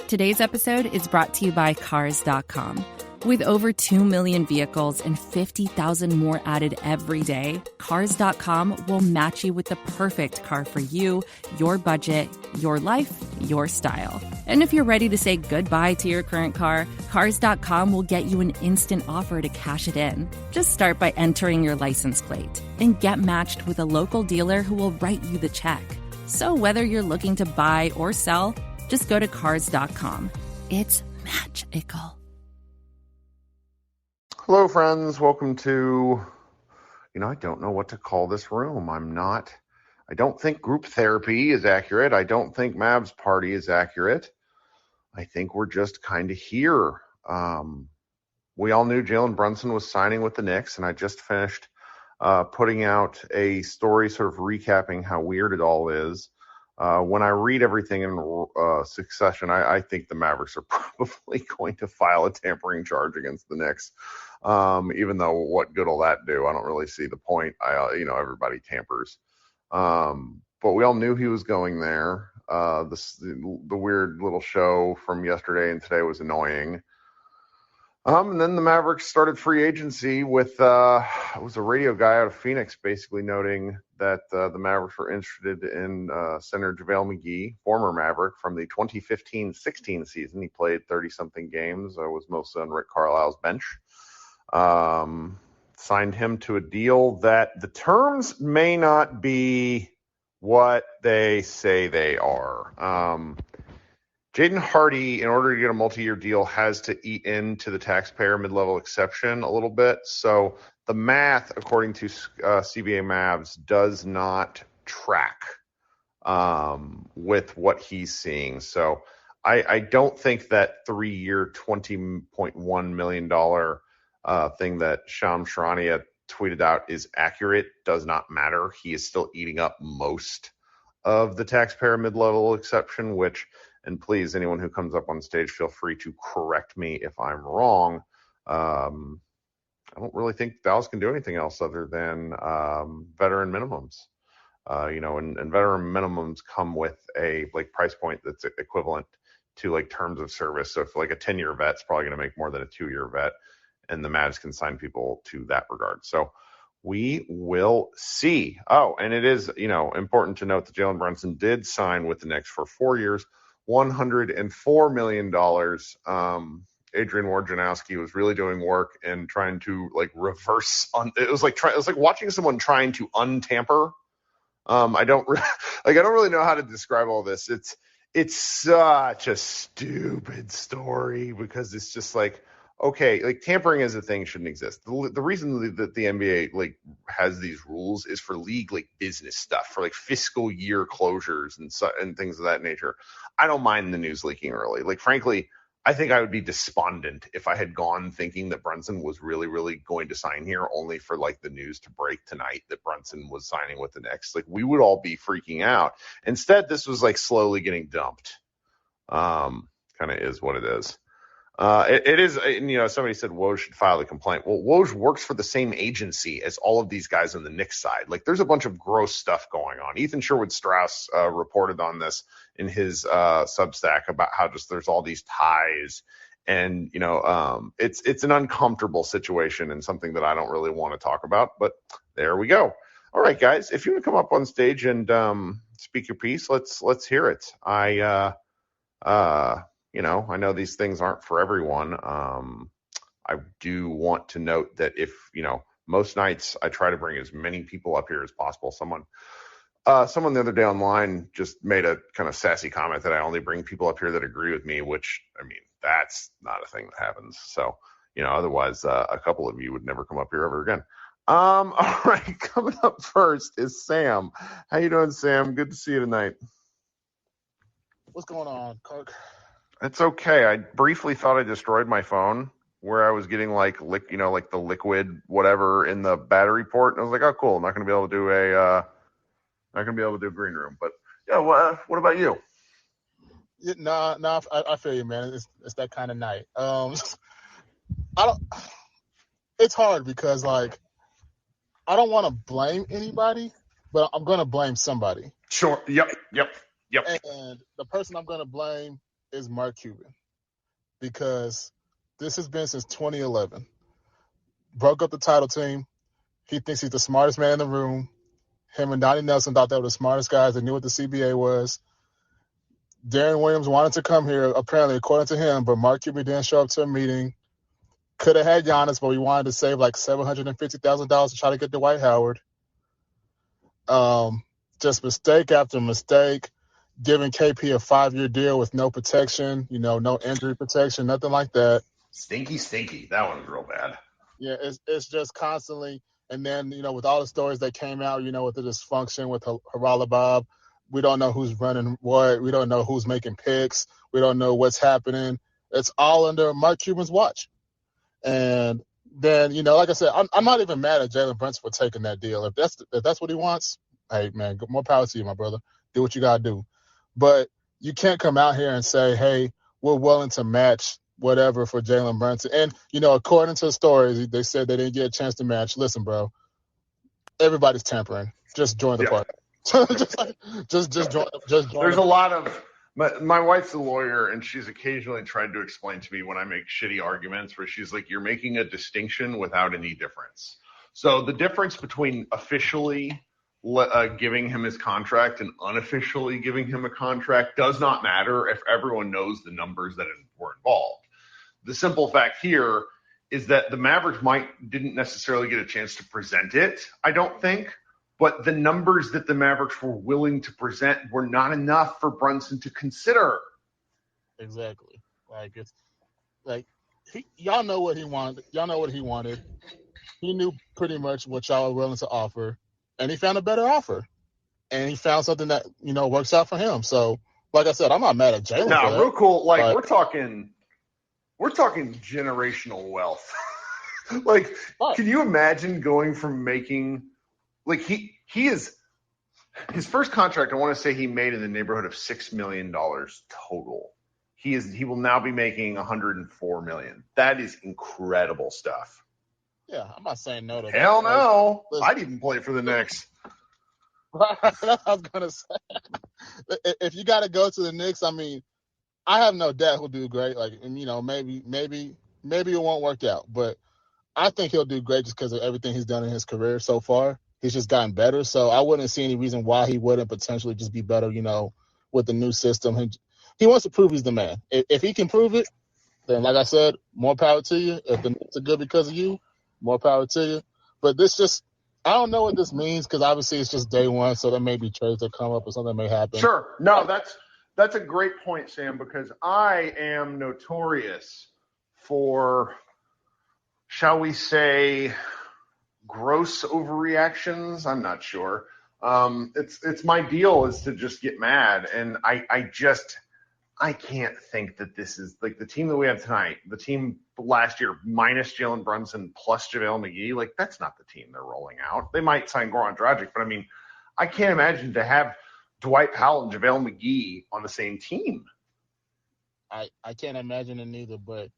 Today's episode is brought to you by Cars.com. With over 2 million vehicles and 50,000 more added every day, Cars.com will match you with the perfect car for you, your budget, your life, your style. And if you're ready to say goodbye to your current car, Cars.com will get you an instant offer to cash it in. Just start by entering your license plate and get matched with a local dealer who will write you the check. So whether you're looking to buy or sell, just go to Cars.com. It's magical. Hello, friends. Welcome to, I don't know what to call this room. I don't think group therapy is accurate. I don't think Mavs party is accurate. I think we're just kind of here. We all knew Jalen Brunson was signing with the Knicks, and I just finished putting out a story sort of recapping how weird it all is. When I read everything in succession, I think the Mavericks are probably going to file a tampering charge against the Knicks. Even though what good will that do? I don't really see the point. Everybody tampers. But we all knew he was going there. The weird little show from yesterday and today was annoying. And then the Mavericks started free agency with, it was a radio guy out of Phoenix basically noting that the Mavericks were interested in center JaVale McGee, former Maverick from the 2015-16 season. He played 30-something games, was mostly on Rick Carlisle's bench. Signed him to a deal that the terms may not be what they say they are. Jaden Hardy, in order to get a multi-year deal, has to eat into the taxpayer mid-level exception a little bit. So the math, according to CBA Mavs, does not track with what he's seeing. So I don't think that 3-year, $20.1 million thing that Shams Charania tweeted out is accurate. Does not matter. He is still eating up most of the taxpayer mid-level exception, which, and please, anyone who comes up on stage, feel free to correct me if I'm wrong. I don't really think Dallas can do anything else other than veteran minimums. And veteran minimums come with a price point that's equivalent to terms of service. So if a 10-year vet's probably going to make more than a 2-year vet, and the Mavs can sign people to that regard. So we will see. Oh, and it is, important to note that Jalen Brunson did sign with the Knicks for 4 years, $104 million. Adrian Wojnarowski was really doing work and trying to reverse on. It was like watching someone trying to untamper. I don't really know how to describe all this. It's such a stupid story because it's just okay, tampering as a thing shouldn't exist. The reason that the NBA has these rules is for league business stuff, for fiscal year closures and things of that nature. I don't mind the news leaking early. Frankly, I think I would be despondent if I had gone thinking that Brunson was really, really going to sign here, only for the news to break tonight that Brunson was signing with the Knicks. We would all be freaking out. Instead, this was slowly getting dumped. Kind of is what it is. It is, somebody said Woj should file a complaint. Well, Woj works for the same agency as all of these guys on the Knicks side. There's a bunch of gross stuff going on. Ethan Sherwood-Strauss reported on this in his Substack about how just there's all these ties, and it's an uncomfortable situation and something that I don't really want to talk about. But there we go. All right, guys, if you want to come up on stage and speak your piece, let's hear it. I know these things aren't for everyone. I do want to note that if, most nights I try to bring as many people up here as possible. Someone the other day online just made a kind of sassy comment that I only bring people up here that agree with me, which, that's not a thing that happens. So, otherwise a couple of you would never come up here ever again. All right, coming up first is Sam. How you doing, Sam? Good to see you tonight. What's going on, Kirk? It's okay. I briefly thought I destroyed my phone where I was getting the liquid whatever in the battery port, and I was like, oh, cool. I'm not going to be able to do a green room. But yeah, what about you? Yeah, nah, I feel you, man. It's that kind of night. It's hard because I don't want to blame anybody, but I'm going to blame somebody. Sure. Yep. And the person I'm going to blame is Mark Cuban, because this has been since 2011. Broke up the title team. He thinks he's the smartest man in the room. Him and Donnie Nelson thought they were the smartest guys. They knew what the CBA was. Darren Williams wanted to come here, apparently, according to him, but Mark Cuban didn't show up to a meeting. Could have had Giannis, but we wanted to save like $750,000 to try to get Dwight Howard. Just mistake after mistake, giving KP a 5-year deal with no protection, no injury protection, nothing like that. Stinky. That one was real bad. Yeah, it's just constantly. And then, with all the stories that came out, with the dysfunction with Haralabob, we don't know who's running what. We don't know who's making picks. We don't know what's happening. It's all under Mark Cuban's watch. And then, like I said, I'm not even mad at Jalen Brunson for taking that deal. If that's what he wants, hey, man, more power to you, my brother. Do what you got to do. But you can't come out here and say, hey, we're willing to match whatever for Jalen Brunson. And, according to the stories, they said they didn't get a chance to match. Listen, bro, everybody's tampering. Just join the party. just join. There's a lot of my wife's a lawyer, and she's occasionally tried to explain to me when I make shitty arguments where she's like, you're making a distinction without any difference. So the difference between officially giving him his contract and unofficially giving him a contract does not matter if everyone knows the numbers that were involved. The simple fact here is that the Mavericks didn't necessarily get a chance to present it, I don't think. But the numbers that the Mavericks were willing to present were not enough for Brunson to consider. Exactly. Like, it's like y'all know what he wanted. Y'all know what he wanted. He knew pretty much what y'all were willing to offer, and he found a better offer. And he found something that, works out for him. So, like I said, I'm not mad at Jalen. No, real cool. Like, we're talking generational wealth. Like, can you imagine going from making – like he is his first contract, I want to say he made in the neighborhood of $6 million total. He will now be making $104 million. That is incredible stuff. Yeah, I'm not saying no to that. Hell no. I'd even play for the Knicks. That's what I was gonna say. If you gotta go to the Knicks, I mean, I have no doubt he'll do great. Like, and maybe it won't work out, but I think he'll do great just because of everything he's done in his career so far. He's just gotten better. So I wouldn't see any reason why he wouldn't potentially just be better, with the new system. He wants to prove he's the man. If he can prove it, then, like I said, more power to you. If the Knicks are good because of you, more power to you. But I don't know what this means, because obviously it's just day one, so there may be trades that come up or something may happen. Sure. No, that's a great point, Sam, because I am notorious for, shall we say, gross overreactions. I'm not sure. It's my deal is to just get mad, and I can't think that this is like the team that we have tonight, the team last year minus Jalen Brunson plus JaVale McGee. Like, that's not the team they're rolling out. They might sign Goran Dragic, but I mean, I can't imagine to have Dwight Powell and JaVale McGee on the same team. I can't imagine it neither, but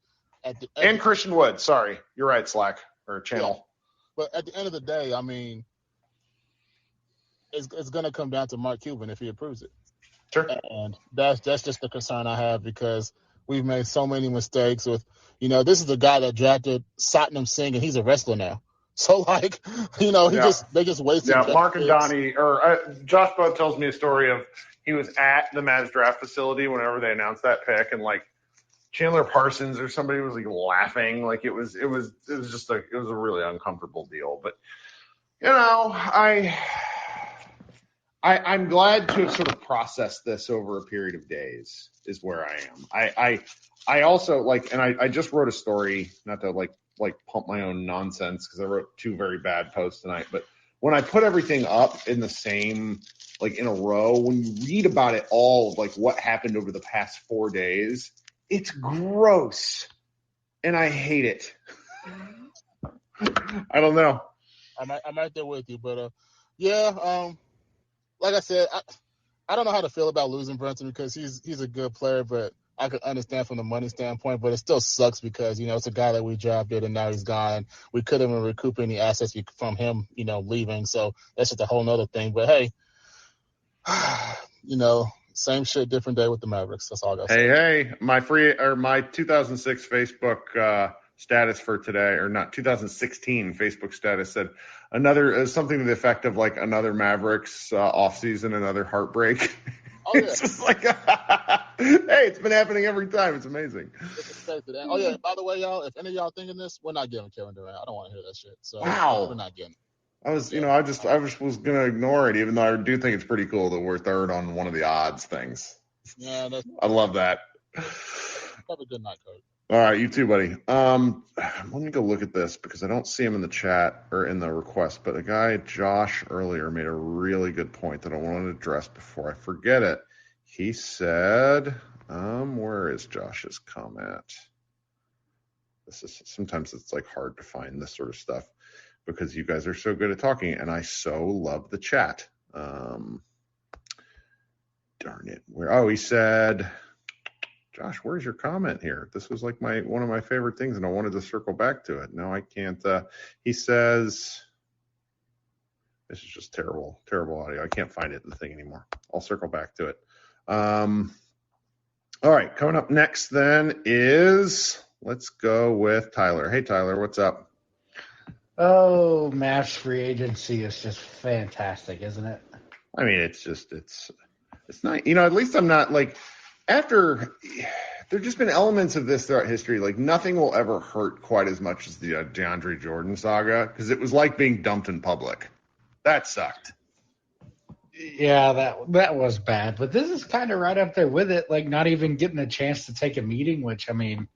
and Christian Wood. Sorry, you're right, Slack or Channel. Yeah. But at the end of the day, I mean, it's going to come down to Mark Cuban if he approves it. Sure. And that's just the concern I have, because we've made so many mistakes with, this is the guy that drafted Satnam Singh, and he's a wrestler now. So, like, they just wasted. Yeah, Mark and Donnie, or Josh Bud tells me a story of he was at the Mavs draft facility whenever they announced that pick, and like Chandler Parsons or somebody was like laughing, like it was just a really uncomfortable deal. But I'm glad to have sort of processed this over a period of days is where I am. I also like, and I just wrote a story, not to like pump my own nonsense, because I wrote 2 very bad posts tonight, but when I put everything up in the same, like in a row, when you read about it all, like what happened over the past 4 days, it's gross, and I hate it. I don't know. I'm right there with you, but like I said, I don't know how to feel about losing Brunson, because he's a good player, but I could understand from the money standpoint, but it still sucks because, it's a guy that we drafted and now he's gone. We couldn't even recoup any assets from him, leaving. So that's just a whole nother thing. But hey, Same shit, different day with the Mavericks. That's all I got to say. Hey, my 2006 Facebook status for today, or not 2016 Facebook status said another something to the effect of like another Mavericks offseason, another heartbreak. Oh, yeah. It's just like, hey, it's been happening every time. It's amazing. It's expected. Oh, yeah, by the way, y'all, if any of y'all thinking this, we're not giving Kevin Durant. I don't want to hear that shit. So Wow. we're not getting. I was was going to ignore it, even though I do think it's pretty cool that we're third on one of the odds things. Yeah, I love that. Have a good night, Coach. All right, you too, buddy. Let me go look at this because I don't see him in the chat or in the request, but the guy, Josh, earlier made a really good point that I wanted to address before I forget it. He said, where is Josh's comment? Sometimes it's like hard to find this sort of stuff because you guys are so good at talking and I so love the chat. Darn it. He said, Josh, where's your comment here? This was like one of my favorite things, and I wanted to circle back to it. No, I can't. He says, this is just terrible audio. I can't find it in the thing anymore. I'll circle back to it. All right, coming up next then is, let's go with Tyler. Hey, Tyler, what's up? Oh, Mavs free agency is just fantastic, isn't it? I mean, it's not, at least I'm not like, after there've just been elements of this throughout history, like nothing will ever hurt quite as much as the DeAndre Jordan saga because it was like being dumped in public. That sucked. Yeah, that was bad, but this is kind of right up there with it. Like not even getting a chance to take a meeting, which I mean,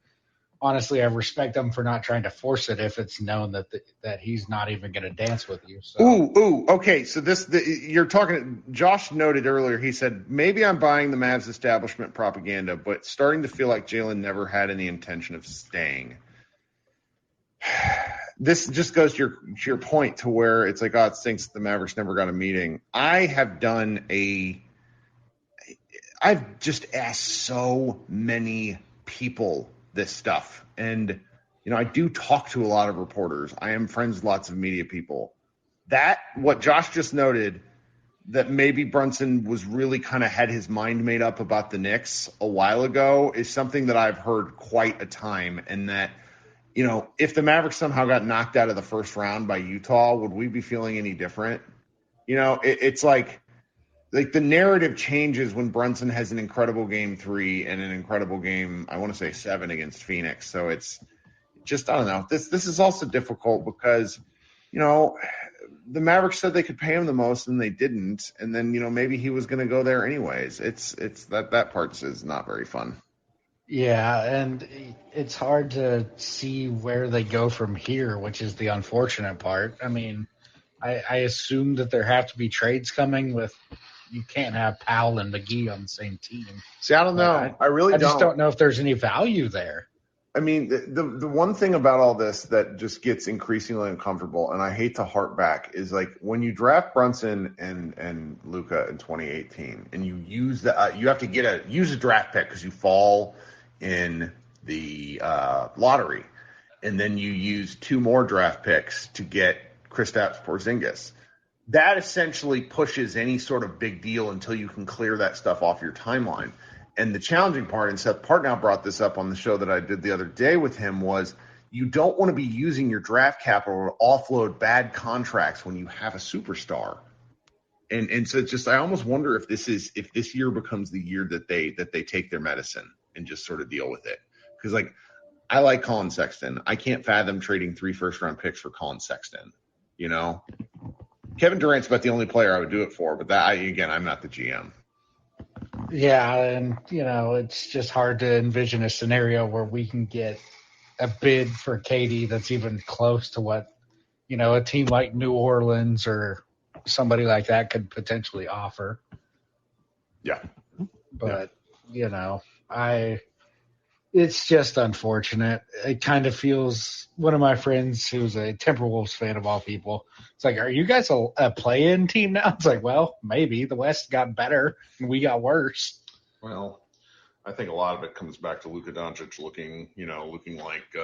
honestly, I respect him for not trying to force it if it's known that he's not even going to dance with you. So. Ooh, okay. So you're talking. Josh noted earlier. He said maybe I'm buying the Mavs establishment propaganda, but starting to feel like Jalen never had any intention of staying. This just goes to your point to where it's like, it stinks that the Mavericks never got a meeting. I've just asked so many people this stuff. And, I do talk to a lot of reporters. I am friends with lots of media people. What Josh just noted, that maybe Brunson was really kind of had his mind made up about the Knicks a while ago is something that I've heard quite a time. And that, if the Mavericks somehow got knocked out of the first round by Utah, would we be feeling any different? It's like the narrative changes when Brunson has an incredible game 3 and an incredible game, I want to say 7 against Phoenix. So it's just, I don't know. This is also difficult because, the Mavericks said they could pay him the most and they didn't. And then, maybe he was going to go there anyways. It's that part is not very fun. Yeah, and it's hard to see where they go from here, which is the unfortunate part. I mean, I assume that there have to be trades coming with – you can't have Powell and McGee on the same team. See, I don't know. I just don't know if there's any value there. I mean, the one thing about all this that just gets increasingly uncomfortable, and I hate to harp back, is like when you draft Brunson and Luka in 2018, and you use you have to use a draft pick because you fall in the lottery, and then you use 2 more draft picks to get Kristaps Porzingis. That essentially pushes any sort of big deal until you can clear that stuff off your timeline. And the challenging part, and Seth Partnow brought this up on the show that I did the other day with him, was you don't want to be using your draft capital to offload bad contracts when you have a superstar. And so it's just, I almost wonder if this year becomes the year that they take their medicine and just sort of deal with it. Because like, I like Colin Sexton. I can't fathom trading 3 first-round picks for Colin Sexton. Kevin Durant's about the only player I would do it for, but I'm not the GM. Yeah, and, it's just hard to envision a scenario where we can get a bid for KD that's even close to what, a team like New Orleans or somebody like that could potentially offer. Yeah. But, it's just unfortunate. It kind of feels, one of my friends who's a Timberwolves fan of all people, it's like, are you guys a play-in team now? It's like, well, maybe. The West got better and we got worse. Well, I think a lot of it comes back to Luka Doncic looking like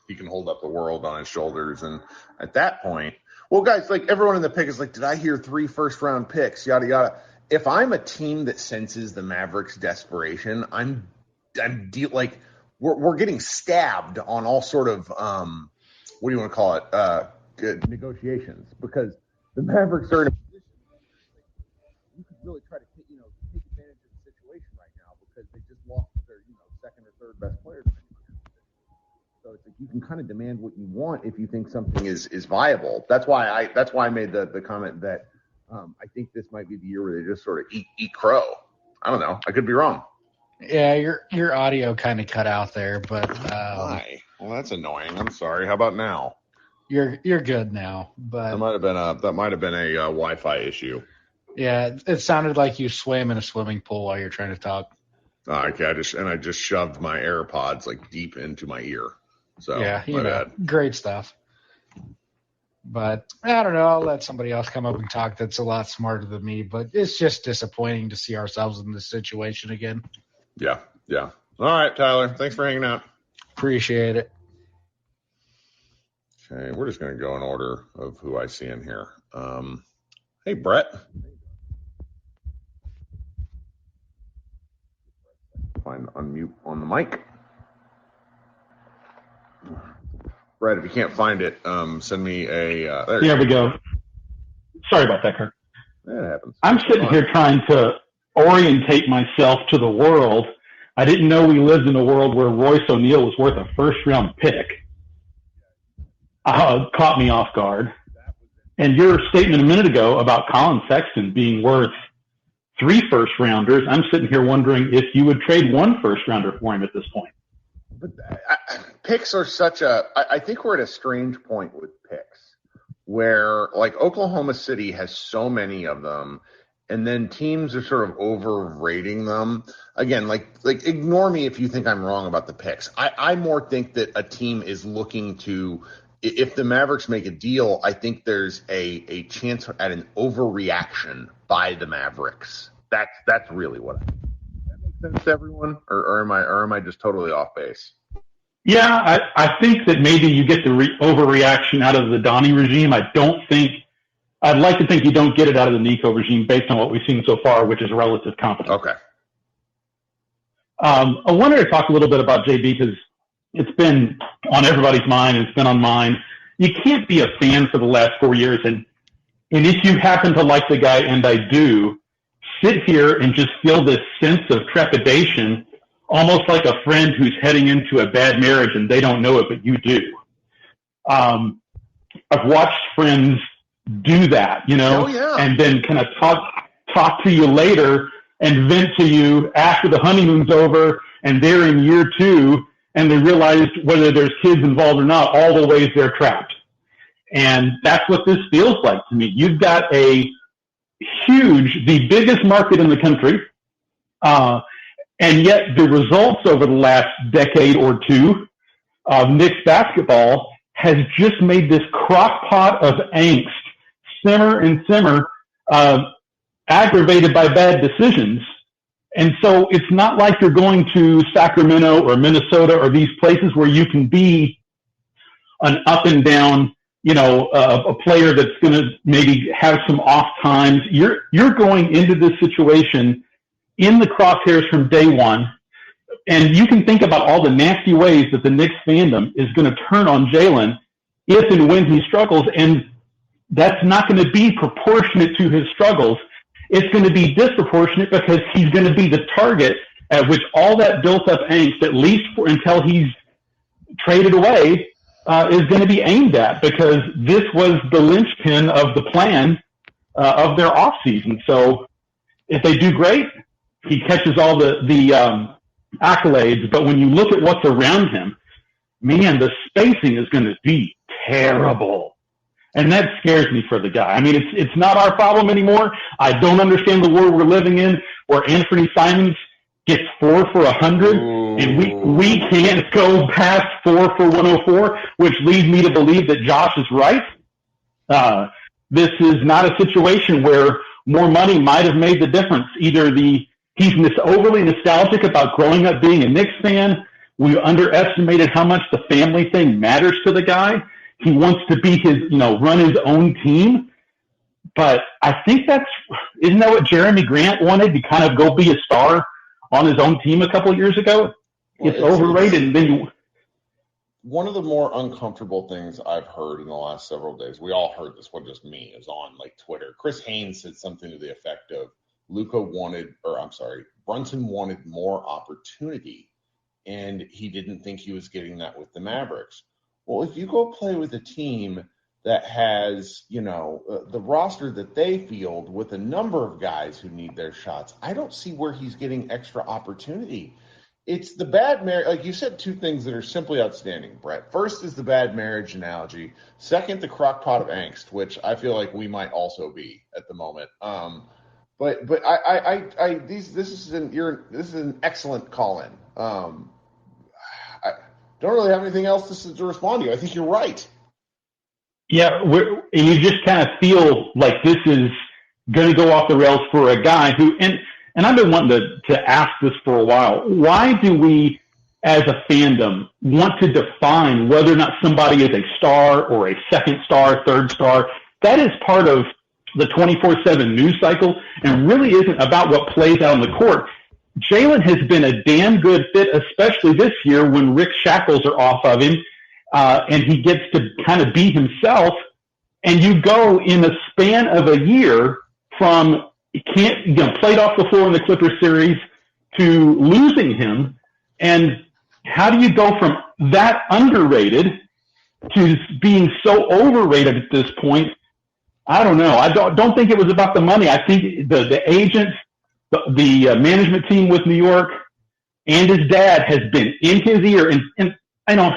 he can hold up the world on his shoulders. And at that point, well, guys, like everyone in the pick is like, did I hear 3 first-round picks, yada, yada. if I'm a team that senses the Mavericks' desperation, we're getting stabbed on all sort of what do you want to call it? Negotiations, because the Mavericks are in a position you could really try to take advantage of the situation right now because they just lost their second or third best players. So it's like you can kind of demand what you want if you think something is viable. That's why I made the comment that I think this might be the year where they just sort of eat crow. I don't know. I could be wrong. Yeah, your audio kind of cut out there, but why? Well, that's annoying. I'm sorry. How about now? You're good now, but that might have been a Wi-Fi issue. Yeah, it sounded like you swam in a swimming pool while you're trying to talk. Okay, I just shoved my AirPods like deep into my ear. So yeah, my bad. Great stuff. But I don't know. I'll let somebody else come up and talk that's a lot smarter than me. But it's just disappointing to see ourselves in this situation again. Yeah. All right, Tyler. Thanks for hanging out. Appreciate it. Okay, we're just going to go in order of who I see in here. Hey, Brett. Find unmute on the mic. Brett, if you can't find it, send me a. There we go. Sorry about that, Kirk. That happens. I'm sitting here trying to orientate myself to the world. I didn't know we lived in a world where Royce O'Neal was worth a first-round pick. Caught me off guard. And your statement a minute ago about Colin Sexton being worth 3 first-rounders, I'm sitting here wondering if you would trade 1 first-rounder for him at this point. But picks are I think we're at a strange point with picks where, like, Oklahoma City has so many of them, and then teams are sort of overrating them. Again, like ignore me if you think I'm wrong about the picks. I more think that a team is looking to, if the Mavericks make a deal, I think there's a chance at an overreaction by the Mavericks. That's really what I think. That makes sense to everyone, or am I just totally off base? Yeah, I think that maybe you get the overreaction out of the Donnie regime. I'd like to think you don't get it out of the Nico regime based on what we've seen so far, which is relative competence. Okay. I wanted to talk a little bit about JB because it's been on everybody's mind and it's been on mine. You can't be a fan for the last 4 years, and if you happen to like the guy, and I do, sit here and just feel this sense of trepidation, almost like a friend who's heading into a bad marriage and they don't know it, but you do. I've watched friends do that, and then kind of talk to you later and vent to you after the honeymoon's over and they're in year 2 and they realize whether there's kids involved or not, all the ways they're trapped. And that's what this feels like to me. You've got the biggest market in the country, and yet the results over the last decade or two of Knicks basketball has just made this crock pot of angst simmer and simmer, aggravated by bad decisions. And so it's not like you're going to Sacramento or Minnesota or these places where you can be an up and down, a player that's going to maybe have some off times. You're going into this situation in the crosshairs from day one. And you can think about all the nasty ways that the Knicks fandom is going to turn on Jalen if and when he struggles. And that's not going to be proportionate to his struggles. It's going to be disproportionate because he's going to be the target at which all that built up angst, at least until he's traded away, is going to be aimed at, because this was the linchpin of the plan of their offseason. So if they do great, he catches all the accolades. But when you look at what's around him, man, the spacing is going to be terrible. And that scares me for the guy. I mean, it's not our problem anymore. I don't understand the world we're living in where Anthony Simons gets 4 for 100, and we can't go past 4 for 104, which leads me to believe that Josh is right. This is not a situation where more money might have made the difference. Either he's overly nostalgic about growing up being a Knicks fan. We underestimated how much the family thing matters to the guy. He wants to be run his own team. But I think isn't that what Jeremy Grant wanted, to kind of go be a star on his own team a couple of years ago? Well, it's overrated. And then one of the more uncomfortable things I've heard in the last several days, we all heard this, wasn't just me, it was on like Twitter. Chris Haynes said something to the effect of Brunson wanted more opportunity, and he didn't think he was getting that with the Mavericks. Well, if you go play with a team that has, the roster that they field with a number of guys who need their shots, I don't see where he's getting extra opportunity. It's the bad marriage. Like you said, two things that are simply outstanding, Brett. First is the bad marriage analogy. Second, the crock pot of angst, which I feel like we might also be at the moment. But this is an excellent call-in. I don't really have anything else to respond to you. I think you're right. Yeah, and you just kind of feel like this is going to go off the rails for a guy who, and I've been wanting to ask this for a while. Why do we, as a fandom, want to define whether or not somebody is a star or a second star, third star? That is part of the 24/7 news cycle and really isn't about what plays out on the court. Jalen has been a damn good fit, especially this year when Rick Shackles are off of him, and he gets to kind of be himself. And you go in the span of a year from played off the floor in the Clippers series to losing him. And how do you go from that underrated to being so overrated at this point? I don't know. I don't think it was about the money. I think the agent, the management team with New York, and his dad has been in his ear. And I know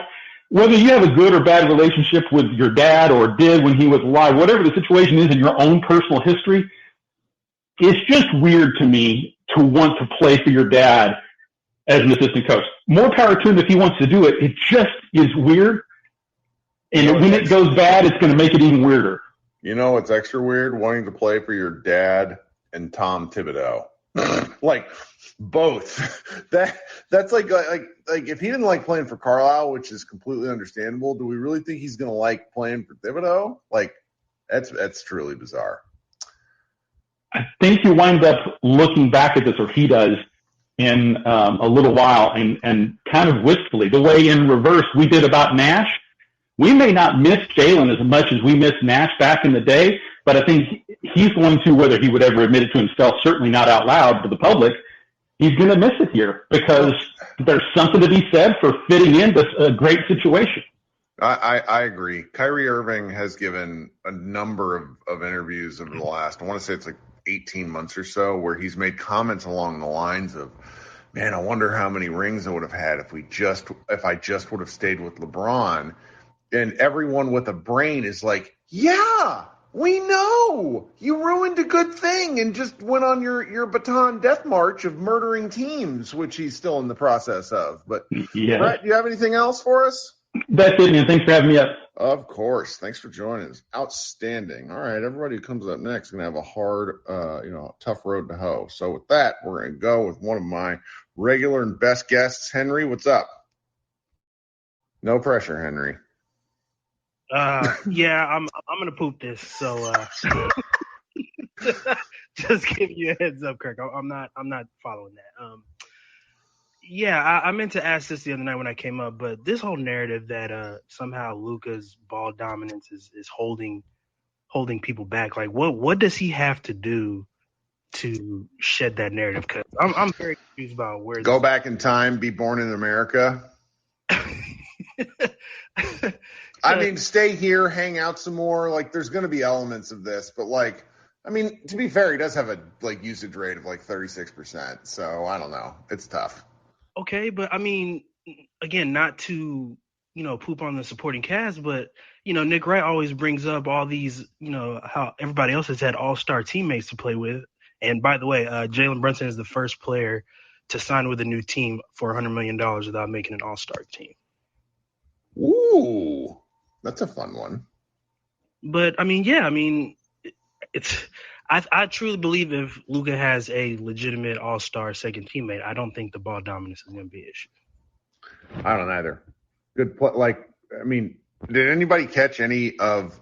whether you have a good or bad relationship with your dad or did when he was alive, whatever the situation is in your own personal history, it's just weird to me to want to play for your dad as an assistant coach. More power to him if he wants to do it. It just is weird. And when it goes bad, it's going to make it even weirder. You know what's extra weird? Wanting to play for your dad and Tom Thibodeau. Like both. That's like if he didn't like playing for Carlisle, which is completely understandable, do we really think he's going to like playing for Thibodeau? Like that's truly bizarre. I think you wind up looking back at this, or he does, in a little while, and kind of wistfully, the way in reverse we did about Nash. We may not miss Jalen as much as we missed Nash back in the day, but I think he's going to, whether he would ever admit it to himself, certainly not out loud to the public, he's going to miss it here because there's something to be said for fitting into a great situation. I agree. Kyrie Irving has given a number of interviews over the last, I want to say it's like 18 months or so, where he's made comments along the lines of, man, I wonder how many rings I would have had if I just would have stayed with LeBron. And everyone with a brain is like, yeah, we know you ruined a good thing and just went on your baton death march of murdering teams, which he's still in the process of. But yeah. Brett, do you have anything else for us? That's it, man. Thanks for having me up. Of course. Thanks for joining us. Outstanding. All right, everybody who comes up next is going to have a hard, tough road to hoe. So with that, we're going to go with one of my regular and best guests. Henry, what's up? No pressure, Henry. Yeah, I'm gonna poop this. So just give you a heads up, Kirk. I'm not following that. Yeah, I meant to ask this the other night when I came up, but this whole narrative that somehow Luka's ball dominance is holding people back. Like, what does he have to do to shed that narrative? Because I'm very confused about where. Go back in time, be born in America. I mean, stay here, hang out some more. Like, there's going to be elements of this, but to be fair, he does have a usage rate of 36%. So I don't know. It's tough. Okay, but I mean, again, not to poop on the supporting cast, but Nick Wright always brings up all these, how everybody else has had all-star teammates to play with. And by the way, Jalen Brunson is the first player to sign with a new team for $100 million without making an all-star team. Ooh, that's a fun one. But it's. I truly believe if Luka has a legitimate all-star second teammate, I don't think the ball dominance is going to be an issue. I don't either. Good play. Did anybody catch any of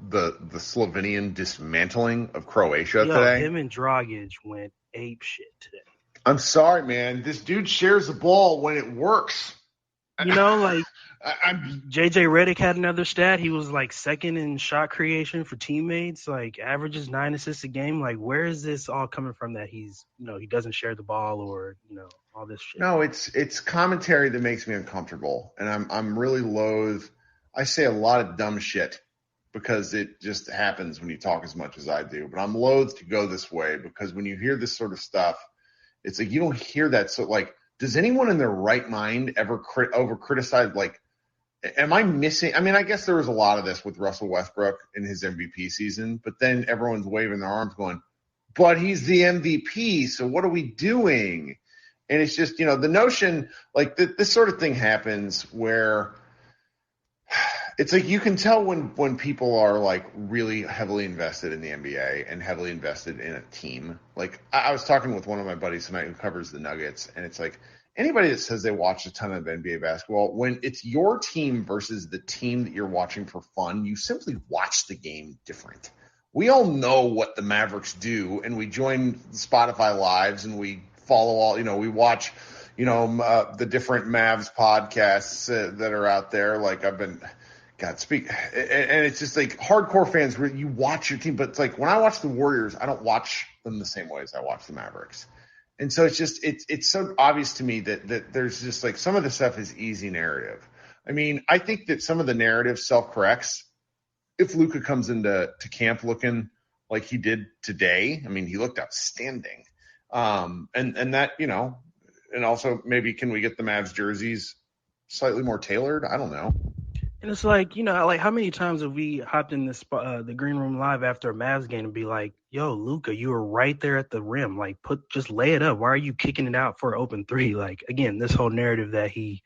the Slovenian dismantling of Croatia today? Him and Dragic went ape shit today. I'm sorry, man. This dude shares the ball when it works. Like JJ Redick had another stat. He was like second in shot creation for teammates, like averages 9 assists a game. Like, where is this all coming from that he's, he doesn't share the ball or, all this shit? No, it's commentary that makes me uncomfortable. And I'm really loath. I say a lot of dumb shit because it just happens when you talk as much as I do. But I'm loath to go this way because when you hear this sort of stuff, it's like you don't hear that. So, like, does anyone in their right mind ever over criticize, like, am I missing? I mean, I guess there was a lot of this with Russell Westbrook in his MVP season, but then everyone's waving their arms going, but he's the MVP, so what are we doing? And it's just, the notion, like, this sort of thing happens where it's like you can tell when people are, like, really heavily invested in the NBA and heavily invested in a team. Like, I was talking with one of my buddies tonight who covers the Nuggets, and it's like, anybody that says they watch a ton of NBA basketball, when it's your team versus the team that you're watching for fun, you simply watch the game different. We all know what the Mavericks do, and we join Spotify Lives, and we follow all, we watch, the different Mavs podcasts that are out there. Like, and it's just like hardcore fans, you watch your team, but it's like when I watch the Warriors, I don't watch them the same way as I watch the Mavericks. And so it's just it's so obvious to me that there's just like some of the stuff is easy narrative. I mean, I think that some of the narrative self-corrects. If Luka comes into camp looking like he did today, I mean, he looked outstanding. And that, and also maybe can we get the Mavs jerseys slightly more tailored? I don't know. And it's like, like how many times have we hopped in the Green Room Live after a Mavs game and be like, yo, Luka, you were right there at the rim. Like, just lay it up. Why are you kicking it out for an open three? Like, again, this whole narrative that he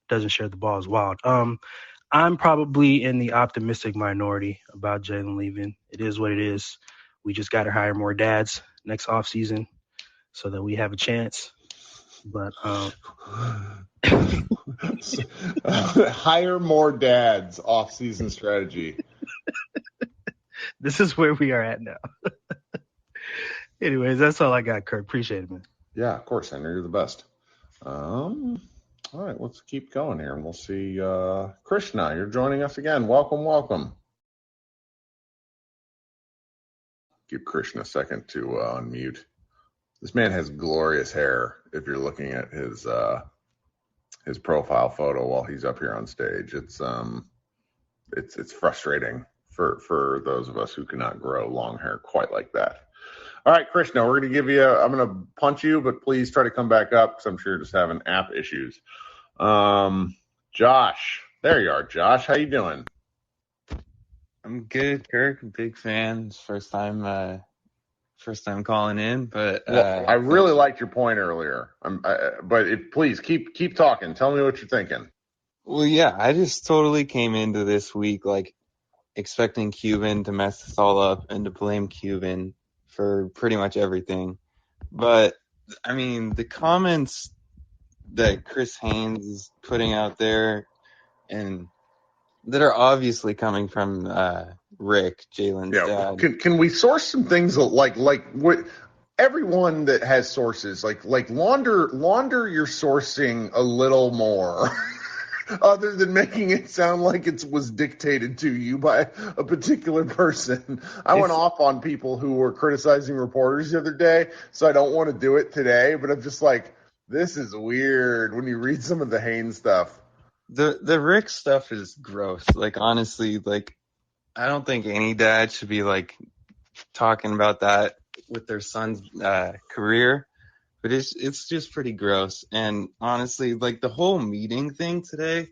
doesn't share the ball is wild. I'm probably in the optimistic minority about Jalen leaving. It is what it is. We just got to hire more dads next offseason so that we have a chance. But hire more dads off-season strategy. This is where we are at now. Anyways, that's all I got, Kirk. Appreciate it, man. Yeah, of course, Henry. You're the best. All right, let's keep going here, and we'll see. Krishna, you're joining us again. Welcome. Give Krishna a second to unmute. This man has glorious hair. If you're looking at his profile photo while he's up here on stage, it's frustrating for those of us who cannot grow long hair quite like that. All right, Krishna, we're going to give you I'm going to punch you, but please try to come back up because I'm sure you're just having app issues. Josh, there you are. Josh, how you doing? I'm good, Kirk. Big fan. First time calling in, but I really liked your point earlier. Please keep talking. Tell me what you're thinking. Well, yeah, I just totally came into this week like expecting Cuban to mess this all up and to blame Cuban for pretty much everything. But I mean, the comments that Chris Haynes is putting out there and that are obviously coming from Rick, Jalen's dad. Can we source some things like what everyone that has sources like launder your sourcing a little more other than making it sound like it was dictated to you by a particular person. I went off on people who were criticizing reporters the other day, so I don't want to do it today, but I'm just like, this is weird when you read some of the Haynes stuff. The Rick stuff is gross. Like, honestly, like, I don't think any dad should be, like, talking about that with their son's career. But it's just pretty gross. And honestly, like, the whole meeting thing today,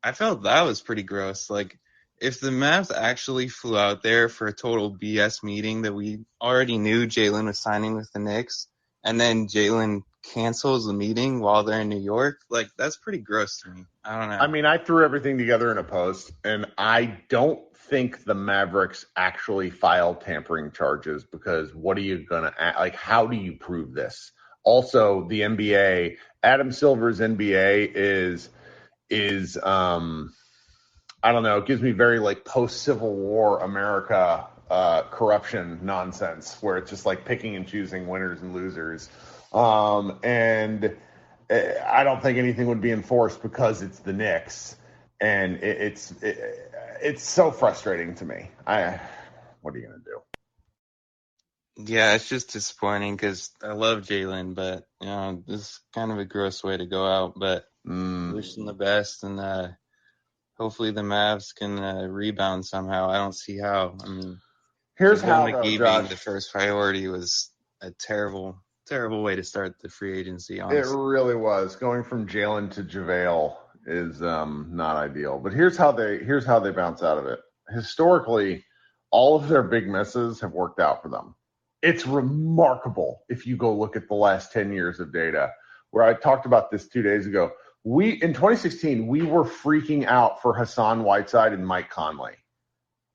I felt that was pretty gross. Like, if the Mavs actually flew out there for a total BS meeting that we already knew Jalen was signing with the Knicks, and then Jalen cancels the meeting while they're in New York, like, that's pretty gross to me. I don't know. I mean, I threw everything together in a post, and I don't think the Mavericks actually filed tampering charges because what are you going to – like, how do you prove this? Also, the NBA, Adam Silver's NBA is I don't know. It gives me very like post-Civil War America corruption nonsense where it's just like picking and choosing winners and losers. And I don't think anything would be enforced because it's the Knicks. And it's so frustrating to me. What are you going to do? Yeah, it's just disappointing because I love Jalen, but this is kind of a gross way to go out. But wish him the best, and hopefully the Mavs can rebound somehow. I don't see how. I mean, here's JaVale how McGee though, Josh. being the first priority was a terrible way to start the free agency. Honestly. It really was. Going from Jalen to JaVale is not ideal. But here's how they bounce out of it. Historically, all of their big misses have worked out for them. It's remarkable if you go look at the last 10 years of data, where I talked about this 2 days ago. In 2016, we were freaking out for Hassan Whiteside and Mike Conley.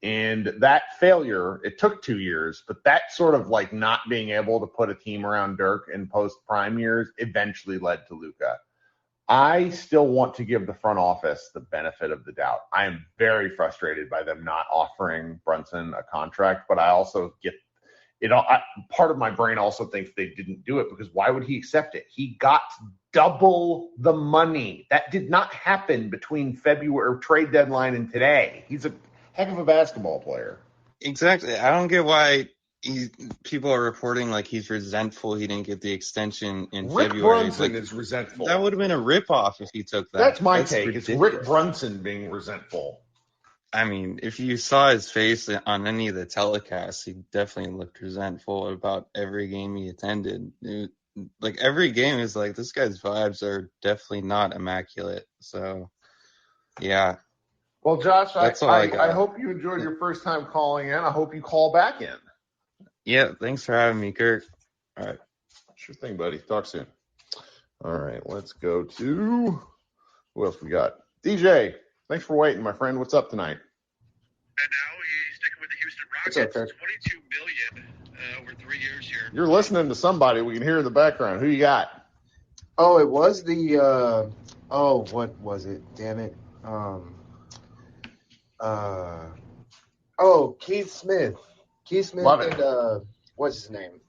And that failure, it took 2 years, but that sort of like not being able to put a team around Dirk in post-prime years eventually led to Luka. I still want to give the front office the benefit of the doubt. I am very frustrated by them not offering Brunson a contract, but I also get it. Part of my brain also thinks they didn't do it because why would he accept it? He got double the money. That did not happen between February trade deadline and today. He's a heck of a basketball player. Exactly. I don't get why people are reporting like he's resentful he didn't get the extension in Rick February. Brunson is resentful. That would have been a ripoff if he took that. That's my take. Ridiculous. It's Rick Brunson being resentful. I mean, if you saw his face on any of the telecasts, he definitely looked resentful about every game he attended. Like every game is like, this guy's vibes are definitely not immaculate. So, yeah. Well, Josh, That's all I got. I hope you enjoyed your first time calling in. I hope you call back in. Yeah, thanks for having me, Kirk. All right. Sure thing, buddy. Talk soon. All right, let's go to who else we got? DJ, thanks for waiting, my friend. What's up tonight? And now he's sticking with the Houston Rockets. What's up, Kirk? $22 million over 3 years here. You're listening to somebody. We can hear in the background. Who you got? Oh, it was the what was it? Damn it. Keith Smith. Keith Smith Love and it. What's his name?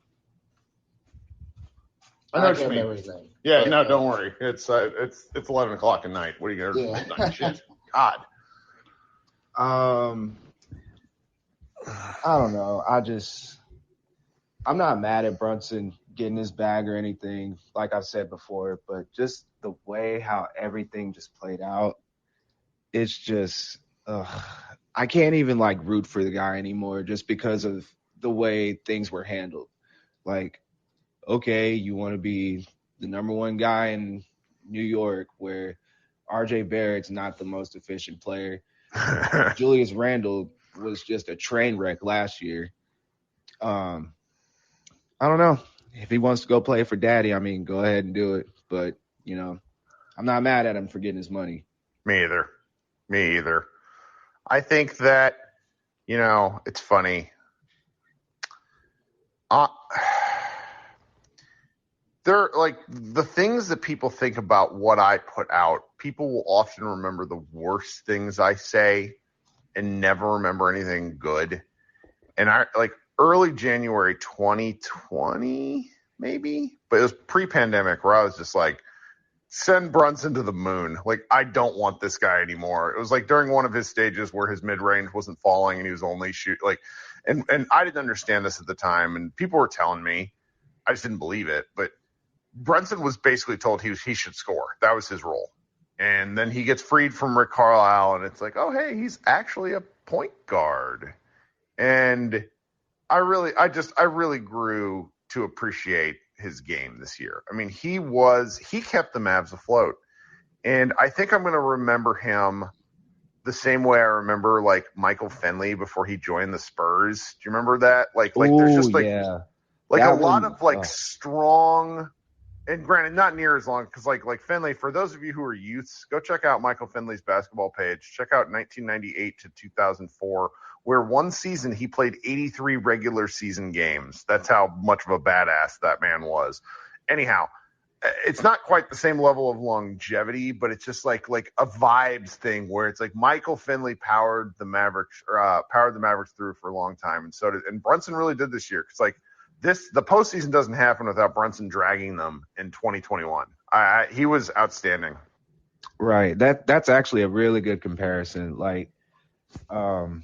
I know I what you can't mean. remember his name. Yeah, But, no, don't worry. It's 11 o'clock at night. What are you gonna do? Shit. God. I don't know. I'm not mad at Brunson getting his bag or anything, like I've said before, but just the way how everything just played out, it's just I can't even like root for the guy anymore just because of the way things were handled. Like, okay, you want to be the number one guy in New York where RJ Barrett's not the most efficient player. Julius Randle was just a train wreck last year. I don't know. If he wants to go play for daddy, I mean, go ahead and do it. But, I'm not mad at him for getting his money. Me either. I think that, it's funny. They're like the things that people think about what I put out. People will often remember the worst things I say and never remember anything good. And I like early January 2020, maybe, but it was pre-pandemic where I was just like, send Brunson to the moon. Like, I don't want this guy anymore. It was like during one of his stages where his mid-range wasn't falling and he was only and I didn't understand this at the time. And people were telling me, I just didn't believe it. But Brunson was basically told he should score. That was his role. And then he gets freed from Rick Carlisle, and it's like, oh, hey, he's actually a point guard. And I really grew to appreciate his game this year. I mean, he kept the Mavs afloat. And I think I'm going to remember him the same way I remember like Michael Finley before he joined the Spurs. Do you remember that? Like there's just like, yeah. like that a lot one, of like strong, and granted, not near as long because like Finley, for those of you who are youths, go check out Michael Finley's basketball page. Check out 1998 to 2004, where one season he played 83 regular season games. That's how much of a badass that man was. Anyhow, it's not quite the same level of longevity, but it's just like a vibes thing where it's like Michael Finley powered the Mavericks through for a long time, and Brunson really did this year. Because like the postseason doesn't happen without Brunson dragging them in 2021. He was outstanding. Right. That's actually a really good comparison. Like, and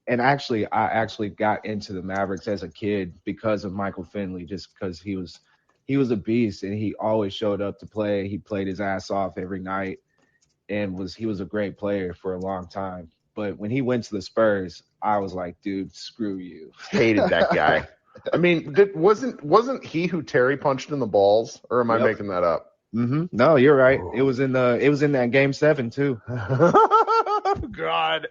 actually, I actually got into the Mavericks as a kid because of Michael Finley, just because he was a beast and he always showed up to play. He played his ass off every night and he was a great player for a long time. But when he went to the Spurs, I was like, dude, screw you. Hated that guy. I mean, wasn't he who Terry punched in the balls, or am I making that up? Mm-hmm. No, you're right. It was in that Game 7 too. God.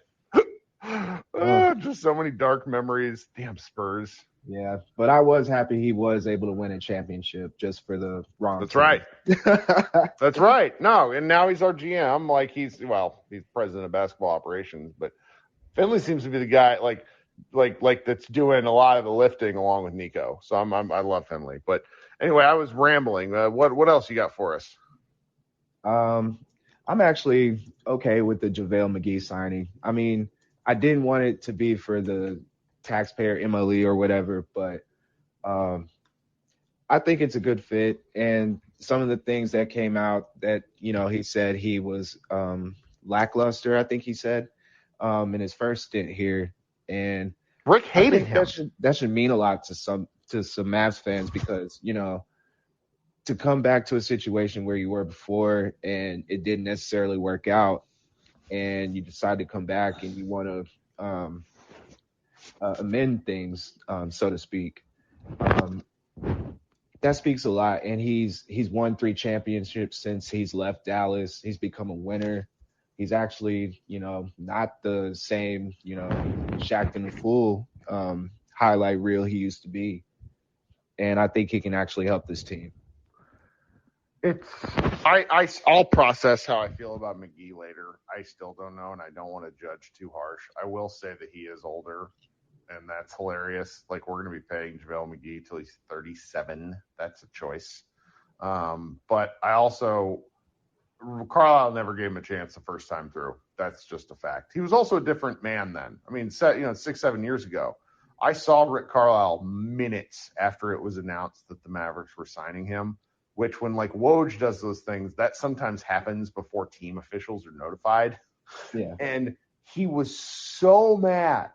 Just so many dark memories. Damn Spurs. Yeah, but I was happy he was able to win a championship just for the wrong. That's right. That's right. No, and now he's our GM. Like he's president of basketball operations, but Finley seems to be the guy like that's doing a lot of the lifting along with Nico. So I love Finley. But anyway, I was rambling. What else you got for us? I'm actually okay with the JaVale McGee signing. I mean, I didn't want it to be for the taxpayer MLE or whatever, but I think it's a good fit. And some of the things that came out that, he said he was lackluster, I think he said, in his first stint here. And Rick hated him. That should mean a lot to some Mavs fans because, to come back to a situation where you were before and it didn't necessarily work out and you decide to come back and you want to amend things, so to speak. That speaks a lot. And he's won 3 championships since he's left Dallas. He's become a winner. He's actually, not the same, Shaq and the Fool highlight reel he used to be. And I think he can actually help this team. I'll process how I feel about McGee later. I still don't know, and I don't want to judge too harsh. I will say that he is older, and that's hilarious. Like, we're going to be paying JaVale McGee till he's 37. That's a choice. But I also Carlisle never gave him a chance the first time through. That's just a fact. He was also a different man then. I mean, 6-7 years ago. I saw Rick Carlisle minutes after it was announced that the Mavericks were signing him, which when like Woj does those things, that sometimes happens before team officials are notified. Yeah. And he was so mad.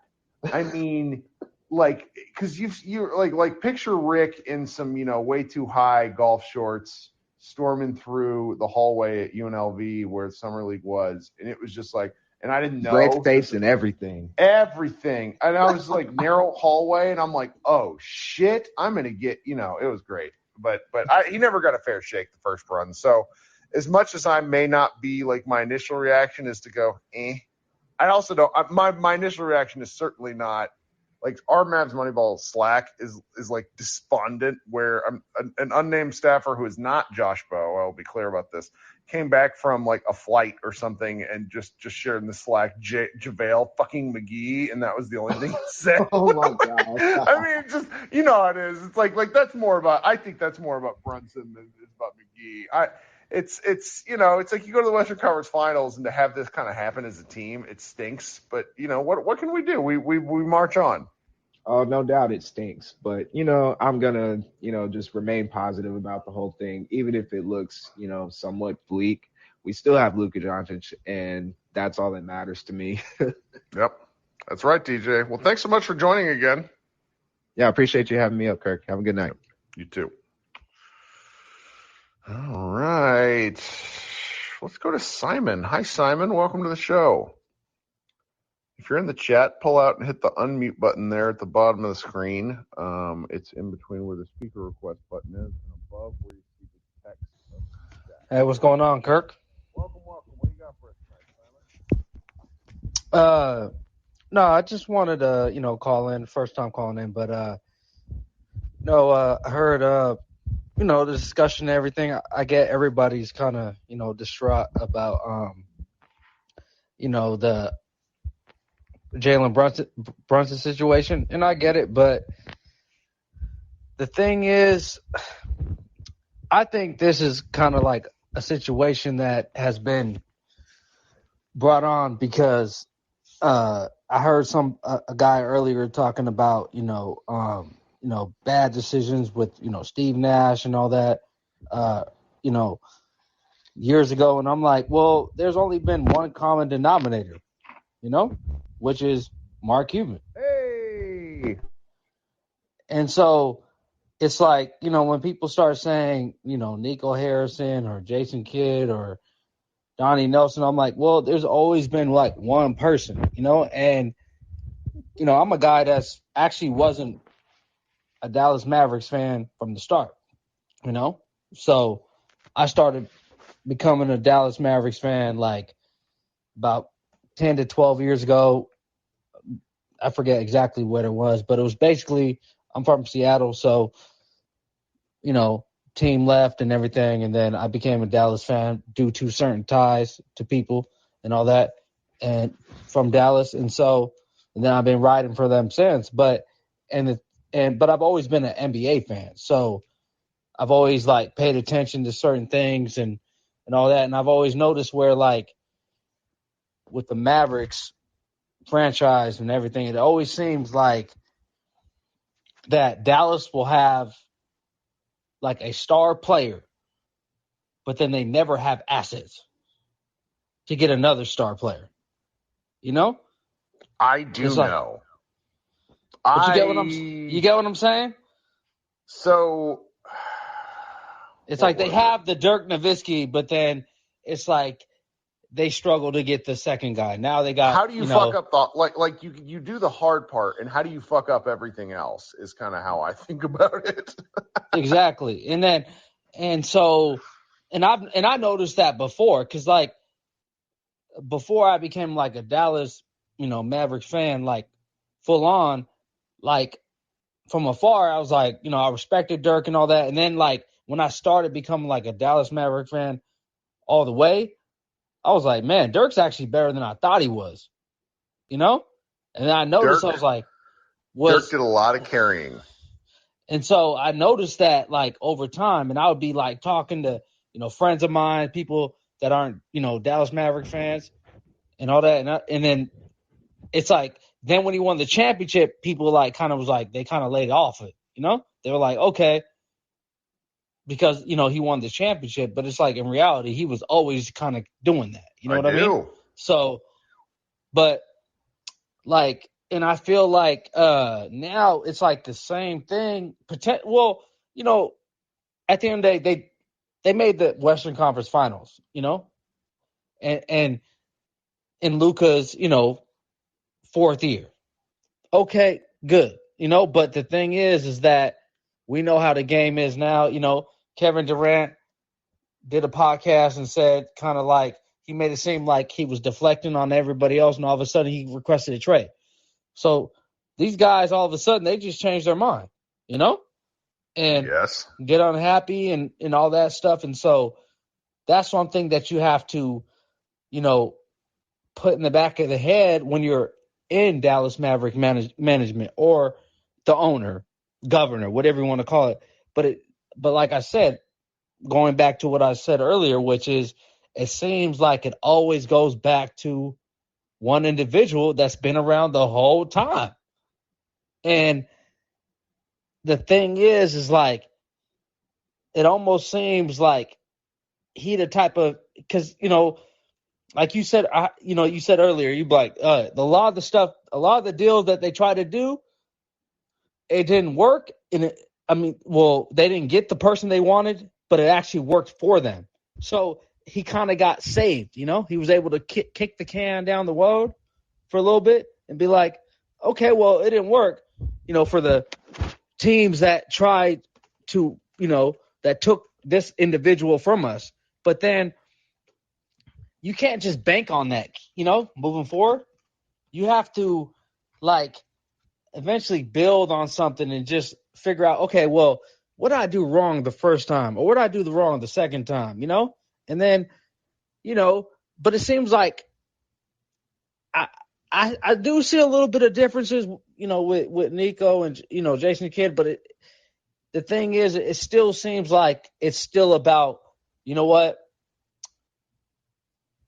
I mean, like, because you're like picture Rick in some, way too high golf shorts storming through the hallway at UNLV where Summer League was. And it was just like, and I didn't know. Red face and everything. Everything. And I was like narrow hallway and I'm like, oh shit, I'm going to get, it was great. But he never got a fair shake the first run. So as much as I may not be like my initial reaction is to go, I also don't. My initial reaction is certainly not like our Mavs Moneyball Slack is like despondent. Where an unnamed staffer who is not Josh Bowe, I'll be clear about this, came back from like a flight or something and just shared in the Slack JaVale fucking McGee, and that was the only thing he said. Oh my god! I mean, just how it is. It's like that's more about. I think that's more about Brunson than it's about McGee. It's like you go to the Western Conference Finals and to have this kind of happen as a team, it stinks. But what can we do? We march on. Oh, no doubt it stinks. But I'm gonna just remain positive about the whole thing, even if it looks somewhat bleak. We still have Luka Doncic, and that's all that matters to me. Yep, that's right, DJ. Well, thanks so much for joining again. Yeah, I appreciate you having me up, Kirk. Have a good night. You too. All right. Let's go to Simon. Hi, Simon. Welcome to the show. If you're in the chat, pull out and hit the unmute button there at the bottom of the screen. It's in between where the speaker request button is and above where you see the text of the chat. Hey, what's going on, Kirk? Welcome. What do you got for us tonight, Simon? No, I just wanted to, call in, first time calling in, but, I heard, the discussion and everything. I get everybody's kind of, distraught about, the Jalen Brunson situation, and I get it, but the thing is, I think this is kind of like a situation that has been brought on because I heard a guy earlier talking about bad decisions with Steve Nash and all that years ago, and I'm like, well, there's only been one common denominator, which is Mark Cuban. Hey. And so it's like, when people start saying, Nico Harrison or Jason Kidd or Donnie Nelson, I'm like, well, there's always been like one person, and, I'm a guy that's actually wasn't a Dallas Mavericks fan from the start, so I started becoming a Dallas Mavericks fan like about 10 to 12 years ago. I forget exactly what it was, but it was basically, I'm from Seattle, so, team left and everything, and then I became a Dallas fan due to certain ties to people and all that, and from Dallas, and then I've been riding for them since. But I've always been an NBA fan, so I've always like paid attention to certain things and all that, and I've always noticed where like with the Mavericks franchise and everything, it always seems like that Dallas will have like a star player, but then they never have assets to get another star player. I do it's like, know. But you get what I'm saying? So it's like they have the Dirk Nowitzki, but then it's like they struggle to get the second guy. Now they got. How do you fuck up you do the hard part, and how do you fuck up everything else? Is kind of how I think about it. Exactly, and I noticed that before, because like before I became like a Dallas, Mavericks fan, like full on, like from afar, I was like, I respected Dirk and all that, and then like when I started becoming like a Dallas Mavericks fan all the way, I was like, man, Dirk's actually better than I thought he was, And then I noticed, I was like, Dirk did a lot of carrying. And so I noticed that like over time, and I would be like talking to, friends of mine, people that aren't, Dallas Maverick fans and all that. And then it's like, then when he won the championship, people like kind of was like, they kind of laid off it, They were like, okay, because, he won the championship, but it's like in reality, he was always kind of doing that. You know what I mean? So, but like, and I feel like now it's like the same thing. Well, at the end of the day, they made the Western Conference Finals, and in Luka's, fourth year. Okay, good. But the thing is that we know how the game is now. Kevin Durant did a podcast and said kind of like he made it seem like he was deflecting on everybody else, and all of a sudden he requested a trade. So these guys, all of a sudden, they just changed their mind, and get unhappy and all that stuff. And so that's one thing that you have to, put in the back of the head when you're in Dallas Maverick management or the owner, governor, whatever you want to call it. But like I said, going back to what I said earlier, which is it seems like it always goes back to one individual that's been around the whole time. And the thing is like, it almost seems like he the type of, because, like you said, you said earlier, you like, a lot of the deals that they try to do, it didn't work. And they didn't get the person they wanted, but it actually worked for them. So he kind of got saved, he was able to kick the can down the road for a little bit and be like, okay, well, it didn't work, for the teams that tried to, that took this individual from us. But then you can't just bank on that, moving forward. You have to, like, eventually build on something and just figure out, okay, well, what did I do wrong the first time? Or what did I do wrong the second time, And then, but it seems like I do see a little bit of differences, with Nico and, Jason Kidd, but the thing is, it still seems like it's still about, you know what?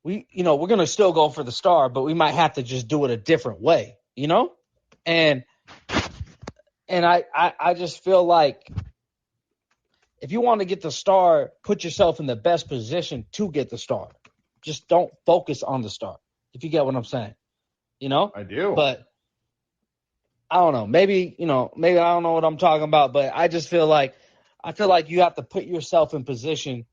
We're going to still go for the star, but we might have to just do it a different way, you know? And I just feel like if you want to get the star, put yourself in the best position to get the star. Just don't focus on the star, if you get what I'm saying. You know? I do. But I don't know. Maybe I don't know what I'm talking about, but I just feel like you have to put yourself in position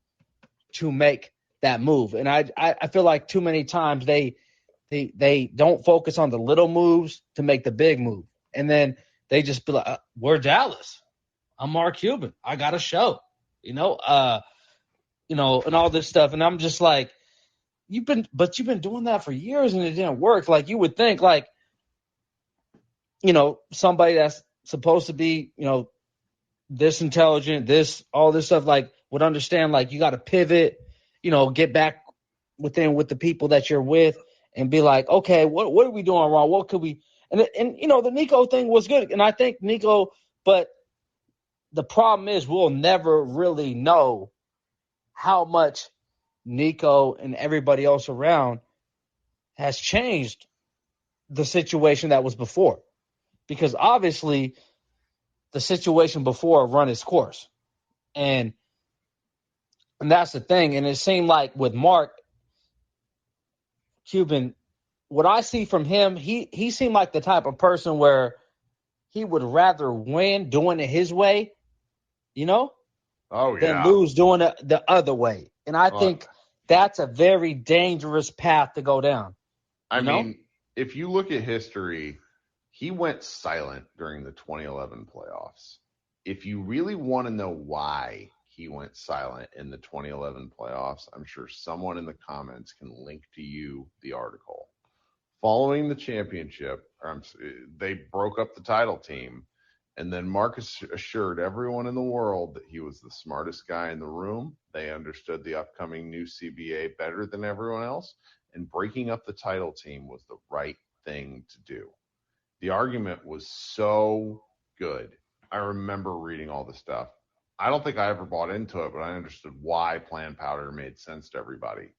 to make that move. And I feel like too many times they don't focus on the little moves to make the big move. And then they just be like, we're Dallas. I'm Mark Cuban. I got a show, and all this stuff. And I'm just like, you've been doing that for years and it didn't work. Like, you would think, like, somebody that's supposed to be, this intelligent, all this stuff, like, would understand, like, you got to pivot, get back with the people that you're with and be like, okay, what are we doing wrong? What could we, and the Nico thing was good. And I think Nico, but the problem is we'll never really know how much Nico and everybody else around has changed the situation that was before. Because obviously the situation before run its course. And that's the thing. And it seemed like with Mark Cuban, what I see from him, he seemed like the type of person where he would rather win doing it his way, than lose doing it the other way. And I think that's a very dangerous path to go down. I mean, if you look at history, he went silent during the 2011 playoffs. If you really want to know why he went silent in the 2011 playoffs, I'm sure someone in the comments can link to you the article. Following the championship, they broke up the title team, and then Marcus assured everyone in the world that he was the smartest guy in the room. They understood the upcoming new CBA better than everyone else, and breaking up the title team was the right thing to do. The argument was so good. I remember reading all the stuff. I don't think I ever bought into it, but I understood why Plan Powder made sense to everybody.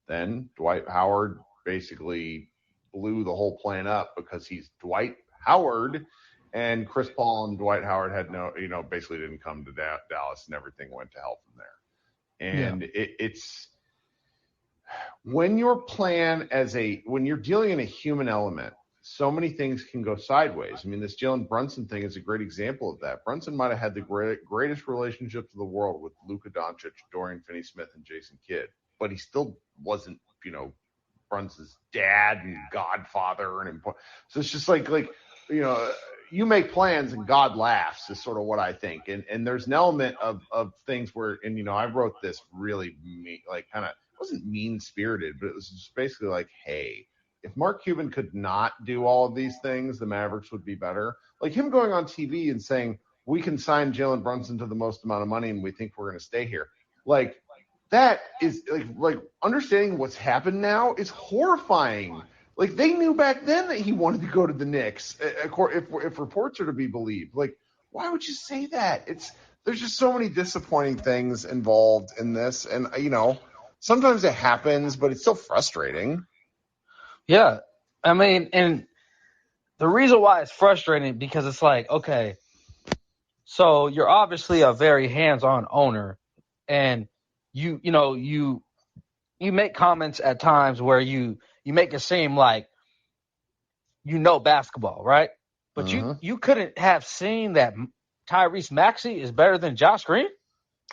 Then Dwight Howard basically blew the whole plan up because he's Dwight Howard, and Chris Paul and Dwight Howard had basically didn't come to Dallas, and everything went to hell from there. And it's when your plan when you're dealing in a human element, so many things can go sideways. I mean, this Jalen Brunson thing is a great example of that. Brunson might have had the greatest relationships in the world with Luka Doncic, Dorian Finney-Smith, and Jason Kidd, but he still wasn't, Brunson's dad and godfather. So it's just like you make plans and God laughs is sort of what I think. And there's an element of things where, I wrote this really it wasn't mean-spirited, but it was just basically like, hey, if Mark Cuban could not do all of these things, the Mavericks would be better. Like him going on TV and saying, we can sign Jalen Brunson to the most amount of money and we think we're going to stay here. Like that is like understanding what's happened now is horrifying. Like they knew back then that he wanted to go to the Knicks, if reports are to be believed. Like, why would you say that? There's just so many disappointing things involved in this. And, sometimes it happens, but it's still frustrating. Yeah, I mean, and the reason why it's frustrating because it's like, okay, so you're obviously a very hands-on owner, and you make comments at times where you make it seem like basketball, right? But you couldn't have seen that Tyrese Maxey is better than Josh Green.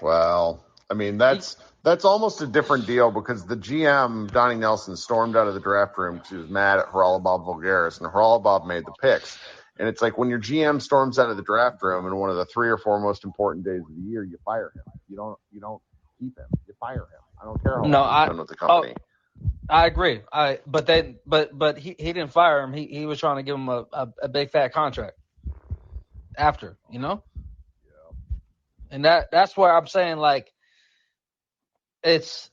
Well, I mean, that's almost a different deal because the GM, Donnie Nelson, stormed out of the draft room because he was mad at Haralabob Vulgaris, and Haralabob made the picks. And it's like when your GM storms out of the draft room in one of the 3 or 4 most important days of the year, you fire him. You don't keep him. You fire him. I don't care how long he's been with the company. I agree. But he didn't fire him. He was trying to give him a big fat contract after, Yeah. And that's where I'm saying, like, it's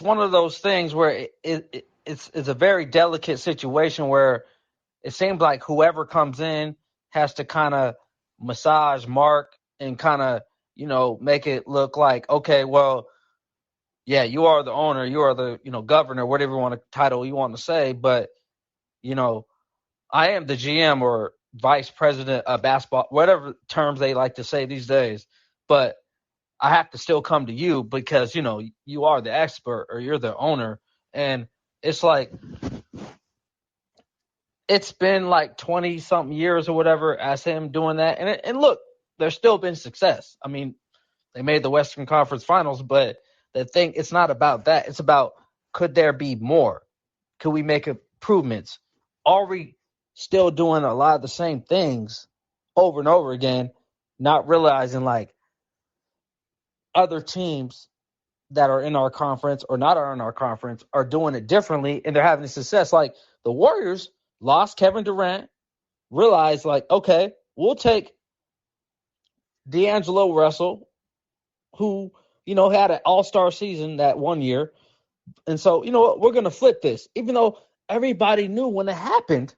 one of those things where it's a very delicate situation where it seems like whoever comes in has to kind of massage Mark and kind of, make it look like, okay, well, yeah, you are the owner, you are the, governor, whatever title you want to say, but, I am the GM or vice president of basketball, whatever terms they like to say these days, but I have to still come to you because, you are the expert or you're the owner. And it's like, it's been like 20 something years or whatever as him doing that. And look, there's still been success. I mean, they made the Western Conference Finals, but the thing, it's not about that. It's about, could there be more? Could we make improvements? Are we still doing a lot of the same things over and over again, not realizing like other teams that are in our conference or not are in our conference are doing it differently and they're having success. Like the Warriors lost Kevin Durant, realized like, okay, we'll take D'Angelo Russell, who, had an all-star season that one year. And so, you know what, we're going to flip this. Even though everybody knew when it happened,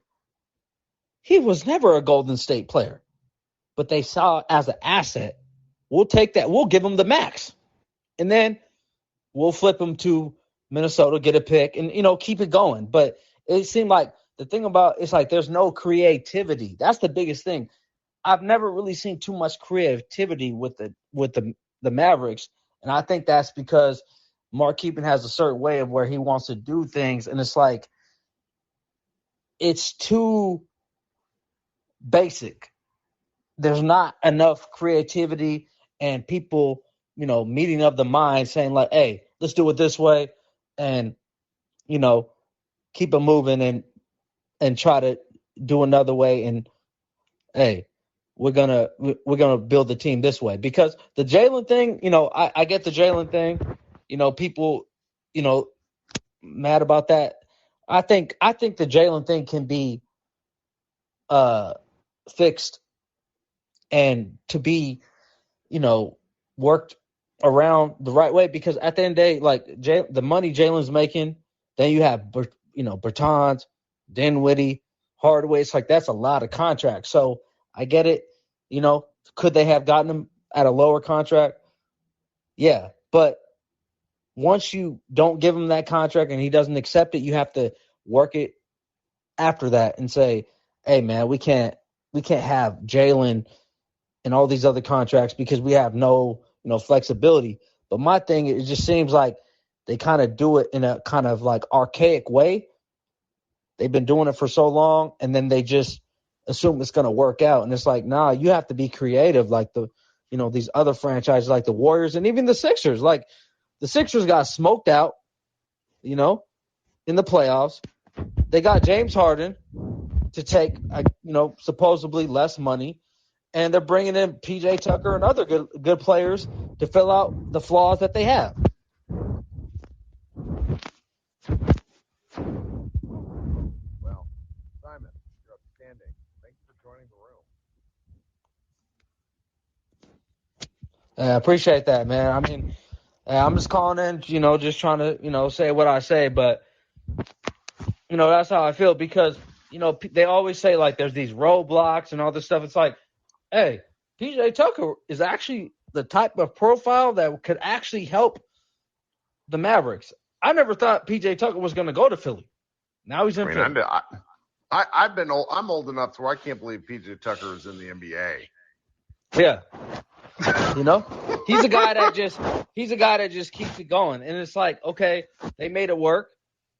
he was never a Golden State player. But they saw it as an asset. We'll take that. We'll give him the max. And then we'll flip him to Minnesota, get a pick, and, keep it going. But it seemed like the thing about it's like there's no creativity. That's the biggest thing. I've never really seen too much creativity with the Mavericks. And I think that's because Mark Cuban has a certain way of where he wants to do things. And it's like, it's too basic. There's not enough creativity and people, meeting of the mind saying like, hey, let's do it this way and, keep it moving and try to do another way. And, hey, we're gonna build the team this way. Because the Jalen thing, I get the Jalen thing. People, mad about that. I think the Jalen thing can be fixed and to be, worked around the right way. Because at the end of the day, like the money Jalen's making, then you have Bertans, Dinwiddie, Hardaway. It's like that's a lot of contracts. So I get it. Could they have gotten him at a lower contract? Yeah, but once you don't give him that contract and he doesn't accept it, you have to work it after that and say, hey, man, we can't have Jalen and all these other contracts because we have no, flexibility. But my thing, it just seems like they kind of do it in a kind of like archaic way. They've been doing it for so long, and then they just assume it's going to work out. And it's like, nah, you have to be creative like these other franchises like the Warriors and even the Sixers. Like the Sixers got smoked out, in the playoffs. They got James Harden to take, supposedly less money. And they're bringing in P.J. Tucker and other good players to fill out the flaws that they have. Well, Simon, you're outstanding. Thank you for joining the room. I appreciate that, man. I mean, I'm just calling in, just trying to, say what I say. But, that's how I feel because, they always say, like, there's these roadblocks and all this stuff. It's like, hey, P.J. Tucker is actually the type of profile that could actually help the Mavericks. I never thought P.J. Tucker was going to go to Philly. Now he's in Philly. I'm old enough to where I can't believe P.J. Tucker is in the NBA. Yeah. He's a guy that just keeps it going. And it's like, okay, they made it work.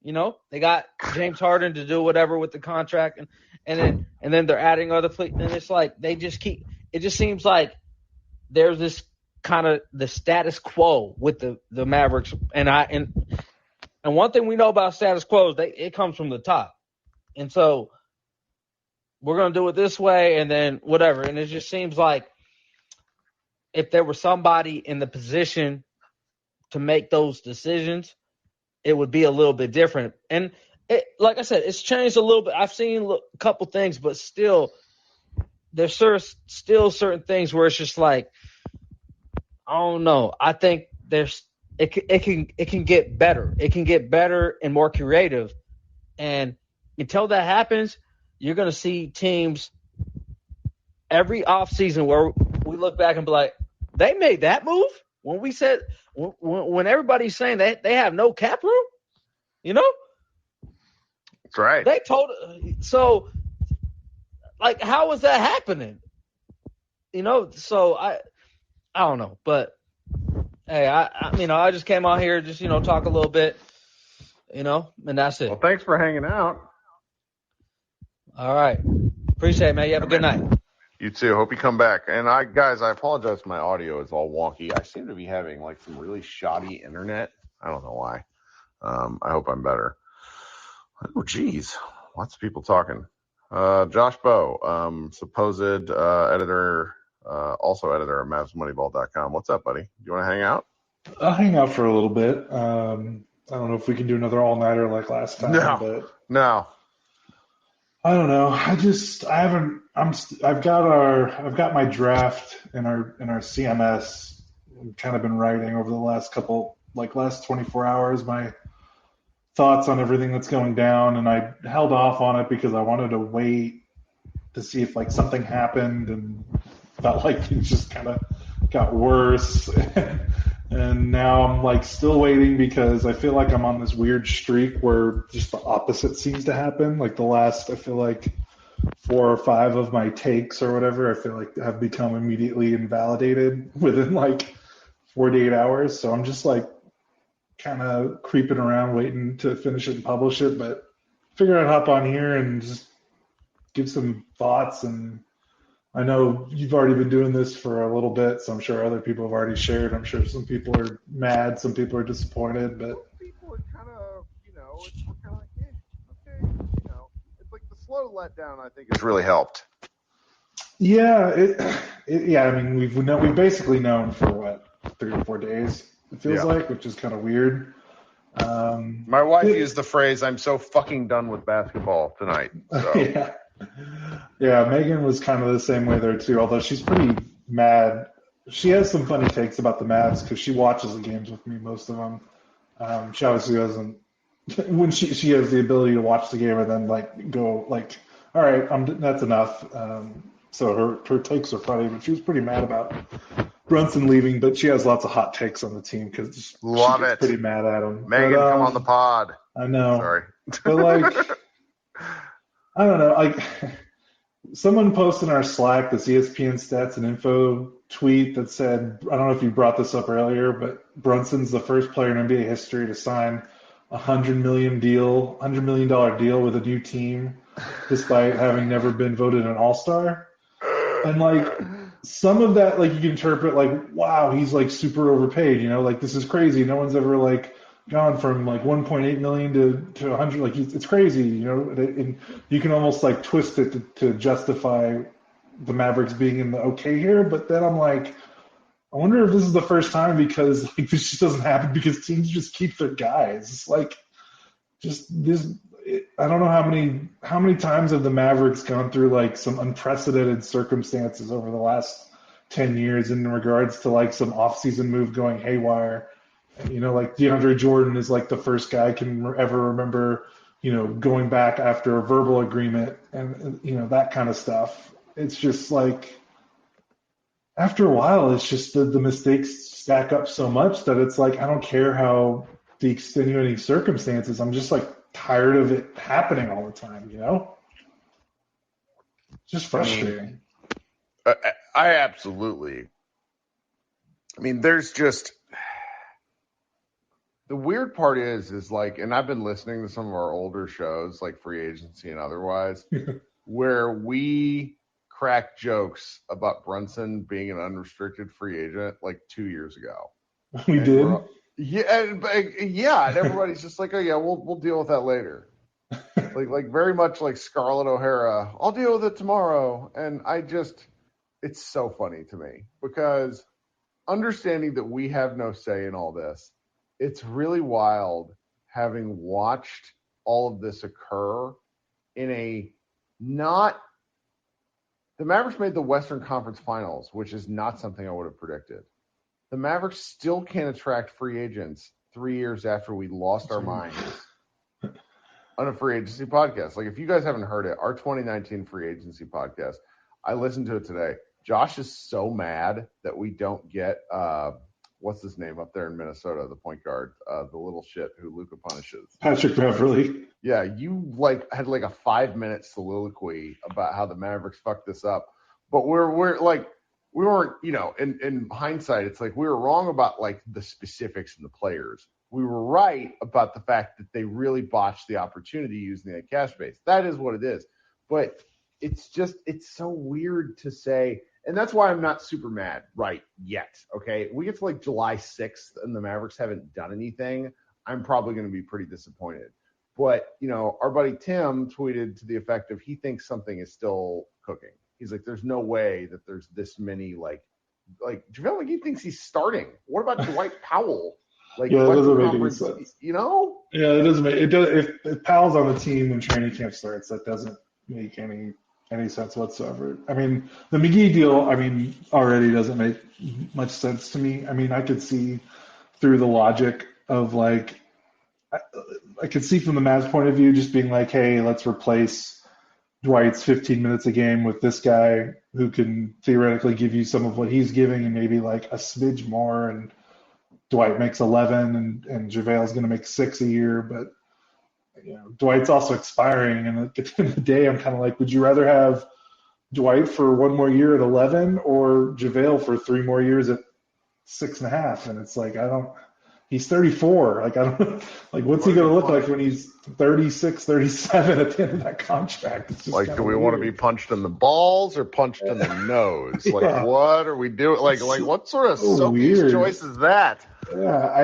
They got James Harden to do whatever with the contract and then they're adding other players. And it's like they just keep – it just seems like there's this kind of the status quo with the Mavericks. And one thing we know about status quo is it comes from the top. And so we're going to do it this way and then whatever. And it just seems like if there was somebody in the position to make those decisions, it would be a little bit different. And like I said, it's changed a little bit. I've seen a couple things, but still, there's still certain things where it's just like, I don't know. I think it can get better. It can get better and more creative. And until that happens, you're going to see teams every offseason where we look back and be like, they made that move when we said when everybody's saying that they have no cap room, you know? That's right. They told so like how is that happening? You know, so I don't know, but hey, I just came out here just talk a little bit, and that's it. Well, thanks for hanging out. All right, appreciate it, man. You have a good night. You too. Hope you come back. And I apologize. My audio is all wonky. I seem to be having like some really shoddy internet. I don't know why. I hope I'm better. Oh, geez, lots of people talking. Josh Bowe, supposed editor. Also editor at MavsMoneyball.com. What's up, buddy? You want to hang out? I'll hang out for a little bit. I don't know if we can do another all-nighter like last time. No. I don't know. I've got my draft in our CMS. I've kind of been writing over the last 24 hours, my thoughts on everything that's going down, and I held off on it because I wanted to wait to see if like something happened, and felt like things just kind of got worse. And now I'm like still waiting because I feel like I'm on this weird streak where just the opposite seems to happen. Like the last, I feel like 4 or 5 of my takes or whatever, I feel like have become immediately invalidated within like 48 hours. So I'm just like kind of creeping around waiting to finish it and publish it, but figure I'd hop on here and just give some thoughts. And I know you've already been doing this for a little bit, so I'm sure other people have already shared. I'm sure some people are mad, some people are disappointed, but people are kind of, we're kind of like, okay, it's like the slow letdown. I think has really helped. Yeah, I mean, we've basically known for what 3 or 4 days. It feels like, which is kind of weird. My wife used the phrase, "I'm so fucking done with basketball tonight." So. Yeah, Megan was kind of the same way there too, although she's pretty mad. She has some funny takes about the Mavs because she watches the games with me, most of them. She obviously doesn't, when she has the ability to watch the game and then like go like, all right, that's enough. So her takes are funny, but she was pretty mad about Brunson leaving, but she has lots of hot takes on the team because she's pretty mad at him. Megan, come on the pod. I know. Sorry. But like, I don't know. Like, someone posted in our Slack this ESPN Stats and Info tweet that said, I don't know if you brought this up earlier, but Brunson's the first player in NBA history to sign a $100 million deal with a new team, despite having never been voted an All-Star. And like, some of that, like, you can interpret like, wow, he's like super overpaid. Like this is crazy. No one's ever like gone from like 1.8 million to 100. Like it's crazy, and you can almost like twist it to justify the Mavericks being in the okay here. But then I'm like, I wonder if this is the first time because like this just doesn't happen because teams just keep their guys. It's like just this. I don't know how many times have the Mavericks gone through like some unprecedented circumstances over the last 10 years in regards to like some offseason move going haywire. Like DeAndre Jordan is like the first guy I can ever remember, going back after a verbal agreement and, that kind of stuff. It's just like, after a while, it's just the mistakes stack up so much that it's like, I don't care how the extenuating circumstances, I'm just like tired of it happening all the time, Just frustrating. I absolutely. There's just, the weird part is like, and I've been listening to some of our older shows, like Free Agency and otherwise, where we crack jokes about Brunson being an unrestricted free agent like 2 years ago. We did? And everybody's just like, oh yeah, we'll deal with that later. like very much like Scarlett O'Hara, I'll deal with it tomorrow. And it's so funny to me because understanding that we have no say in all this, it's really wild having watched all of this occur the Mavericks made the Western Conference Finals, which is not something I would have predicted. The Mavericks still can't attract free agents 3 years after we lost our minds on a free agency podcast. Like, if you guys haven't heard it, our 2019 free agency podcast, I listened to it today. Josh is so mad that we don't get what's his name up there in Minnesota, the point guard, the little shit who Luka punishes. Patrick Beverly. Yeah, you had a 5-minute soliloquy about how the Mavericks fucked this up, but we weren't, in hindsight, it's like we were wrong about the specifics and the players. We were right about the fact that they really botched the opportunity using that cap space. That is what it is. But it's so weird to say, and that's why I'm not super mad right yet. Okay, we get to July 6th and the Mavericks haven't done anything. I'm probably going to be pretty disappointed. But our buddy Tim tweeted to the effect of he thinks something is still cooking. He's like, there's no way that there's this many JaVale McGee thinks he's starting. What about Dwight Powell? Yeah, it doesn't make any sense. Yeah, it doesn't make it. Does if Powell's on the team when training camp starts, that doesn't make any sense whatsoever. I mean, the McGee deal, already doesn't make much sense to me. I could see through the logic of I could see from the Mavs point of view just being hey, let's replace Dwight's 15 minutes a game with this guy who can theoretically give you some of what he's giving and maybe a smidge more, and Dwight makes 11 and JaVale's going to make 6 a year, but Dwight's also expiring, and at the end of the day, I'm kind of would you rather have Dwight for 1 more year at 11 or JaVale for 3 more years at 6.5? And it's he's 34. I don't what's he going to look like when he's 36, 37 at the end of that contract? It's just do we want to be punched in the balls or punched in the nose? Yeah. What are we doing? What sort of Sophie's choice is that? Yeah, I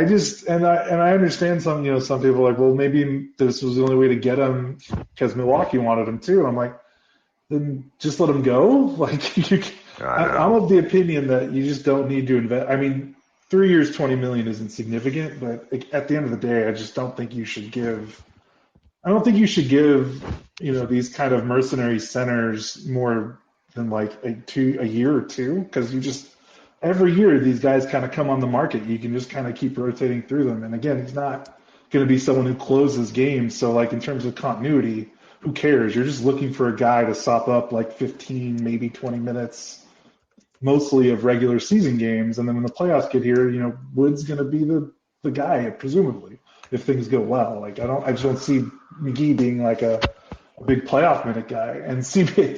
understand some people well, maybe this was the only way to get him because Milwaukee wanted him too. And I'm then just let him go. I'm of the opinion that you just don't need to invest. 3 years, $20 million isn't significant, but at the end of the day, I just don't think you should give. I don't think you should give these kind of mercenary centers more than a year or two, because you just every year these guys kind of come on the market. You can just kind of keep rotating through them. And again, he's not going to be someone who closes games. So in terms of continuity, who cares? You're just looking for a guy to sop up 15, maybe 20 minutes. Mostly of regular season games, and then when the playoffs get here, Wood's going to be the guy, presumably, if things go well. I just don't see McGee being a big playoff minute guy. And CBA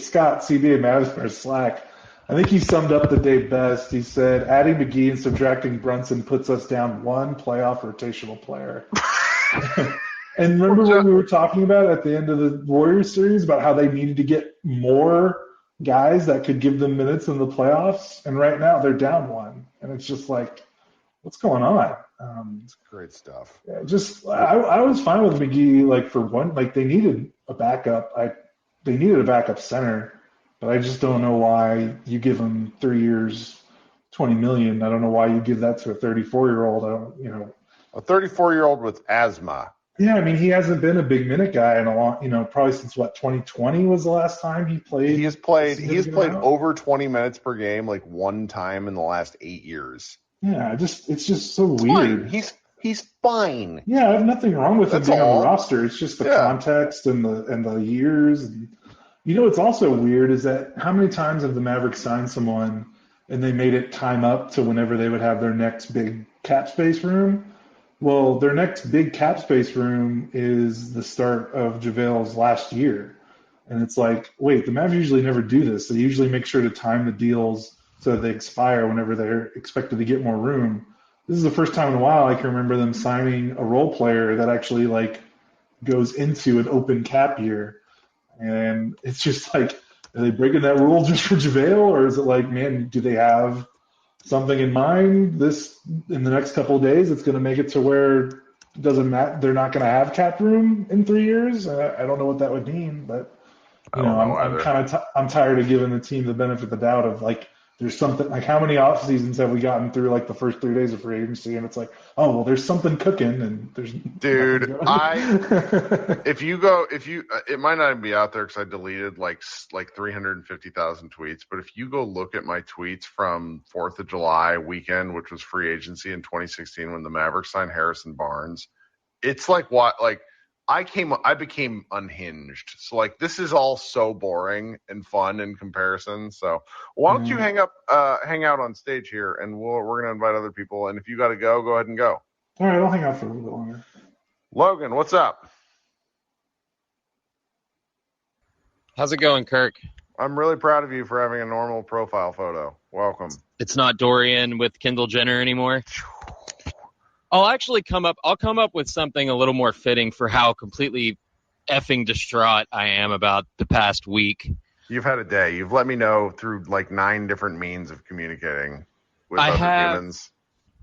Mavs for Slack, I think he summed up the day best. He said, adding McGee and subtracting Brunson puts us down 1 playoff rotational player. And remember what we were talking about at the end of the Warriors series about how they needed to get more guys that could give them minutes in the playoffs, and right now they're down 1, and it's just what's going on? It's great stuff. Yeah, I was fine with McGee for one, they needed a backup. They needed a backup center, but I just don't know why you give him 3 years, $20 million. I don't know why you give that to a 34-year-old. A 34-year-old with asthma. Yeah, he hasn't been a big minute guy in a long, probably since 2020 was the last time he played. He has played over 20 minutes per game 1 time in the last 8 years. Yeah, it's just so weird. He's fine. Yeah, I have nothing wrong with him being on the roster. It's just the context and the years. And, what's also weird is that how many times have the Mavericks signed someone and they made it time up to whenever they would have their next big cap space room? Well, their next big cap space room is the start of JaVale's last year. And it's wait, the Mavs usually never do this. They usually make sure to time the deals so that they expire whenever they're expected to get more room. This is the first time in a while I can remember them signing a role player that actually goes into an open cap year. And it's just are they breaking that rule just for JaVale? Or is it man, do they have something in mind in the next couple of days it's going to make it to where it doesn't matter, they're not going to have cap room in 3 years? I don't know what that would mean, but I'm tired of giving the team the benefit of the doubt of there's something how many off seasons have we gotten through the first 3 days of free agency, and it's oh well, there's something cooking, and there's it might not even be out there because I deleted 350,000 tweets, but if you go look at my tweets from 4th of July weekend, which was free agency in 2016 when the Mavericks signed Harrison Barnes, it's I became unhinged. So like this is all so boring and fun in comparison. So why don't you hang out on stage here, and we're gonna invite other people. And if you got to go ahead and go. All right, I'll hang out for a little bit longer. Logan, what's up? How's it going, Kirk? I'm really proud of you for having a normal profile photo. Welcome. It's not Dorian with Kendall Jenner anymore. I'll come up with something a little more fitting for how completely effing distraught I am about the past week. You've had a day. You've let me know through like 9 different means of communicating with other humans.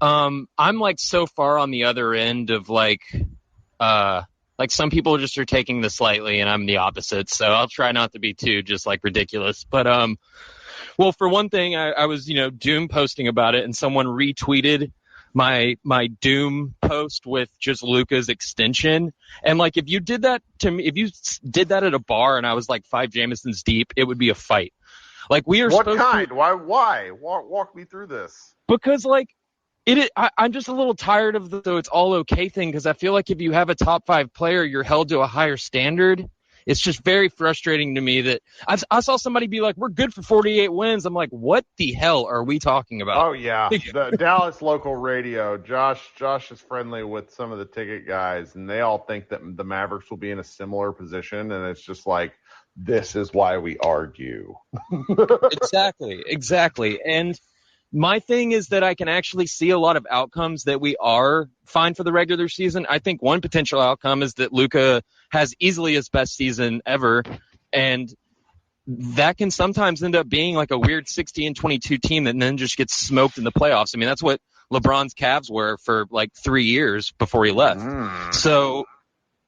I'm like so far on the other end of like some people just are taking this lightly and I'm the opposite. So I'll try not to be too just like ridiculous. But well, for one thing, I was, doom posting about it, and someone retweeted my doom post with just Luka's extension. And like, if you did that to me, if you did that at a bar and I was like 5 Jamesons deep, it would be a fight. Like we are. What kind? Why? Walk me through this. Because like I'm just a little tired of the "so it's all okay" thing. Because I feel like if you have a top 5 player, you're held to a higher standard. It's just very frustrating to me that I saw somebody be like, "We're good for 48 wins." I'm like, what the hell are we talking about? Oh, yeah. The Dallas local radio, Josh is friendly with some of the ticket guys, and they all think that the Mavericks will be in a similar position, and it's just like, this is why we argue. Exactly. And my thing is that I can actually see a lot of outcomes that we are fine for the regular season. I think one potential outcome is that Luka has easily his best season ever, and that can sometimes end up being like a weird 60-22 team that then just gets smoked in the playoffs. I mean, that's what LeBron's Cavs were for like 3 years before he left. So,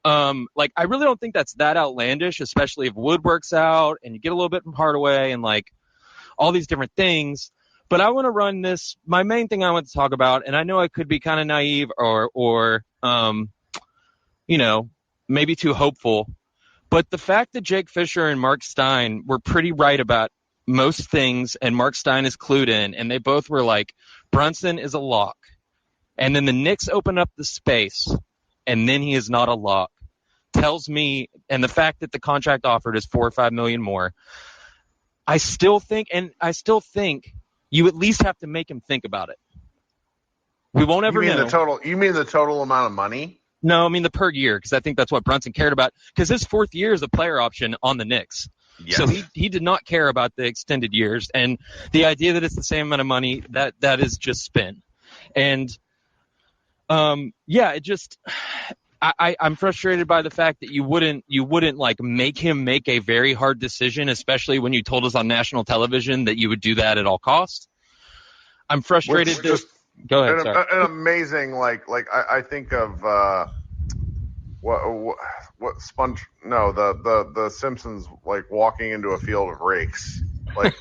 like, I really don't think that's that outlandish, especially if Wood works out and you get a little bit from Hardaway and like all these different things. But I want to run this. My main thing I want to talk about, and I know I could be kind of naive or maybe too hopeful, but the fact that Jake Fisher and Mark Stein were pretty right about most things, and Mark Stein is clued in, and they both were like, Brunson is a lock. And then the Knicks open up the space, and then he is not a lock. Tells me, and the fact that the contract offered is $4 or $5 million more, I still think you at least have to make him think about it. We won't ever know. You mean the total amount of money? No, I mean the per year, because I think that's what Brunson cared about. Because his 4th year is a player option on the Knicks. Yes. So he did not care about the extended years. And the idea that it's the same amount of money, that is just spin. And, it just – I'm frustrated by the fact that you wouldn't like make him make a very hard decision, especially when you told us on national television that you would do that at all costs. I'm frustrated. Go ahead. An amazing I think of what Sponge? No, the Simpsons like walking into a field of rakes, like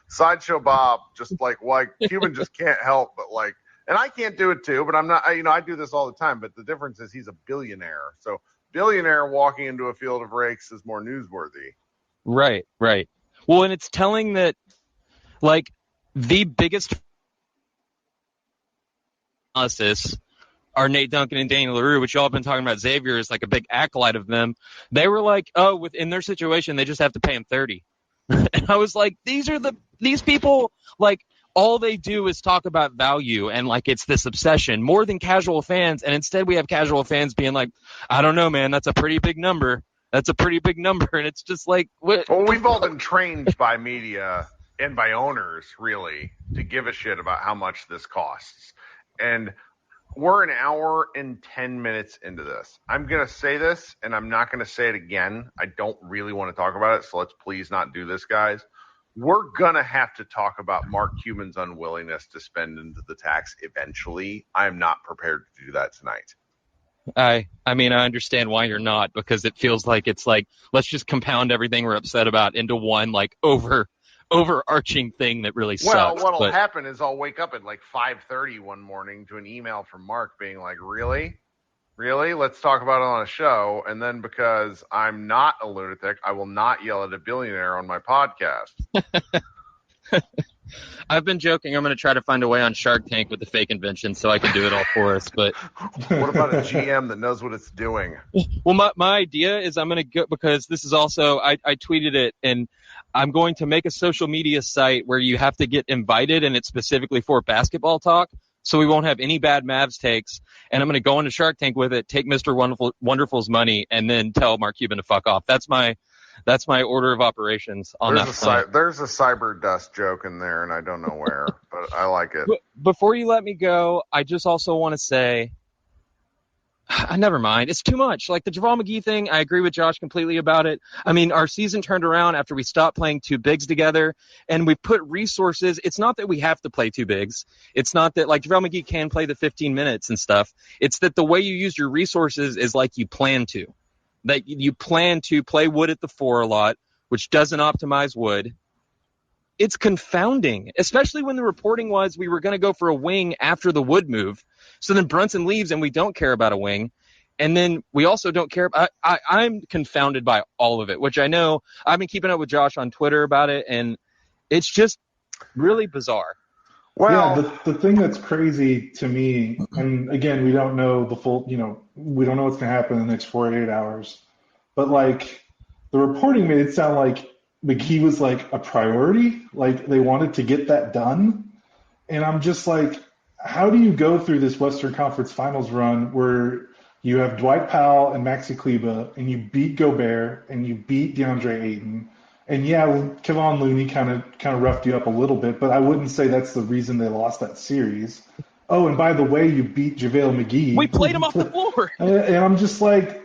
Sideshow Bob, just like Cuban just can't help but like. And I can't do it too, but I'm not, I do this all the time, but the difference is he's a billionaire. So billionaire walking into a field of rakes is more newsworthy. Right. Well, and it's telling that like the biggest analysis are Nate Duncan and Daniel LaRue, which y'all have been talking about. Xavier is like a big acolyte of them. They were like, in their situation, they just have to pay him 30. And I was like, these people, like, all they do is talk about value, and like it's this obsession more than casual fans. And instead we have casual fans being like, I don't know, man, that's a pretty big number. And it's just like, what? Well, we've all been trained by media and by owners really to give a shit about how much this costs. And we're an hour and 10 minutes into this. I'm going to say this and I'm not going to say it again. I don't really want to talk about it. So let's please not do this, guys. We're going to have to talk about Mark Cuban's unwillingness to spend into the tax eventually. I am not prepared to do that tonight. I mean, I understand why you're not, because it feels like it's like, let's just compound everything we're upset about into one like overarching thing that really sucks. Well, what'll happen is I'll wake up at like 5:30 one morning to an email from Mark being like, really? Let's talk about it on a show. And then because I'm not a lunatic, I will not yell at a billionaire on my podcast. I've been joking. I'm going to try to find a way on Shark Tank with the fake invention so I can do it all for us. But what about a GM that knows what it's doing? Well, my idea is I'm going to go, because this is also, I tweeted it, and I'm going to make a social media site where you have to get invited, and it's specifically for basketball talk, so we won't have any bad Mavs takes. And I'm going to go into Shark Tank with it, take Mr. Wonderful's money, and then tell Mark Cuban to fuck off. That's my order of operations on that plan. There's a cyber dust joke in there, and I don't know where, but I like it. Before you let me go, I just also want to say, never mind. It's too much. Like the JaVale McGee thing, I agree with Josh completely about it. I mean, our season turned around after we stopped playing two bigs together, and we put resources. It's not that we have to play two bigs. It's not that, like, JaVale McGee can play the 15 minutes and stuff. It's that the way you use your resources is like you plan to. That you plan to play Wood at the 4 a lot, which doesn't optimize Wood. It's confounding, especially when the reporting was we were going to go for a wing after the Wood move. So then Brunson leaves and we don't care about a wing. And then we also don't care. I'm confounded by all of it, which I know I've been keeping up with Josh on Twitter about it. And it's just really bizarre. Well, yeah, the thing that's crazy to me, and again, we don't know the full, we don't know what's going to happen in the next 48 hours. But, like, the reporting made it sound like McGee was, like, a priority. Like, they wanted to get that done. And I'm just like, how do you go through this Western Conference Finals run where you have Dwight Powell and Maxi Kleber, and you beat Gobert, and you beat DeAndre Ayton? And yeah, Kevon Looney kind of roughed you up a little bit, but I wouldn't say that's the reason they lost that series. Oh, and by the way, you beat JaVale McGee. We played him off the floor. And I'm just like,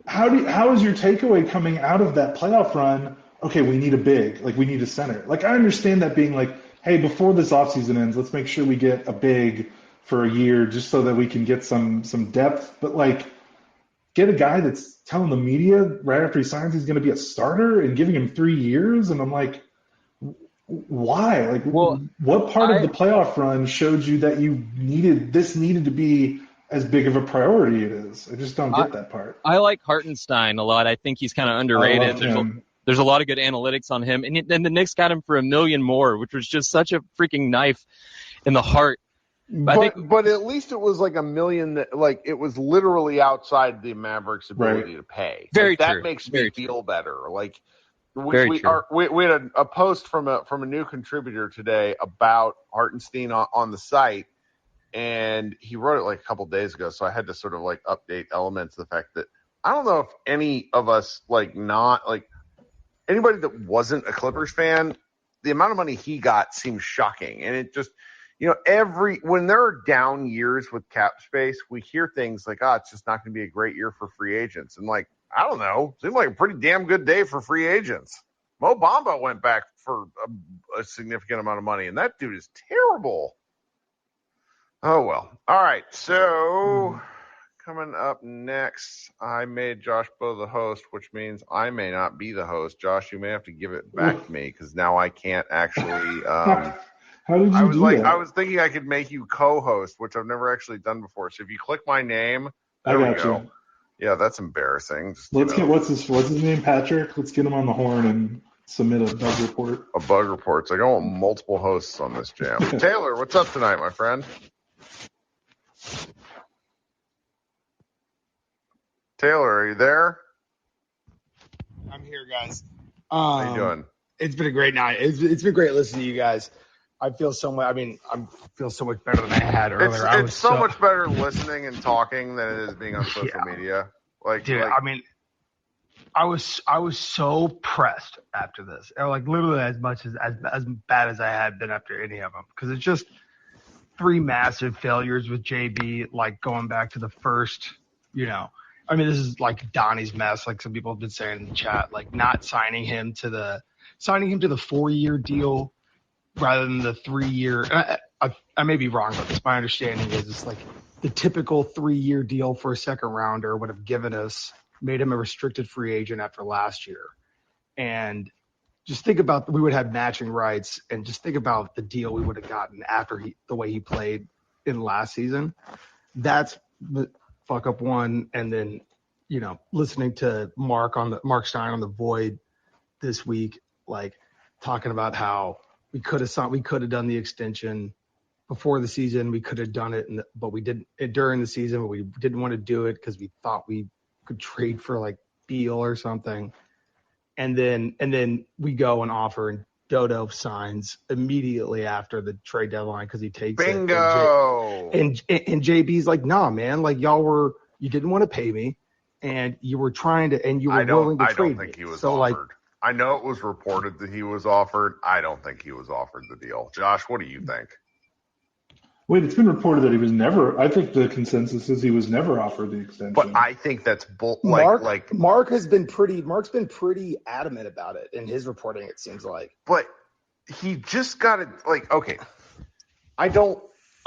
how is your takeaway coming out of that playoff run? Okay, we need a big, like we need a center. Like I understand that being like, hey, before this offseason ends, let's make sure we get a big for a year just so that we can get some depth. But like, get a guy that's telling the media right after he signs he's going to be a starter and giving him 3 years. And I'm like, why? Like, what part of the playoff run showed you that needed to be as big of a priority it is? I just don't get that part. I like Hartenstein a lot. I think he's kind of underrated. There's a lot of good analytics on him. And then the Knicks got him for $1 million more, which was just such a freaking knife in the heart. But at least it was like $1 million that, like, it was literally outside the Mavericks' ability to pay. Very true. That makes me feel better. Like we had a post from a new contributor today about Hartenstein on the site, and he wrote it like a couple days ago. So I had to sort of like update elements of the fact that I don't know if any of us anybody that wasn't a Clippers fan, the amount of money he got seems shocking, and it just. When there are down years with cap space, we hear things like, it's just not going to be a great year for free agents. And like, I don't know, seemed like a pretty damn good day for free agents. Mo Bamba went back for a significant amount of money, and that dude is terrible. Oh, well. All right. So coming up next, I made Josh Bowe the host, which means I may not be the host. Josh, you may have to give it back to me because now I can't actually How did you do that? I was thinking I could make you co-host, which I've never actually done before. So if you click my name, there we go. You. Yeah, that's embarrassing. Let's get what's his name, Patrick? Let's get him on the horn and submit a bug report. A bug report. So I want multiple hosts on this jam. Taylor, what's up tonight, my friend? Taylor, are you there? I'm here, guys. How you doing? It's been a great night. It's been great listening to you guys. I feel so much. I feel so much better than I had earlier. It's so much better listening and talking than it is being on social media. I was so pressed after this. Like literally as much as bad as I had been after any of them, because it's just 3 massive failures with JB. Like going back to the first, this is like Donnie's mess. Like some people have been saying in the chat, like not signing him to the 4-year deal. Rather than the 3-year, I may be wrong, but my understanding is it's like the typical 3-year deal for a second rounder would have made him a restricted free agent after last year. And just think about, we would have matching rights, and just think about the deal we would have gotten after the way he played in last season. That's the fuck up one. And then, listening to Mark Stein on the Void this week, like talking about how We could have done the extension before the season. We could have done it, but we didn't during the season. But we didn't want to do it because we thought we could trade for like Beal or something. And then we go and offer, and Dodo signs immediately after the trade deadline because he takes Bingo. it. And JB's like, nah, man, like you didn't want to pay me, and you were trying to, and you were willing to trade me. I don't think he was offered. I know it was reported that he was offered. I don't think he was offered the deal. Josh, what do you think? Wait, it's been reported that he was never. I think the consensus is he was never offered the extension. But I think that's Mark's been pretty adamant about it in his reporting. It seems like. But he just got it. Like, okay, I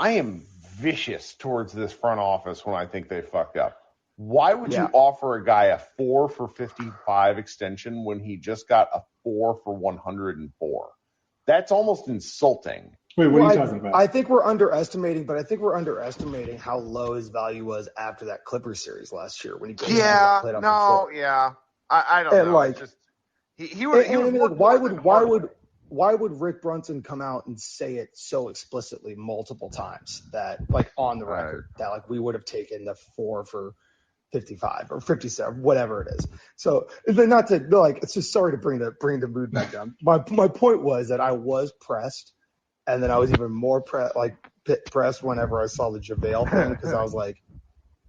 am vicious towards this front office when I think they fucked up. Why would you offer a guy a 4 for $55 extension when he just got a 4 for $104? That's almost insulting. Wait, what are you talking about? I think we're underestimating how low his value was after that Clippers series last year when he played I don't know. Like, it's just, he would. Why would Rick Brunson come out and say it so explicitly multiple times that, like, on the record, that, like, we would have taken the 4 for 55 or 57, whatever it is. So, not to, like, it's just sorry to bring the mood back down. My point was that I was pressed, and then I was even more pressed whenever I saw the JaVale thing, because I was like,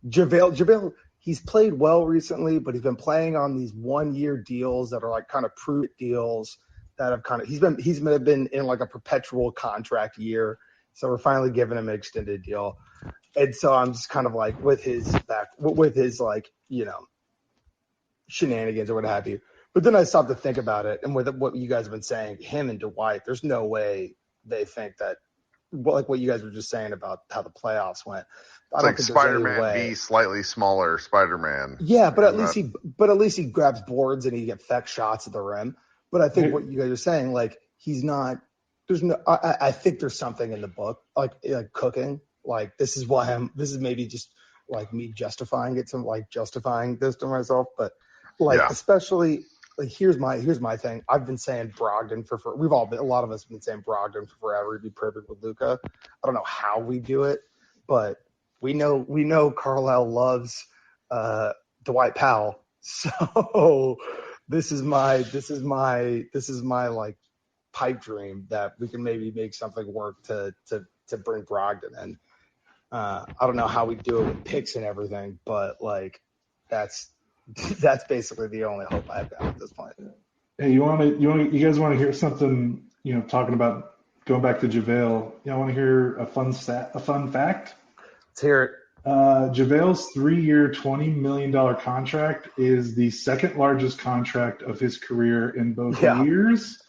JaVale, he's played well recently, but he's been playing on these 1-year deals that are like kind of prove deals that have kind of he's been in like a perpetual contract year. So we're finally giving him an extended deal. And so I'm just kind of like with his like, you know, shenanigans or what have you. But then I stopped to think about it, and with what you guys have been saying, him and Dwight, there's no way they think that, like what you guys were just saying about how the playoffs went. It's like Spider-Man v slightly smaller Spider-Man. Yeah, but at least he grabs boards and he affects shots at the rim. But I think what you guys are saying, like, he's not. There's no. I think there's something in the book, like cooking. Like, this is maybe just like me justifying this to myself, but like especially. Like, here's my thing. I've been saying Brogdon a lot of us have been saying Brogdon for forever. He'd be perfect with Luka. I don't know how we do it, but we know Carlisle loves Dwight Powell. So this is my like pipe dream that we can maybe make something work to bring Brogdon in. I don't know how we do it with picks and everything, but like that's basically the only hope I've got at this point. Hey, you guys want to hear something? You know, talking about going back to JaVale. You want to hear a fun fact? Let's hear it. JaVale's 3-year, $20 million contract is the second largest contract of his career in both years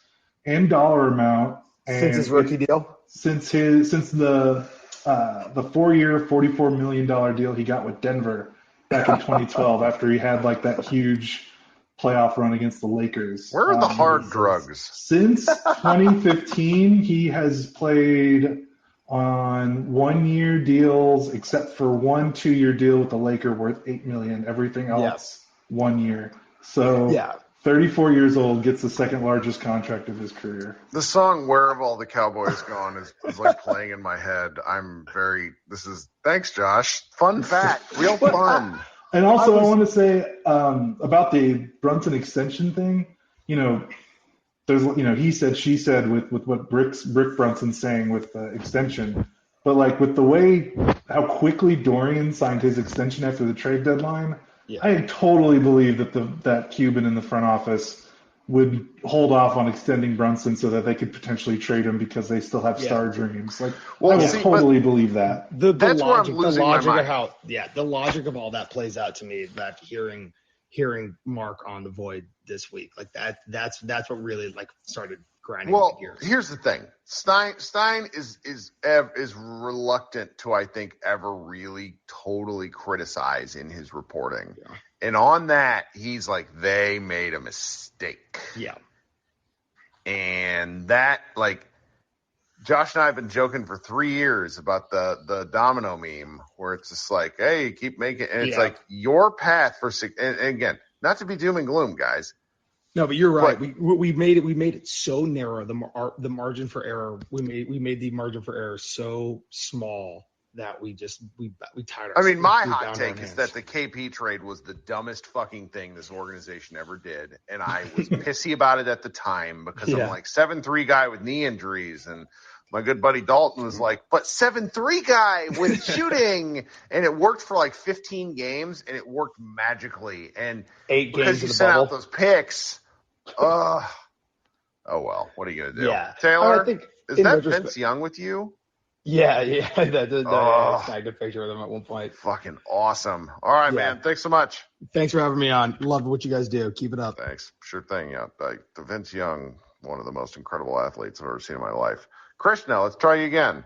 and dollar amount. And since his rookie deal? Since the 4-year, $44 million deal he got with Denver back in 2012 after he had like that huge playoff run against the Lakers. Where are the hard drugs? Since 2015, he has played on 1-year deals except for 1 2-year deal with the Laker worth $8 million. Everything else 1 year. So 34 years old, gets the second largest contract of his career. The song "Where Have All the Cowboys Gone" is like playing in my head. Thanks, Josh. Fun fact, real fun. And also, I want to say about the Brunson extension thing. You know, there's he said, she said with what Brick Brunson's saying with the extension, but like with the way how quickly Dorian signed his extension after the trade deadline. I totally believe that Cuban in the front office would hold off on extending Brunson so that they could potentially trade him because they still have star dreams. Like, I would totally believe that. The logic of all that plays out to me. That hearing Mark on the Void this week, like that's what really like started grinding my gears. Here's the thing: Stein is reluctant to, I think, ever really totally criticize in his reporting. Yeah. And on that, he's like, they made a mistake. Yeah. And that, like, Josh and I have been joking for 3 years about the domino meme where it's just like, hey, keep making – and it's like your path for – and again, not to be doom and gloom, guys. No, but you're right. We made it so narrow. The margin for error. We made the margin for error so small that we tied I ourselves. mean, my we hot bound take our is hands. that the KP trade was the dumbest fucking thing this organization ever did. And I was pissy about it at the time because I'm like 7'3" guy with knee injuries. And my good buddy Dalton was like, but 7'3" guy with shooting. And it worked for like 15 games and it worked magically. And 8 because games you of the sent bubble. out those picks, oh well, what are you going to do? Yeah. Taylor, I think is in that retrospect- Vince Young with you? Yeah. I snagged a picture of them at one point. Fucking awesome. All right, man. Thanks so much. Thanks for having me on. Love what you guys do. Keep it up. Thanks. Sure thing. Yeah. Like the Vince Young, one of the most incredible athletes I've ever seen in my life. Krishna, let's try you again.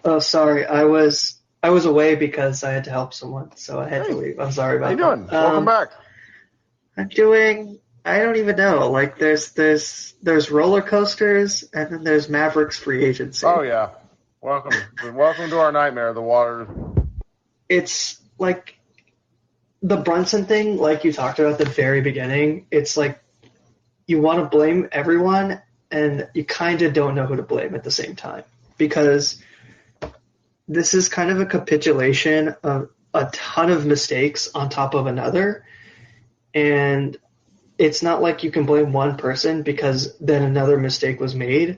Oh, sorry. I was away because I had to help someone, so I had to leave. I'm sorry about that. How you doing? Welcome back. I'm doing. I don't even know. Like there's roller coasters, and then there's Mavericks free agency. Oh yeah. Welcome to our nightmare, the water. It's like the Brunson thing, like you talked about at the very beginning. It's like you want to blame everyone, and you kind of don't know who to blame at the same time, because this is kind of a capitulation of a ton of mistakes on top of another, and it's not like you can blame one person because then another mistake was made.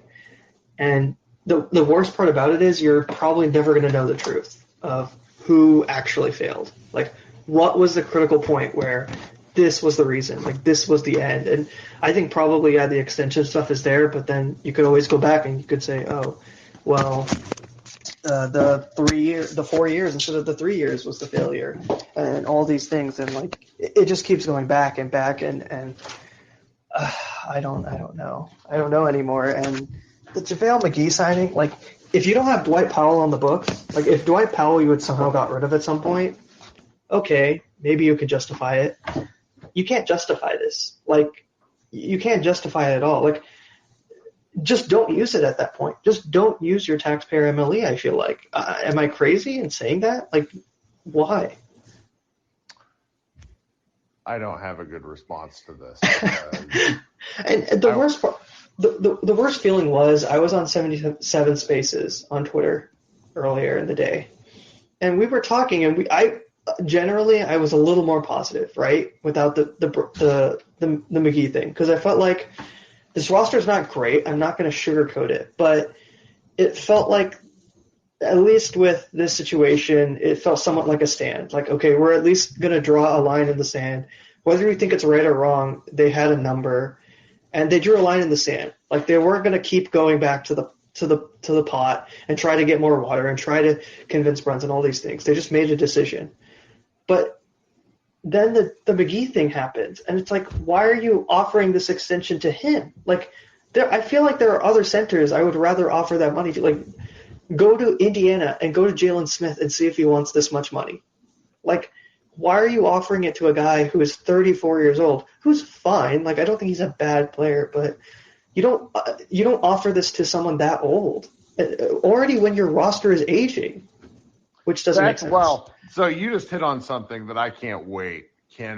And the worst part about it is you're probably never going to know the truth of who actually failed. Like, what was the critical point where this was the reason, like this was the end? And I think probably the extension stuff is there, but then you could always go back and you could say, oh, well, the 4 years instead of the 3 years was the failure, and all these things, and like it just keeps going back and back, and I don't know anymore. And the JaVale McGee signing, like if you don't have Dwight Powell on the books, like if Dwight Powell you would somehow got rid of at some point, okay, maybe you could justify it. You can't justify this. Like you can't justify it at all. Like just don't use it at that point. Just don't use your taxpayer MLE, I feel like. Am I crazy in saying that? Like, why? I don't have a good response to this. And the worst part, the worst feeling was I was on 77 Spaces on Twitter earlier in the day, and we were talking, and I was a little more positive, right, without the McGee thing, because I felt like this roster is not great. I'm not going to sugarcoat it, but it felt like, at least with this situation, it felt somewhat like a stand. Like, okay, we're at least going to draw a line in the sand. Whether you think it's right or wrong, they had a number, and they drew a line in the sand. Like they weren't going to keep going back to the pot and try to get more water and try to convince Brunson, all these things. They just made a decision. But then the McGee thing happens, and it's like, why are you offering this extension to him? Like, I feel like there are other centers I would rather offer that money to. Like, go to Indiana and go to Jalen Smith and see if he wants this much money. Like, why are you offering it to a guy who is 34 years old, who's fine? Like, I don't think he's a bad player, but you don't offer this to someone that old already when your roster is aging, which doesn't make sense. Well, so you just hit on something that I cannot wait to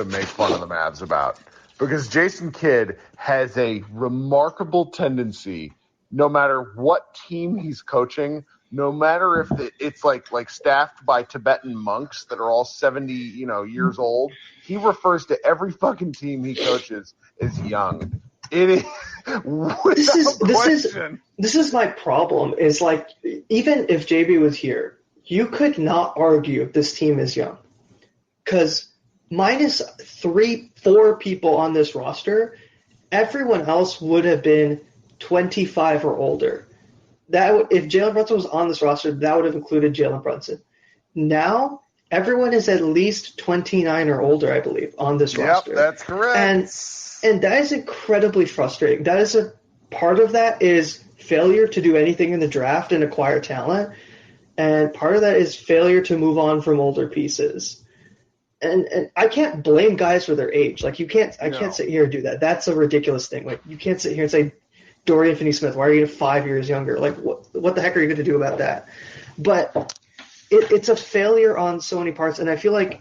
make fun of the Mavs about, because Jason Kidd has a remarkable tendency, no matter what team he's coaching, no matter if it's like staffed by Tibetan monks that are all 70, years old, he refers to every fucking team he coaches as young. It is this is my problem. Is like, even if JB was here, you could not argue this team is young, because minus 3-4 people on this roster, everyone else would have been 25 or older. If Jalen Brunson was on this roster, that would have included Jalen Brunson. Now, everyone is at least 29 or older, I believe, on this roster. Yep, that's correct. And that is incredibly frustrating. That is a part of that is failure to do anything in the draft and acquire talent, and part of that is failure to move on from older pieces. And I can't blame guys for their age. Like, I can't sit here and do that. That's a ridiculous thing. Like, you can't sit here and say, Dorian Finney-Smith, why are you 5 years younger? Like, what the heck are you going to do about that? But it's a failure on so many parts, and I feel like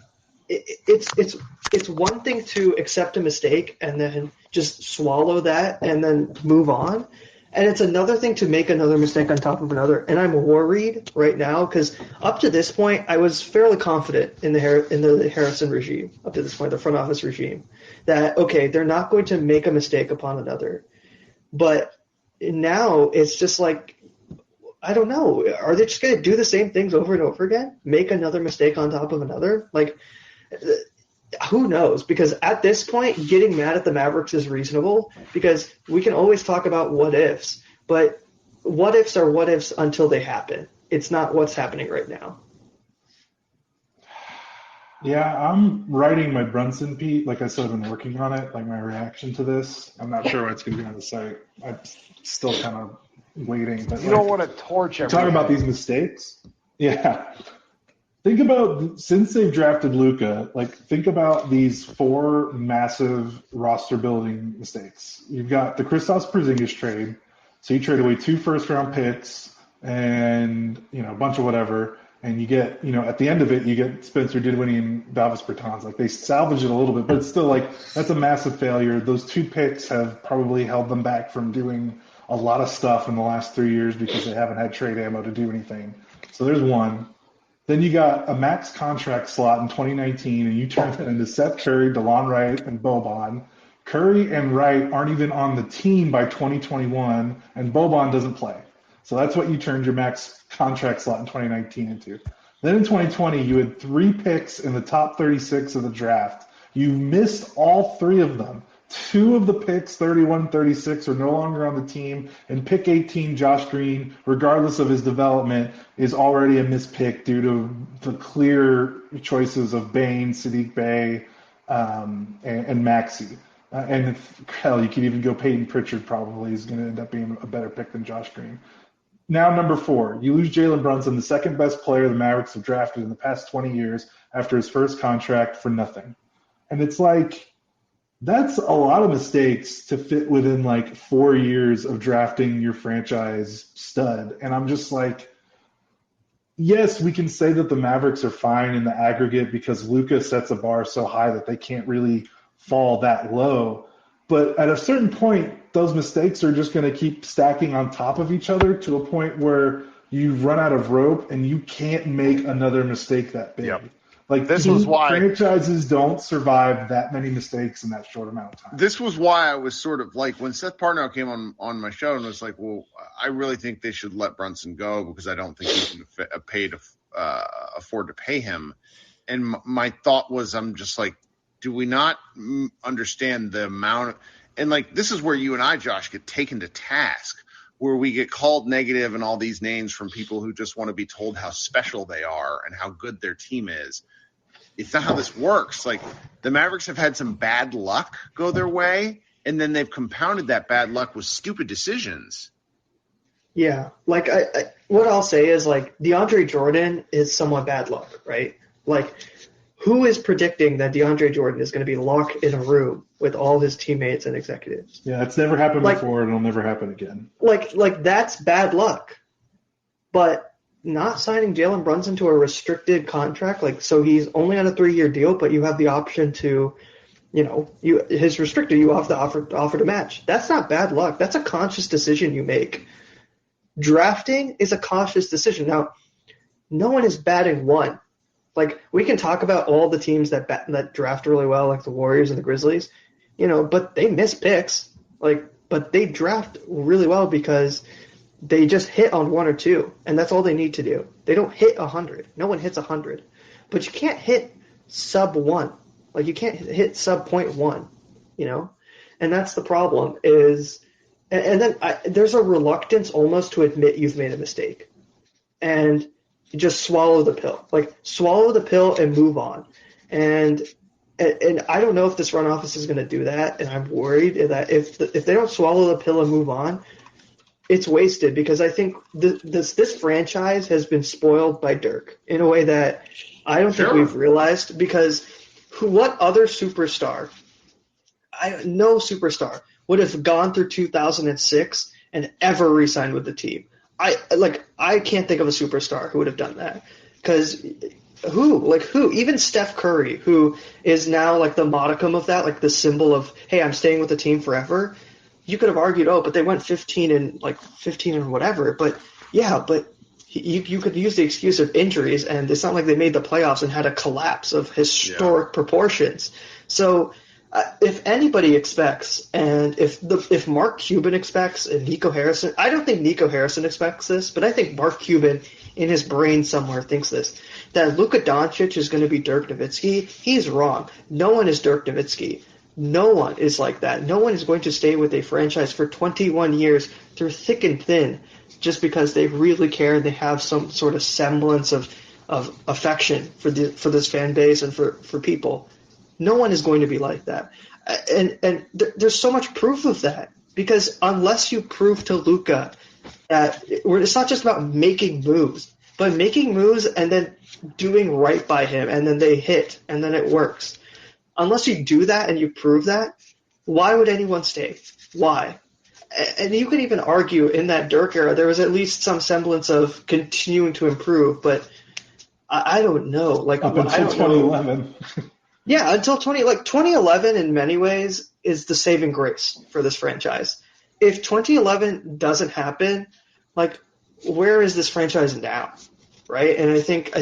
it's one thing to accept a mistake and then just swallow that and then move on. And it's another thing to make another mistake on top of another. And I'm worried right now because up to this point, I was fairly confident in the Harrison regime, up to this point, the front office regime, that, okay, they're not going to make a mistake upon another. But now it's just like, I don't know. Are they just going to do the same things over and over again? Make another mistake on top of another? Like, who knows? Because at this point, getting mad at the Mavericks is reasonable because we can always talk about what ifs, but what ifs are what ifs until they happen. It's not what's happening right now. Yeah, I'm writing my Brunson piece. Like I said, I've been working on it, like my reaction to this. I'm not sure what's going to be on the site. I'm still kind of waiting. But you don't want to torch everything. Talking about these mistakes. Yeah. Think about, since they've drafted Luka, like think about these 4 massive roster building mistakes. You've got the Kristaps Porzingis trade. So you trade away 2 first-round picks and, a bunch of whatever. And you get, at the end of it, you get Spencer Dinwiddie and Davis Bertans. Like, they salvage it a little bit, but it's still, like, that's a massive failure. Those 2 picks have probably held them back from doing a lot of stuff in the last 3 years because they haven't had trade ammo to do anything. So there's one. Then you got a max contract slot in 2019, and you turn that into Seth Curry, DeLon Wright, and Boban. Curry and Wright aren't even on the team by 2021, and Boban doesn't play. So that's what you turned your max contract slot in 2019 into. Then in 2020, you had 3 picks in the top 36 of the draft. You missed all 3 of them. 2 of the picks, 31, 36, are no longer on the team. And pick 18, Josh Green, regardless of his development, is already a missed pick due to the clear choices of Bane, Sadiq Bey, and Maxey. And hell, you could even go Peyton Pritchard probably is going to end up being a better pick than Josh Green. Now, number 4, you lose Jalen Brunson, the second best player the Mavericks have drafted in the past 20 years after his first contract for nothing. And it's like, that's a lot of mistakes to fit within like 4 years of drafting your franchise stud. And I'm just like, yes, we can say that the Mavericks are fine in the aggregate because Luka sets a bar so high that they can't really fall that low. But at a certain point, those mistakes are just going to keep stacking on top of each other to a point where you run out of rope and you can't make another mistake that big. Yep. Like, this was why franchises don't survive that many mistakes in that short amount of time. This was why I was sort of like, when Seth Partnow came on my show and was like, well, I really think they should let Brunson go because I don't think you can afford to pay him. And my thought was, I'm just like, do we not understand the amount of – and, like, this is where you and I, Josh, get taken to task, where we get called negative and all these names from people who just want to be told how special they are and how good their team is. It's not how this works. Like, the Mavericks have had some bad luck go their way, and then they've compounded that bad luck with stupid decisions. Yeah. Like, what I'll say is, like, DeAndre Jordan is somewhat bad luck, right? Like, who is predicting that DeAndre Jordan is going to be locked in a room with all his teammates and executives? Yeah, it's never happened before, and it'll never happen again. Like that's bad luck. But not signing Jalen Brunson to a restricted contract, like, so he's only on a 3-year deal, but you have the option to, his restricted, you have the offer to match. That's not bad luck. That's a conscious decision you make. Drafting is a conscious decision. Now, no one is batting 1. Like, we can talk about all the teams that draft really well, like the Warriors and the Grizzlies, but they miss picks. But they draft really well because they just hit on 1 or 2, and that's all they need to do. They don't hit 100. No one hits 100. But you can't hit sub 1. Like, you can't hit sub 0.1, And that's the problem is – and then there's a reluctance almost to admit you've made a mistake. And just swallow the pill. Like, swallow the pill and move on. And I don't know if this front office is going to do that, and I'm worried that if they don't swallow the pill and move on, it's wasted because I think this franchise has been spoiled by Dirk in a way that I don't think we've realized because what other superstar, no superstar, would have gone through 2006 and ever re-signed with the team? I can't think of a superstar who would have done that because Who? Even Steph Curry, who is now like the modicum of that, like the symbol of, hey, I'm staying with the team forever. You could have argued, but they went 15 and whatever. But yeah, but you could use the excuse of injuries, and it's not like they made the playoffs and had a collapse of historic proportions. So if anybody expects, and if Mark Cuban expects and Nico Harrison, I don't think Nico Harrison expects this, but I think Mark Cuban in his brain somewhere thinks this, that Luka Doncic is going to be Dirk Nowitzki. He's wrong. No one is Dirk Nowitzki. No one is like that. No one is going to stay with a franchise for 21 years through thick and thin just because they really care and they have some sort of semblance of affection for this fan base and for people. No one is going to be like that. And there's so much proof of that, because unless you prove to Luka that it's not just about making moves, but making moves and then doing right by him, and then they hit, and then it works. Unless you do that and you prove that, why would anyone stay? Why? And you could even argue in that Dirk era, there was at least some semblance of continuing to improve, but I don't know. Like up until 2011. Yeah, until 2011 in many ways is the saving grace for this franchise. If 2011 doesn't happen, like, where is this franchise now? Right? And I think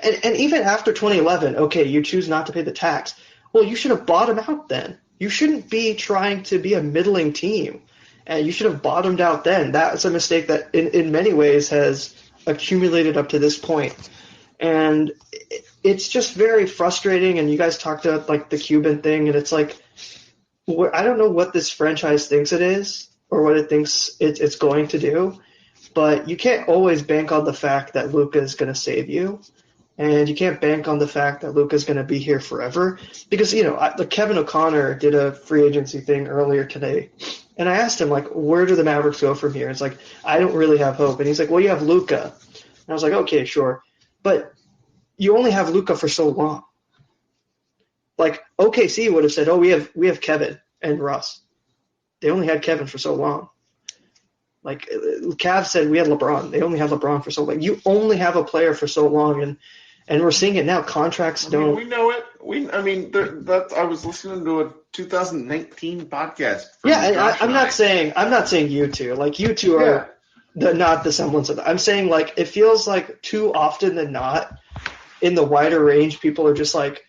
and even after 2011, okay, you choose not to pay the tax. Well, you should have bottomed out then. You shouldn't be trying to be a middling team. And you should have bottomed out then. That's a mistake that in many ways has accumulated up to this point. And it's just very frustrating. And you guys talked about like the Cuban thing, and it's like, I don't know what this franchise thinks it is or what it thinks it's going to do, but you can't always bank on the fact that Luka is going to save you. And you can't bank on the fact that Luka's going to be here forever, because, Kevin O'Connor did a free agency thing earlier today. And I asked him, like, where do the Mavericks go from here? It's like, I don't really have hope. And he's like, well, you have Luka. And I was like, okay, sure. But you only have Luka for so long. Like, OKC would have said, oh, we have Kevin and Russ. They only had Kevin for so long. Like, Cavs said we had LeBron. They only have LeBron for so long. You only have a player for so long, and we're seeing it now. Contracts don't. We know it. I was listening to a 2019 podcast. Yeah, and I'm not saying you two. Like, you two are not the semblance of that. I'm saying, like, it feels like too often than not, in the wider range, people are just like,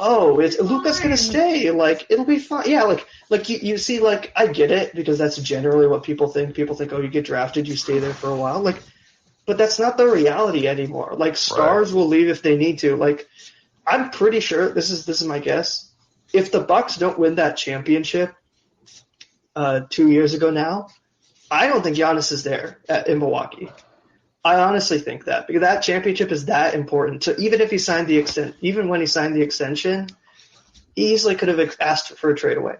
oh, it's Luka's gonna stay. Like, it'll be fine. Yeah, like you see, like, I get it, because that's generally what people think. People think, oh, you get drafted, you stay there for a while. Like, but that's not the reality anymore. Like, stars will leave if they need to. Like, I'm pretty sure, this is my guess, if the Bucks don't win that championship 2 years ago now, I don't think Giannis is there in Milwaukee. I honestly think that, because that championship is that important. So even if he signed even when he signed the extension, he easily could have asked for a trade away.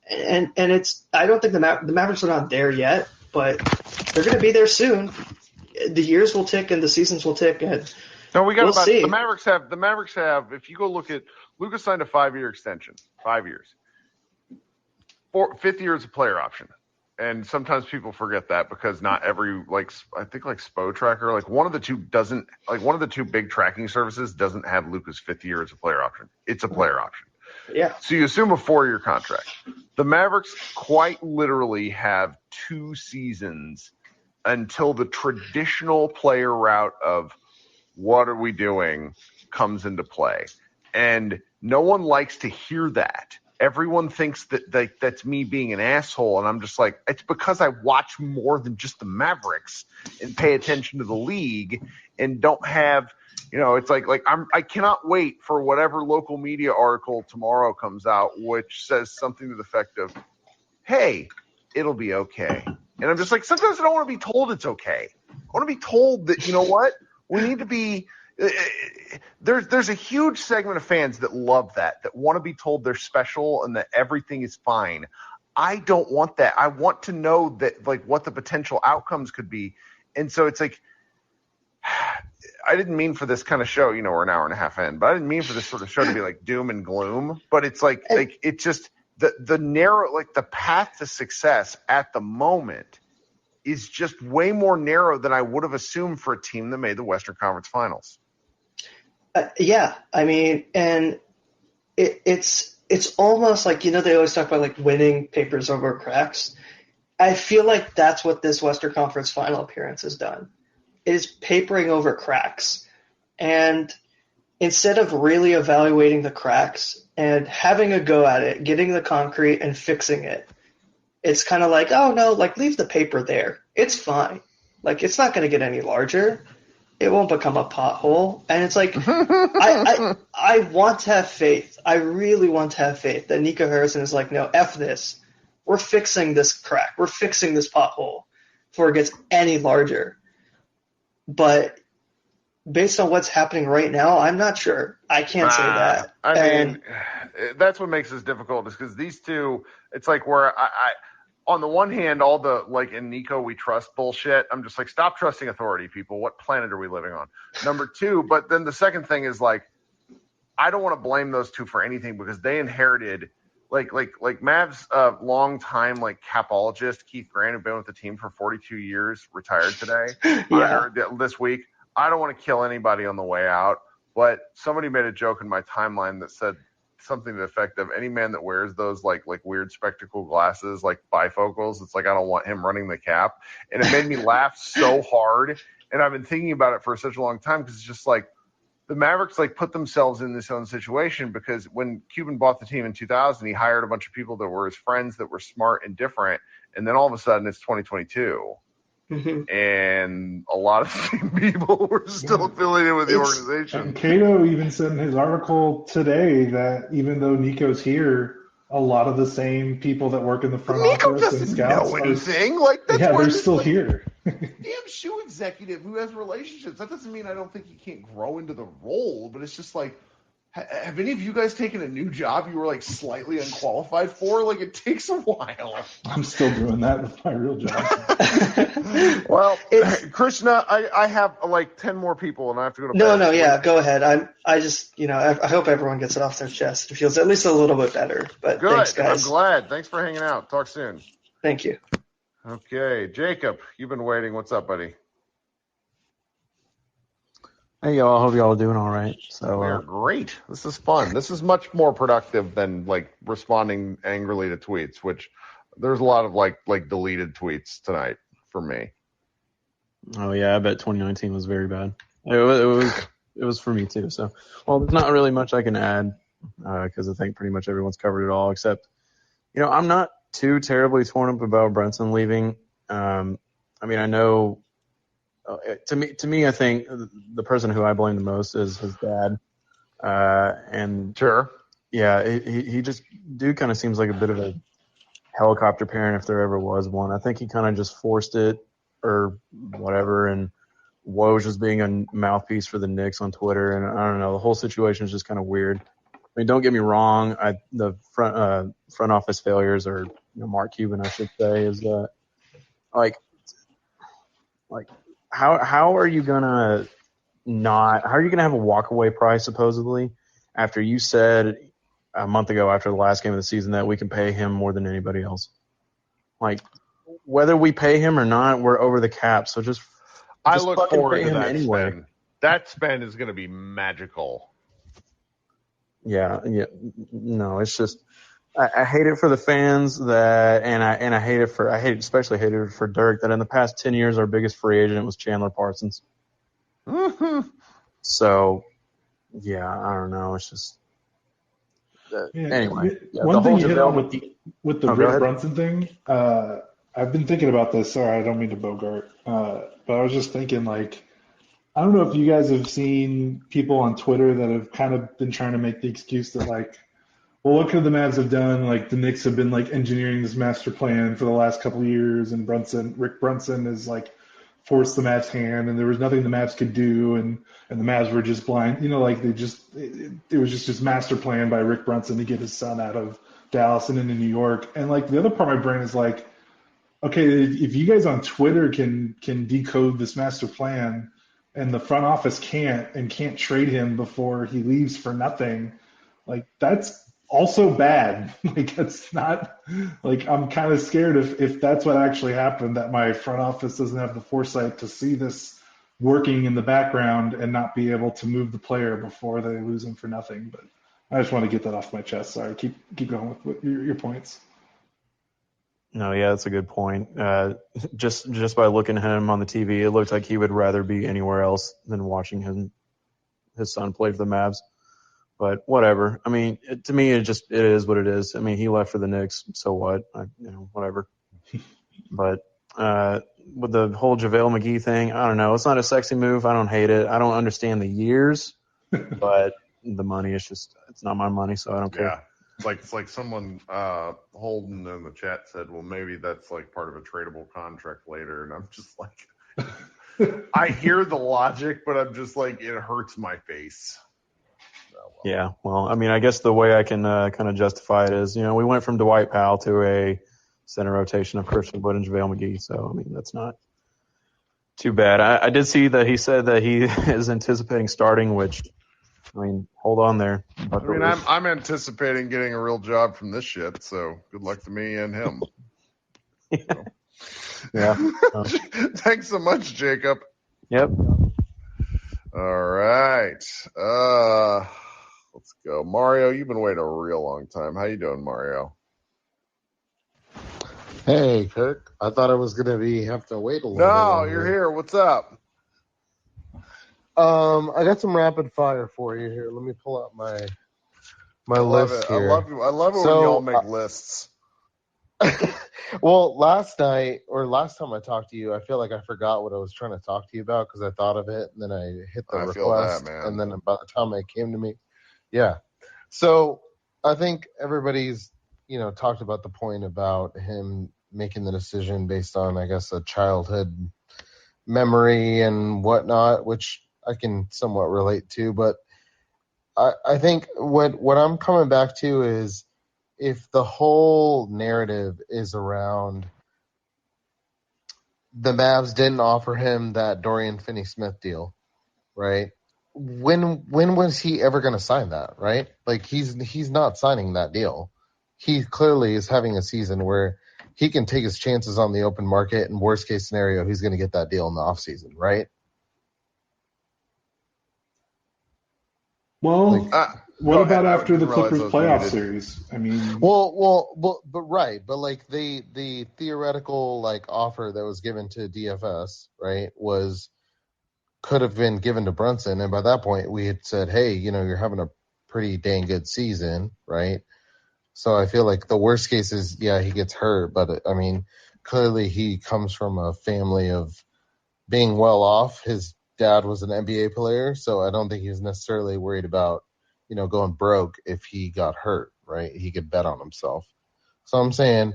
And I don't think the Mavericks are not there yet, but they're going to be there soon. The years will tick and the seasons will tick, and we'll see. The Mavericks have. If you go look at, Luka signed a 5-year extension, 5 years. Fifth year is a player option. And sometimes people forget that, because not every, I think Spo Tracker, one of the two big tracking services doesn't have Luka's 5th year as a player option. It's a player option. Yeah. So you assume a 4-year contract. The Mavericks quite literally have 2 seasons until the traditional player route of what are we doing comes into play. And no one likes to hear that. Everyone thinks that that's me being an asshole, and I'm just like, it's because I watch more than just the Mavericks and pay attention to the league and don't have, it's I cannot wait for whatever local media article tomorrow comes out which says something to the effect of, hey, it'll be okay. And I'm just like, sometimes I don't want to be told it's okay. I want to be told that, you know what, we need to be. There's a huge segment of fans that love that want to be told they're special and that everything is fine. I don't want that. I want to know that, what the potential outcomes could be. And so it's like, I didn't mean for this kind of show, we're an hour and a half in, but I didn't mean for this sort of show to be like doom and gloom, but it's it's just the narrow, the path to success at the moment is just way more narrow than I would have assumed for a team that made the Western Conference Finals. Yeah, I mean, and it's almost like, they always talk about like winning papers over cracks. I feel like that's what this Western Conference final appearance has done. It is papering over cracks. And instead of really evaluating the cracks and having a go at it, getting the concrete and fixing it, it's kind of like, oh no, like leave the paper there. It's fine. Like it's not going to get any larger. It won't become a pothole. And it's like, I want to have faith. I really want to have faith that Nico Harrison is like, no, F this. We're fixing this crack. We're fixing this pothole before it gets any larger. But based on what's happening right now, I'm not sure. I can't say that. I mean, that's what makes this difficult is because these two, it's like where I on the one hand, all the like in Nico we trust bullshit. I'm just like, stop trusting authority, people. What planet are we living on? Number two, but then the second thing is like, I don't want to blame those two for anything because they inherited like Mav's long time like capologist Keith Grant, who'd been with the team for 42 years, retired today. Yeah. This week. I don't want to kill anybody on the way out, but somebody made a joke in my timeline that said something to the effect of any man that wears those like weird spectacle glasses, like bifocals, it's like I don't want him running the cap. And it made me laugh so hard. And I've been thinking about it for such a long time because it's just like the Mavericks like put themselves in this own situation because when Cuban bought the team in 2000, he hired a bunch of people that were his friends that were smart and different. And then all of a sudden it's 2022. Mm-hmm. And a lot of the same people were still affiliated with the organization. And Cato even said in his article today that even though Nico's here, a lot of the same people that work in the front office and scouts know anything. Like that's they're still here. Damn shoe executive who has relationships. That doesn't mean I don't think he can't grow into the role, but it's just like, have any of you guys taken a new job you were like slightly unqualified for? Like it takes a while. I'm still doing that with my real job. Well, Krishna, I have like 10 more people and I have to go to bed. Yeah, go ahead. I just, I hope everyone gets it off their chest. It feels at least a little bit better. But good. Thanks, guys. I'm glad. Thanks for hanging out. Talk soon. Thank you. Okay, Jacob, you've been waiting. What's up, buddy? Hey, y'all. Hope y'all are doing all right. So we're great. This is fun. This is much more productive than like responding angrily to tweets, which there's a lot of like deleted tweets tonight for me. Oh yeah, I bet 2019 was very bad. It was for me too. So, well, there's not really much I can add because I think pretty much everyone's covered it all. Except, I'm not too terribly torn up about Brunson leaving. I mean, I know. To me, I think the person who I blame the most is his dad. And sure, yeah, he just kind of seems like a bit of a helicopter parent if there ever was one. I think he kind of just forced it or whatever, and Woj was being a mouthpiece for the Knicks on Twitter, and I don't know, the whole situation is just kind of weird. I mean, don't get me wrong, the front office failures, or Mark Cuban, I should say, is like. How are you gonna have a walkaway price supposedly after you said a month ago after the last game of the season that we can pay him more than anybody else? Like whether we pay him or not, we're over the cap. So just I look forward to that anyway. Spend. That spend is going to be magical. Yeah. No, it's just I hate it for the fans and I hate it for Dirk that in the past 10 years our biggest free agent was Chandler Parsons. Mm-hmm. So, yeah, I don't know. It's just anyway. Yeah, one thing you hit on with the Rick Brunson thing, I've been thinking about this. Sorry, I don't mean to bogart, but I was just thinking like. I don't know if you guys have seen people on Twitter that have kind of been trying to make the excuse that like, well, what could the Mavs have done? Like the Knicks have been like engineering this master plan for the last couple of years, and Rick Brunson has like forced the Mavs' hand, and there was nothing the Mavs could do, and the Mavs were just blind. Like it was just this master plan by Rick Brunson to get his son out of Dallas and into New York. And like the other part of my brain is like, okay, if you guys on Twitter can decode this master plan, and the front office can't trade him before he leaves for nothing, like that's also bad. Like that's not like I'm kind of scared if that's what actually happened, that my front office doesn't have the foresight to see this working in the background and not be able to move the player before they lose him for nothing. But I just want to get that off my chest. Sorry, keep going with your points. No, yeah, that's a good point. Just by looking at him on the TV, it looked like he would rather be anywhere else than watching his son play for the Mavs. But whatever. I mean, to me, it is what it is. I mean, he left for the Knicks, so what? Whatever. But with the whole JaVale McGee thing, I don't know. It's not a sexy move. I don't hate it. I don't understand the years, but the money is it's not my money, so I don't care. Yeah. It's like someone Holden in the chat said, well, maybe that's like part of a tradable contract later, and I'm just like, I hear the logic, but I'm just like, it hurts my face. Yeah, well, I mean, I guess the way I can kind of justify it is, we went from Dwight Powell to a center rotation of Christian Wood and JaVale McGee, so I mean, that's not too bad. I did see that he said that he is anticipating starting, which, I mean, hold on there. I mean, I'm anticipating getting a real job from this shit, so good luck to me and him. Yeah. Thanks so much, Jacob. Yep. All right. Let's go. Mario, you've been waiting a real long time. How you doing, Mario? Hey, Kirk. I thought I was going to have to wait a little bit. No, you're here. What's up? I got some rapid fire for you here. Let me pull out my list here. I love it when y'all make lists. Well, last time I talked to you, I feel like I forgot what I was trying to talk to you about because I thought of it and then I hit the request. Feel that, man. And then by the time it came to me, yeah. So I think everybody's, talked about the point about him making the decision based on, I guess, a childhood memory and whatnot, which I can somewhat relate to. But I think what I'm coming back to is if the whole narrative is around the Mavs didn't offer him that Dorian Finney-Smith deal, right? When was he ever going to sign that, right? Like he's not signing that deal. He clearly is having a season where he can take his chances on the open market, and worst case scenario, he's going to get that deal in the offseason, right? Well, what about after the Clippers playoff series? I mean, but right, but like the theoretical like offer that was given to DFS, right, could have been given to Brunson, and by that point we had said, hey, you're having a pretty dang good season, right? So I feel like the worst case is, yeah, he gets hurt, but I mean, clearly he comes from a family of being well off. His dad was an NBA player, so I don't think he was necessarily worried about, going broke if he got hurt, right? He could bet on himself. So I'm saying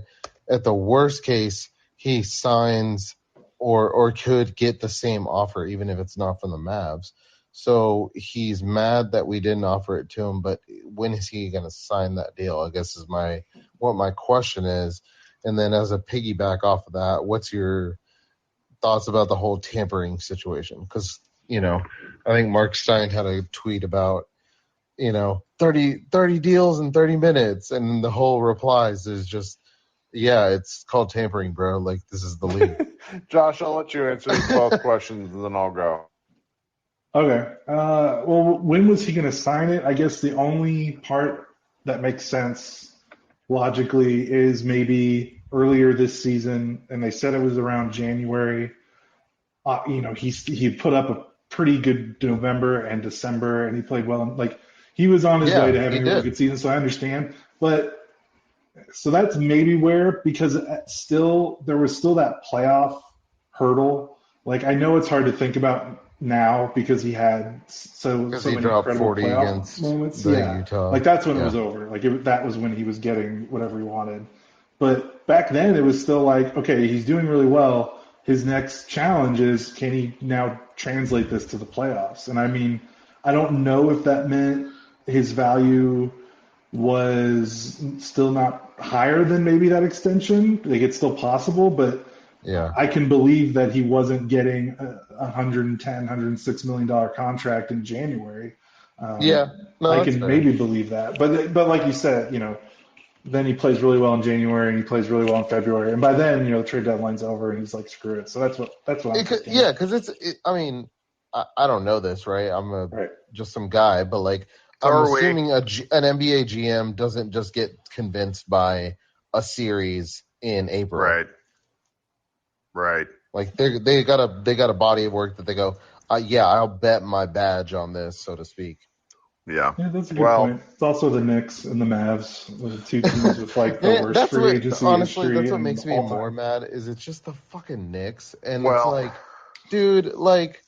at the worst case, he signs or could get the same offer, even if it's not from the Mavs. So he's mad that we didn't offer it to him, but when is he going to sign that deal? I guess is what my question is. And then as a piggyback off of that, what's your thoughts about the whole tampering situation? Because, I think Mark Stein had a tweet about, 30 deals in 30 minutes. And the whole replies is just, yeah, it's called tampering, bro. Like, this is the league. Josh, I'll let you answer both questions and then I'll go. Okay. Well, when was he going to sign it? I guess the only part that makes sense logically is maybe earlier this season, and they said it was around January. He put up a pretty good November and December, and he played well. Like he was on his way to having a really good season, so I understand. But so that's maybe where, because there was still that playoff hurdle. Like I know it's hard to think about now because he had so many incredible 40 playoff moments. Utah. Like that's when it was over. Like that was when he was getting whatever he wanted. But back then it was still like, okay, he's doing really well. His next challenge is, can he now translate this to the playoffs? And I mean, I don't know if that meant his value was still not higher than maybe that extension. Like it's still possible, but yeah, I can believe that he wasn't getting a $106 million contract in January. I can maybe believe that, but like you said, then he plays really well in January and he plays really well in February, and by then, the trade deadline's over and he's like, screw it. So that's what I'm thinking. Yeah, because I mean, I don't know this, right? I'm just some guy, but like So I'm are we. assuming an NBA GM doesn't just get convinced by a series in April. Right. Like they got a body of work that they go, yeah, I'll bet my badge on this, so to speak. Yeah. Yeah, that's a good point. It's also the Knicks and the Mavs, the two teams with like the worst That's free what, agency honestly, history that's what in makes me all more time. mad is it's just the fucking Knicks, and it's Well, like, dude, like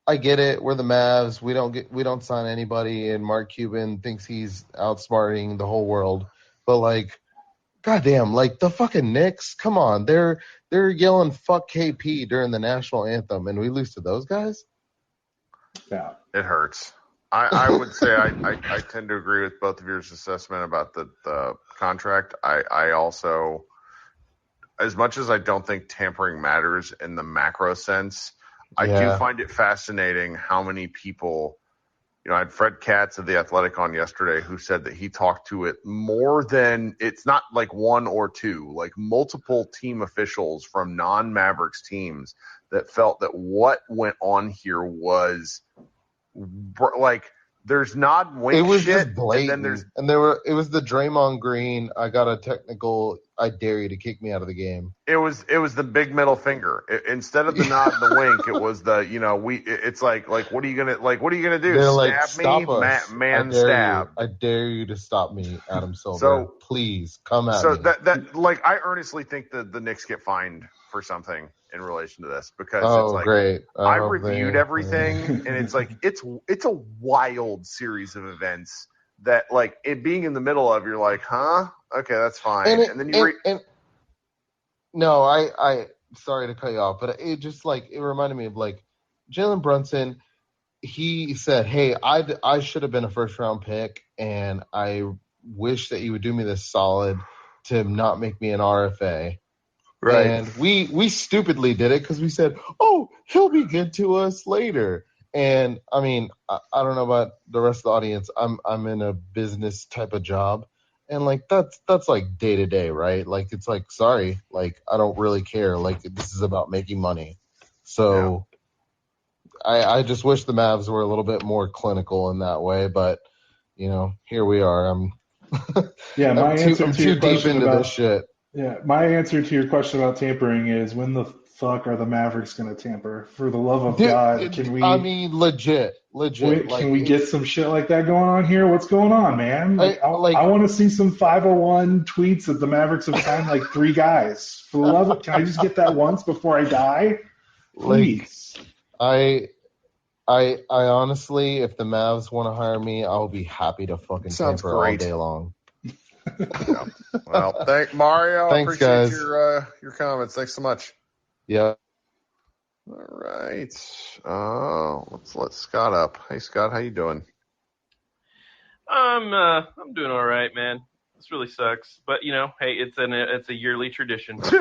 I get it, we're the Mavs, we don't sign anybody, and Mark Cuban thinks he's outsmarting the whole world, but like, goddamn, like the fucking Knicks, come on, they're yelling "fuck KP" during the national anthem, and we lose to those guys. Yeah, it hurts. I would say I tend to agree with both of your assessment about the contract. I also, as much as I don't think tampering matters in the macro sense, I do find it fascinating how many people, I had Fred Katz of The Athletic on yesterday who said that he talked to it more than, it's not like one or two, like multiple team officials from non-Mavericks teams that felt that what went on here was like, there's nod and wink It was shit, just blatant, and it was the Draymond Green, I got a technical, I dare you to kick me out of the game. It was the big middle finger. Instead of the nod and the wink, it was the, it's like what are you gonna do? They're Stab like, me? stop us. Man I dare stab. you. I dare you to stop me, Adam Silver. Please come at me. that like, I earnestly think that the Knicks get fined for something in relation to this, because it's like, great. I reviewed everything and it's like, it's a wild series of events that, like, it being in the middle of, you're like, huh? Okay, that's fine. And then you no, I sorry to cut you off, but it just like, it reminded me of like Jalen Brunson. He said, hey, I should have been a first round pick, and I wish that you would do me this solid to not make me an RFA. Right. And we stupidly did it because we said, oh, he'll be good to us later. And I mean, I don't know about the rest of the audience. I'm in a business type of job, and like that's like day to day, right? Like, it's like, sorry, like I don't really care. Like, this is about making money. So I just wish the Mavs were a little bit more clinical in that way, but here we are. I'm too deep into this shit. Yeah, my answer to your question about tampering is, when the fuck are the Mavericks going to tamper? For the love of God, can we? I mean, legit. Can we get some shit like that going on here? What's going on, man? I want to see some 501 tweets that the Mavericks have signed like 3 guys. For the love of, can I just get that once before I die? Please. I honestly, if the Mavs want to hire me, I'll be happy to fucking tamper all day long. Yeah. Well, thank Mario. Thanks, Appreciate guys. your comments. Thanks so much. Yeah. All right. Let's let Scott up. Hey, Scott, how you doing? I'm doing all right, man. This really sucks, but hey, it's a yearly tradition. See,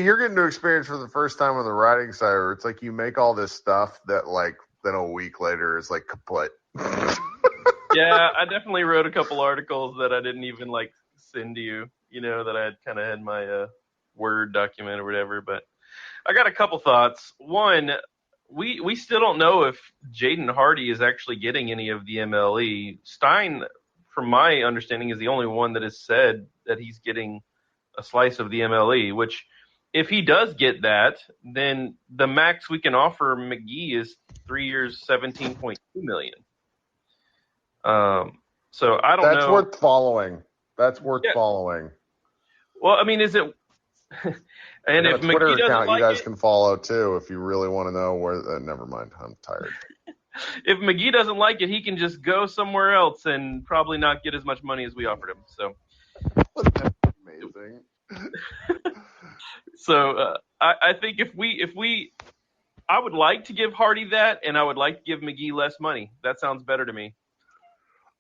you're getting to experience for the first time on the writing side, where it's like you make all this stuff that, like, then a week later is like kaput. Yeah, I definitely wrote a couple articles that I didn't even like send to you, that I had kind of had my Word document or whatever. But I got a couple thoughts. One, we still don't know if Jaden Hardy is actually getting any of the MLE. Stein, from my understanding, is the only one that has said that he's getting a slice of the MLE, which, if he does get that, then the max we can offer McGee is 3 years, $17.2 million. So I don't know. That's worth following. Following. Well, I mean, is it? And if a Twitter McGee doesn't account like you guys it, can follow too, if you really want to know where. Never mind. I'm tired. If McGee doesn't like it, he can just go somewhere else and probably not get as much money as we offered him. So. Amazing. So I think if we, I would like to give Hardy that, and I would like to give McGee less money. That sounds better to me.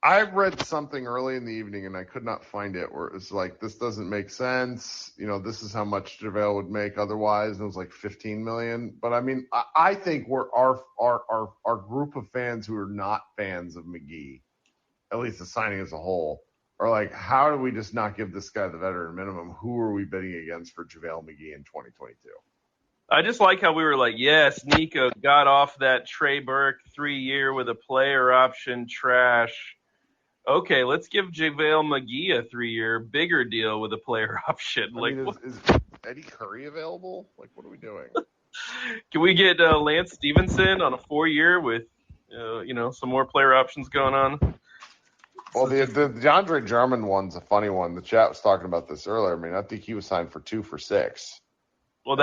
I read something early in the evening, and I could not find it, where it was like, this doesn't make sense. This is how much JaVale would make otherwise. And it was like $15 million. But I mean, I think our group of fans who are not fans of McGee, at least the signing as a whole, are like, how do we just not give this guy the veteran minimum? Who are we bidding against for JaVale McGee in 2022? I just like how we were like, yes, Nico got off that Trey Burke 3-year with a player option trash. Okay, let's give JaVale McGee a 3-year bigger deal with a player option. Is Eddie Curry available? Like, what are we doing? Can we get Lance Stevenson on a 4-year with, some more player options going on? Well, the DeAndre Drummond one's a funny one. The chat was talking about this earlier. I mean, I think he was signed for 2 for $6. Well,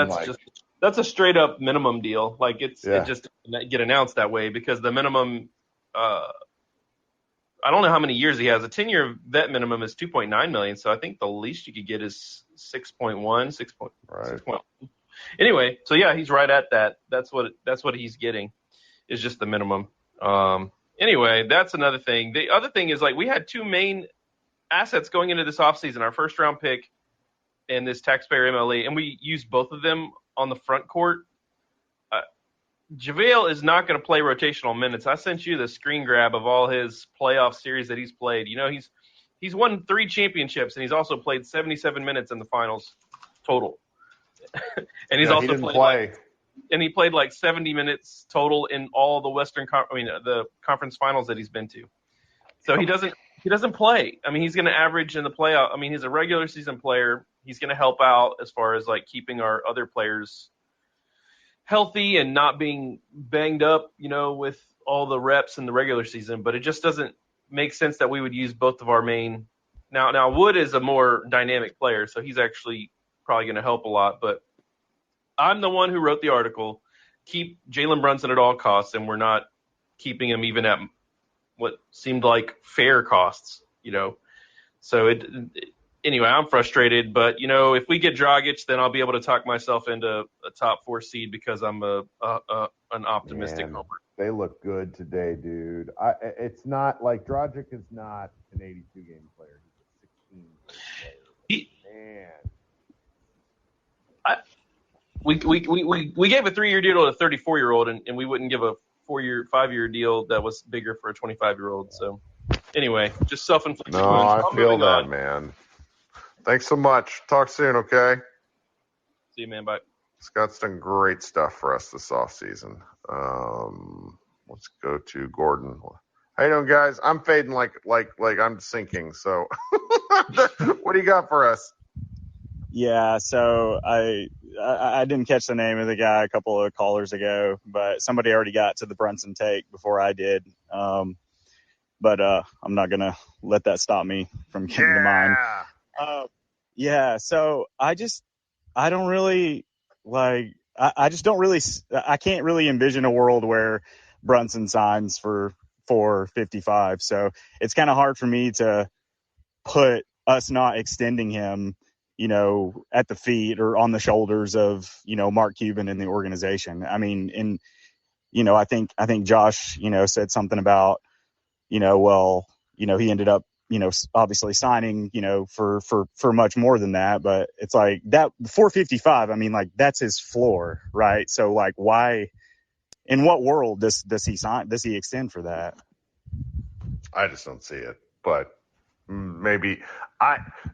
that's a straight up minimum deal. Like it just get announced that way because the minimum. I don't know how many years he has. A 10-year vet minimum is $2.9 million. So I think the least you could get is 6.1, 6. Right. Anyway, so yeah, he's right at that. That's what he's getting, is just the minimum. Anyway, that's another thing. The other thing is like we had 2 main assets going into this offseason, our first round pick and this taxpayer MLE, and we used both of them on the front court. JaVale is not going to play rotational minutes. I sent you the screen grab of all his playoff series that he's played. You know, he's won 3 championships, and he's also played 77 minutes in the finals total. And he's also he played like 70 minutes total in all the the conference finals that he's been to. So he doesn't play. I mean, he's going to average in the playoff. I mean, he's a regular season player. He's going to help out as far as like keeping our other players healthy and not being banged up, with all the reps in the regular season. But it just doesn't make sense that we would use both of our main. Now Wood is a more dynamic player, so he's actually probably going to help a lot. But I'm the one who wrote the article, keep Jalen Brunson at all costs, and we're not keeping him even at what seemed like fair costs, So anyway, I'm frustrated, but if we get Dragic, then I'll be able to talk myself into a top 4 seed because I'm an optimistic homer. They look good today, dude. It's not like Dragic is not an 82 game player. He's a 16 player. We gave a 3-year deal to a 34-year-old, and we wouldn't give a 5-year deal that was bigger for a 25-year-old. So anyway, just self-inflicted wounds. No, I feel that, man. Thanks so much. Talk soon, okay? See you, man. Bye. Scott's done great stuff for us this offseason. Let's go to Gordon. How you doing, guys? I'm fading like I'm sinking. So, what do you got for us? Yeah, so I didn't catch the name of the guy a couple of callers ago, but somebody already got to the Brunson take before I did. But I'm not gonna let that stop me from getting to mine. So I don't really I just don't really, I can't really envision a world where Brunson signs for 4.55. So it's kind of hard for me to put us not extending him, at the feet or on the shoulders of, Mark Cuban and the organization. I mean, I think Josh, said something about, he ended up, obviously signing, for much more than that, but it's like that 4.55. I mean, like that's his floor, right? So like, why, in what world does he sign? Does he extend for that? I just don't see it, but maybe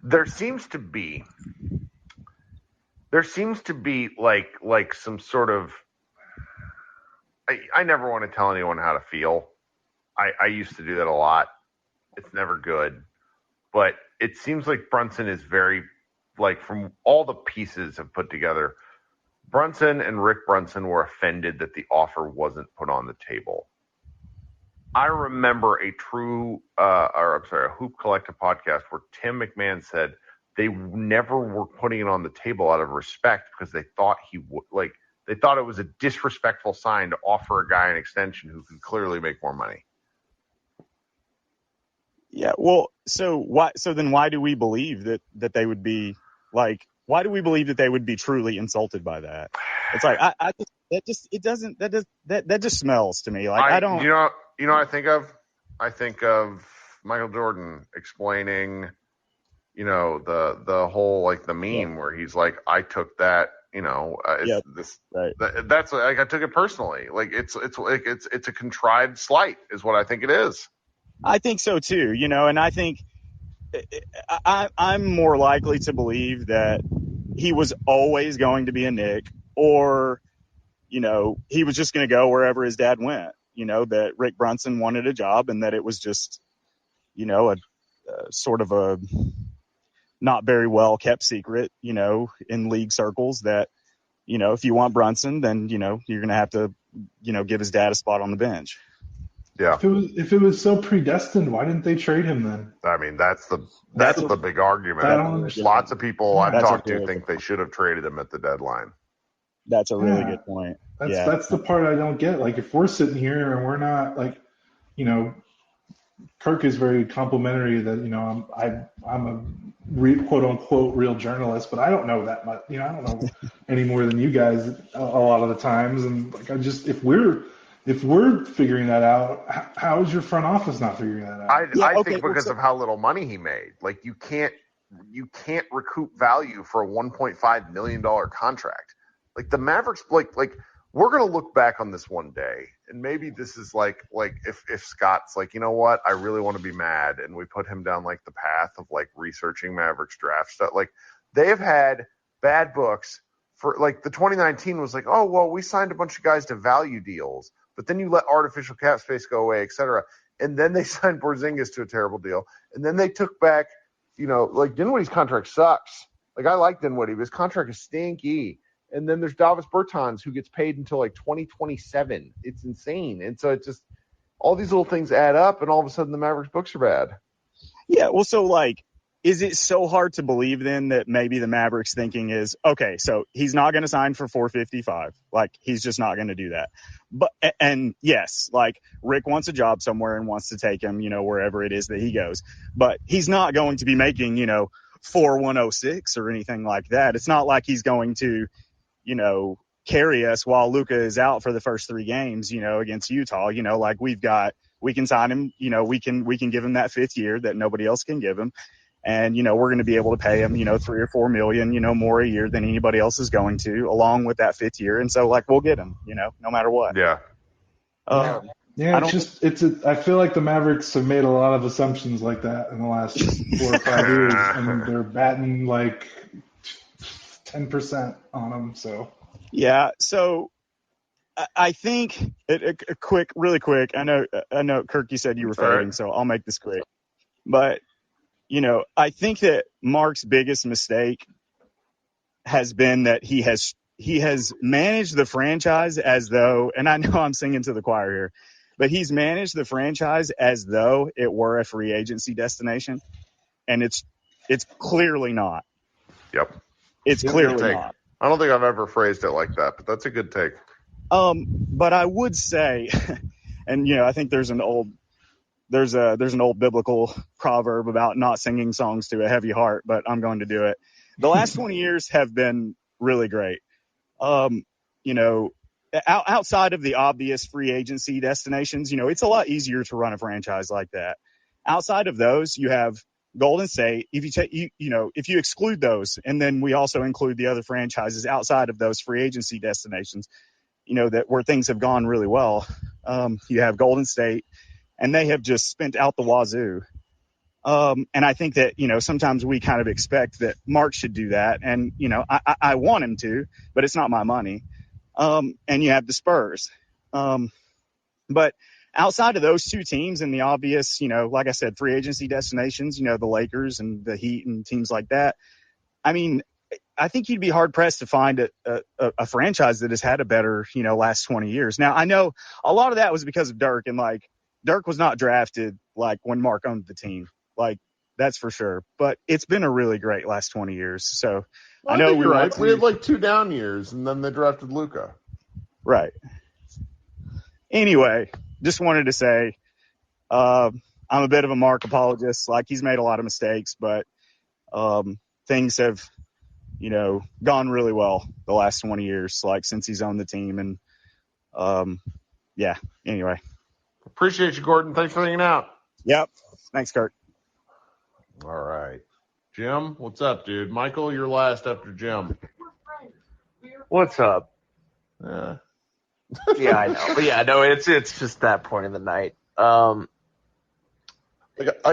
there seems to be like some sort of, I never want to tell anyone how to feel. I used to do that a lot. It's never good, but it seems like Brunson is very, like, from all the pieces have put together, Brunson and Rick Brunson were offended that the offer wasn't put on the table. I remember a Hoop Collective podcast where Tim McMahon said they never were putting it on the table out of respect because they thought they thought it was a disrespectful sign to offer a guy an extension who could clearly make more money. Yeah, well, so then why do we believe that they would be like? Why do we believe that they would be truly insulted by that? It's like that just smells to me. Like I don't. You know what I think of? I think of Michael Jordan explaining, the whole like the meme where he's like, I took that. That's like I took it personally. Like it's a contrived slight, is what I think it is. I think so too, and I think I'm more likely to believe that he was always going to be a Knick or, he was just going to go wherever his dad went, that Rick Brunson wanted a job and that it was just, a sort of a not very well kept secret, in league circles that, if you want Brunson, then, you're going to have to, give his dad a spot on the bench. Yeah. If it was so predestined, why didn't they trade him then? I mean, that's the big argument. Lots of people I've talked to think they should have traded him at the deadline. That's a really good point. That's the part I don't get. Like, if we're sitting here and we're not, like, Kirk is very complimentary that, I'm a quote unquote real journalist, but I don't know that much. I don't know any more than you guys a lot of the times. And like, if we're figuring that out, how is your front office not figuring that out? I think because of how little money he made. Like, you can't recoup value for a $1.5 million contract. Like, the Mavericks, like we're gonna look back on this one day, and maybe this is like if Scott's like, you know what, I really want to be mad, and we put him down like the path of like researching Mavericks draft stuff. Like, they have had bad books for, like, the 2019 was like, oh well, we signed a bunch of guys to value deals. But then you let artificial cap space go away, et cetera. And then they signed Porzingis to a terrible deal. And then they took back, like, Dinwiddie's contract sucks. Like, I like Dinwiddie, but his contract is stinky. And then there's Davis Bertans, who gets paid until like 2027. It's insane. And so it just, all these little things add up, and all of a sudden the Mavericks books are bad. Yeah, well, so, like, is it so hard to believe then that maybe the Mavericks thinking is, okay, so he's not going to sign for $455. Like, he's just not going to do that. But, and yes, like, Rick wants a job somewhere and wants to take him, wherever it is that he goes. But he's not going to be making, 4106 or anything like that. It's not like he's going to, carry us while Luka is out for the first 3 games, against Utah. Like, we can sign him, we can give him that 5th year that nobody else can give him. And, we're going to be able to pay him, $3 or $4 million, more a year than anybody else is going to, along with that 5th year. And so, like, we'll get him, no matter what. Yeah. I feel like the Mavericks have made a lot of assumptions like that in the last 4 or 5 years, and they're batting like 10% on them. So, yeah. So I think really quick. I know, Kirk, you said you were fading, so I'll make this quick. But, I think that Mark's biggest mistake has been that he has managed the franchise as though, and I know I'm singing to the choir here, but he's managed the franchise as though it were a free agency destination, and it's clearly not. Yep. It's clearly not. I don't think I've ever phrased it like that, but that's a good take. But I would say, and I think there's an old biblical proverb about not singing songs to a heavy heart, but I'm going to do it. The last 20 years have been really great. Outside of the obvious free agency destinations, it's a lot easier to run a franchise like that. Outside of those, you have Golden State. If you take, if you exclude those, and then we also include the other franchises outside of those free agency destinations, that where things have gone really well. You have Golden State, and they have just spent out the wazoo. And I think that, sometimes we kind of expect that Mark should do that. And, I want him to, but it's not my money. And you have the Spurs. But outside of those 2 teams and the obvious, like I said, free agency destinations, the Lakers and the Heat and teams like that, I mean, I think you'd be hard pressed to find a franchise that has had a better, last 20 years. Now, I know a lot of that was because of Dirk, and like Dirk was not drafted like when Mark owned the team. Like, that's for sure. But it's been a really great last 20 years. So I know you're right. We had like 2 down years, and then they drafted Luka. Right. Anyway, just wanted to say I'm a bit of a Mark apologist. Like, he's made a lot of mistakes, but things have, gone really well the last 20 years, like since he's owned the team. And yeah, anyway. Appreciate you, Gordon. Thanks for hanging out. Yep. Thanks, Kirk. All right. Jim, what's up, dude? Michael, you're last after Jim. What's up? Yeah, I know. But yeah, no, it's just that point in the night. Like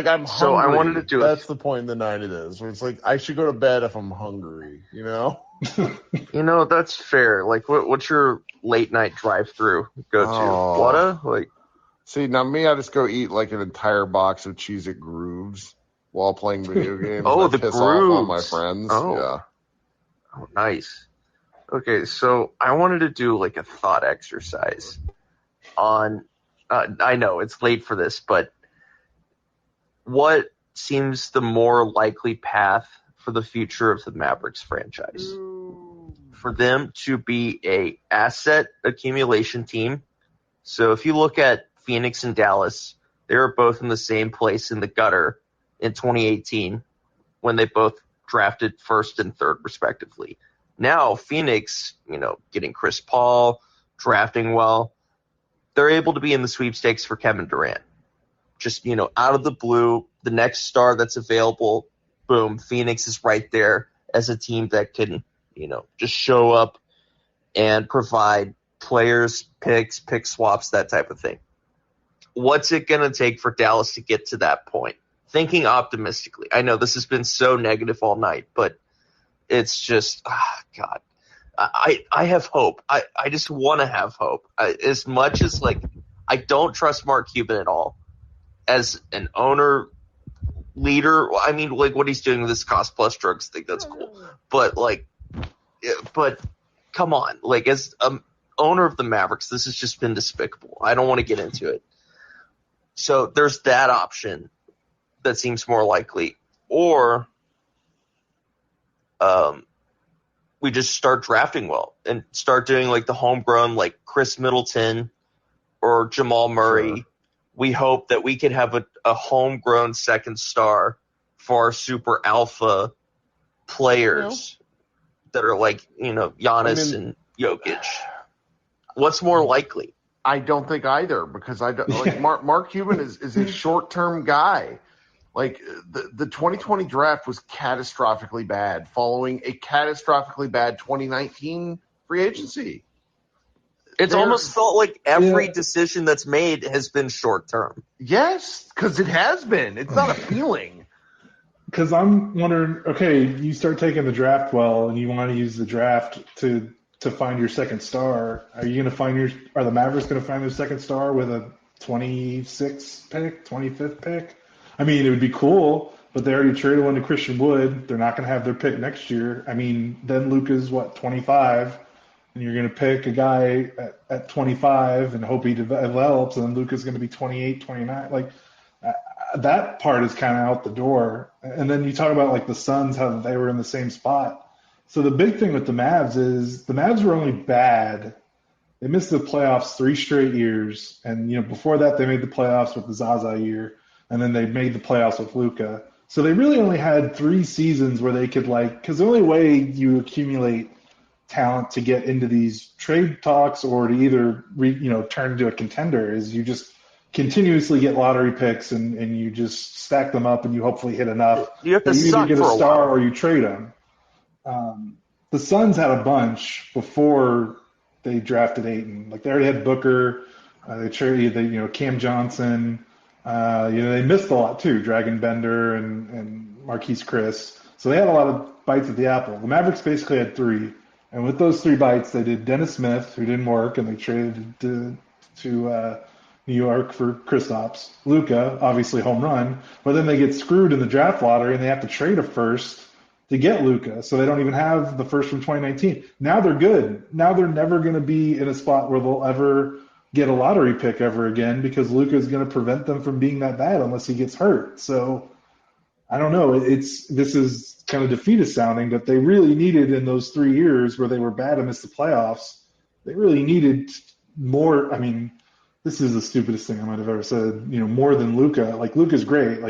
I'm hungry. So I wanted to do That's the point in the night it is. Where it's like I should go to bed if I'm hungry, That's fair. Like, what's your late night drive-through go to? Whata? Like, see, now me, I just go eat like an entire box of Cheez-It Grooves while playing video games. Oh, and I the piss off all my Grooves. friends. Oh. Yeah. Oh, nice. Okay, so I wanted to do like a thought exercise on. I know it's late for this, but what seems the more likely path for the future of the Mavericks franchise? For them to be a asset accumulation team. So if you look at Phoenix and Dallas, they were both in the same place in the gutter in 2018 when they both drafted first and third respectively. Now Phoenix, getting Chris Paul, drafting well, they're able to be in the sweepstakes for Kevin Durant. Just, out of the blue, the next star that's available, boom, Phoenix is right there as a team that can, just show up and provide players, picks, pick swaps, that type of thing. What's it going to take for Dallas to get to that point? Thinking optimistically. I know this has been so negative all night, but it's just, God. I have hope. I just want to have hope. As much as, I don't trust Mark Cuban at all. As an owner, leader, I mean, what he's doing with this cost-plus drugs thing, that's cool. But, come on. As owner of the Mavericks, this has just been despicable. I don't want to get into it. So there's that option that seems more likely. Or we just start drafting well and start doing the homegrown, Chris Middleton or Jamal Murray. Sure. We hope that we can have a homegrown second star for our super alpha players that are Giannis and Jokic. What's more likely? I don't think either, because Mark Cuban is a short-term guy. The 2020 draft was catastrophically bad, following a catastrophically bad 2019 free agency. It's almost felt like every decision that's made has been short-term. Yes, because it has been. It's not a feeling. Because I'm wondering, okay, you start taking the draft well, and you want to use the draft to find your second star. Are you going to find are the Mavericks going to find their second star with a 26th pick, 25th pick? I mean, it would be cool, but they already traded one to Christian Wood. They're not going to have their pick next year. I mean, then Luka's 25, and you're going to pick a guy at 25 and hope he develops, and then Luka's going to be 28, 29. That part is kind of out the door. And then you talk about the Suns, how they were in the same spot. So the big thing with the Mavs is the Mavs were only bad. They missed the playoffs 3 straight years, and before that they made the playoffs with the Zaza year, and then they made the playoffs with Luka. So they really only had 3 seasons where they could because the only way you accumulate talent to get into these trade talks or to either turn into a contender is you just continuously get lottery picks and you just stack them up and you hopefully hit enough. You have to you either get a for star a while. or you trade them. The Suns had a bunch before they drafted Ayton. They already had Booker. They traded Cam Johnson. They missed a lot too. Dragon Bender and Marquise Chris. So they had a lot of bites at the apple. The Mavericks basically had 3. And with those 3 bites, they did Dennis Smith, who didn't work, and they traded to New York for Kristaps. Luka, obviously home run, but then they get screwed in the draft lottery and they have to trade a first to get Luka, so they don't even have the first from 2019. Now they're good. Now they're never going to be in a spot where they'll ever get a lottery pick ever again because Luka is going to prevent them from being that bad unless he gets hurt. So I don't know. This is kind of defeatist sounding, but they really needed in those 3 years where they were bad and missed the playoffs, they really needed more. I mean, this is the stupidest thing I might have ever said. More than Luka. Luka's great.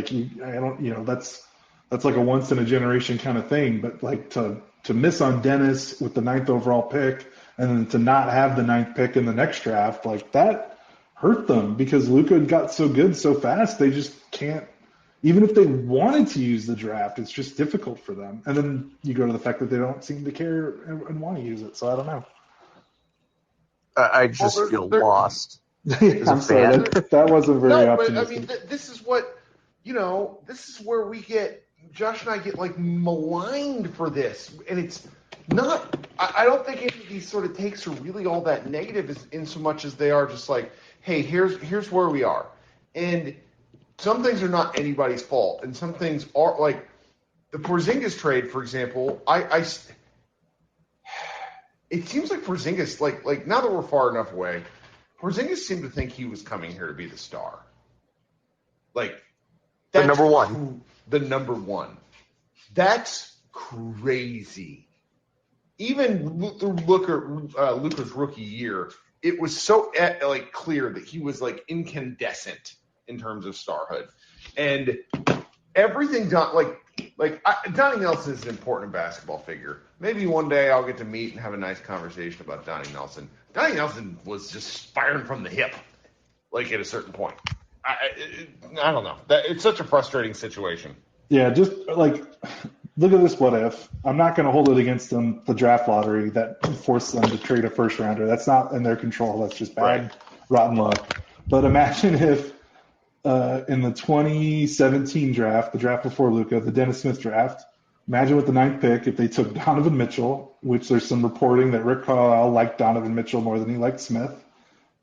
That's like a once in a generation kind of thing. But to miss on Dennis with the 9th overall pick and then to not have the 9th pick in the next draft, that hurt them because Luka got so good so fast. They just can't. Even if they wanted to use the draft, it's just difficult for them. And then you go to the fact that they don't seem to care and want to use it. So I don't know. I just feel lost. I'm sorry, that wasn't very optimistic. But I mean, this is what this is where we get Josh and I get maligned for this, and I don't think any of these sort of takes are really all that negative in so much as they are just like, hey, here's where we are. And some things are not anybody's fault, and some things are, like the Porzingis trade, for example. It seems like Porzingis, like now that we're far enough away, Porzingis seemed to think he was coming here to be the star. Like The number one. The number one. That's crazy. Even Luka's rookie year, it was so clear that he was like incandescent in terms of starhood, and everything Donnie Nelson is an important basketball figure. Maybe one day I'll get to meet and have a nice conversation about Donnie Nelson. Donnie Nelson was just firing from the hip, like at a certain point. I don't know. It's such a frustrating situation. Yeah, just like look at this what if. I'm not going to hold it against them, the draft lottery that forced them to trade a first rounder. That's not in their control. That's just bad, rotten luck. But imagine if in the 2017 draft, the draft before Luka, the Dennis Smith draft, imagine with the 9th pick if they took Donovan Mitchell, which there's some reporting that Rick Carlisle liked Donovan Mitchell more than he liked Smith.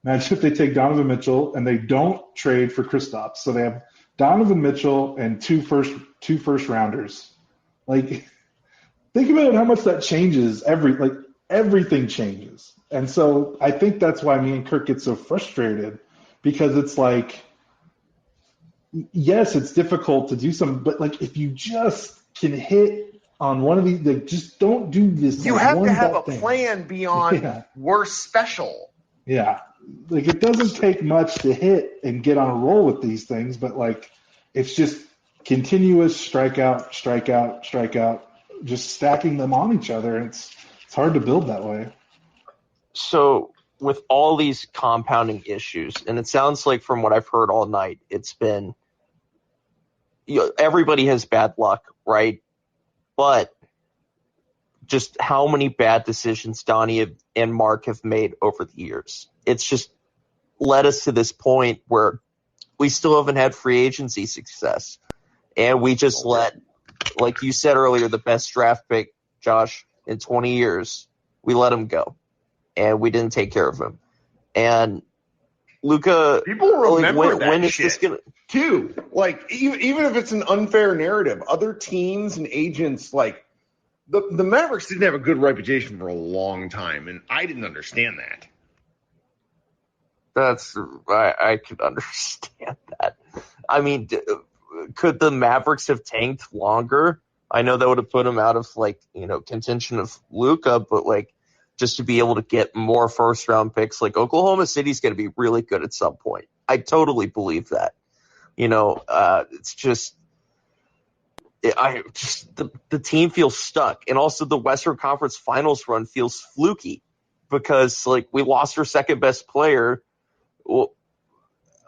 Imagine if they take Donovan Mitchell and they don't trade for Kristaps. So they have Donovan Mitchell and two first rounders. Like, think about how much that changes. Everything changes. And so I think that's why me and Kirk get so frustrated, because it's like, yes, it's difficult to do something, but like if you just can hit on one of these, like, just don't do this. You like, have one to have a thing. plan beyond we're special. Yeah. Like, it doesn't take much to hit and get on a roll with these things, but like it's just continuous strikeout, just stacking them on each other. And it's hard to build that way. So with all these compounding issues, and it sounds like from what I've heard all night, it's been, everybody has bad luck, right? But just how many bad decisions Donnie and Mark have made over the years. It's just led us to this point where we still haven't had free agency success. And we just let, like you said earlier, the best draft pick, Josh, in 20 years, we let him go. And we didn't take care of him. And Luka, people remember when that is this gonna too? Like, even if it's an unfair narrative, other teams and agents, like the Mavericks didn't have a good reputation for a long time, and I didn't understand that. I could understand that. I mean, could the Mavericks have tanked longer? I know that would have put them out of contention of Luka, but just to be able to get more first round picks, Oklahoma City's going to be really good at some point. I totally believe that. It's just, the team feels stuck, and also the Western Conference Finals run feels fluky because we lost our second best player. Well,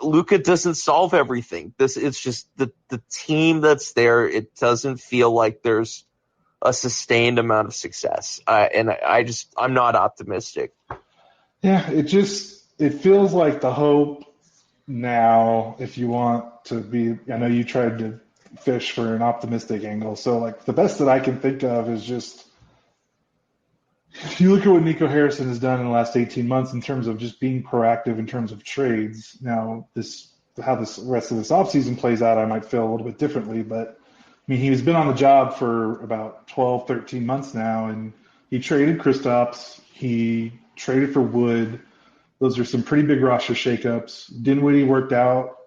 Luka doesn't solve everything. It's just the team that's there. It doesn't feel like there's a sustained amount of success. I'm not optimistic. Yeah, it feels like the hope now, if you want to be, I know you tried to fish for an optimistic angle. So the best that I can think of is just, if you look at what Nico Harrison has done in the last 18 months in terms of just being proactive in terms of trades. Now, how this rest of this offseason plays out, I might feel a little bit differently, but I mean, he's been on the job for about 12, 13 months now, and he traded Kristaps. He traded for Wood. Those are some pretty big roster shakeups. Dinwiddie worked out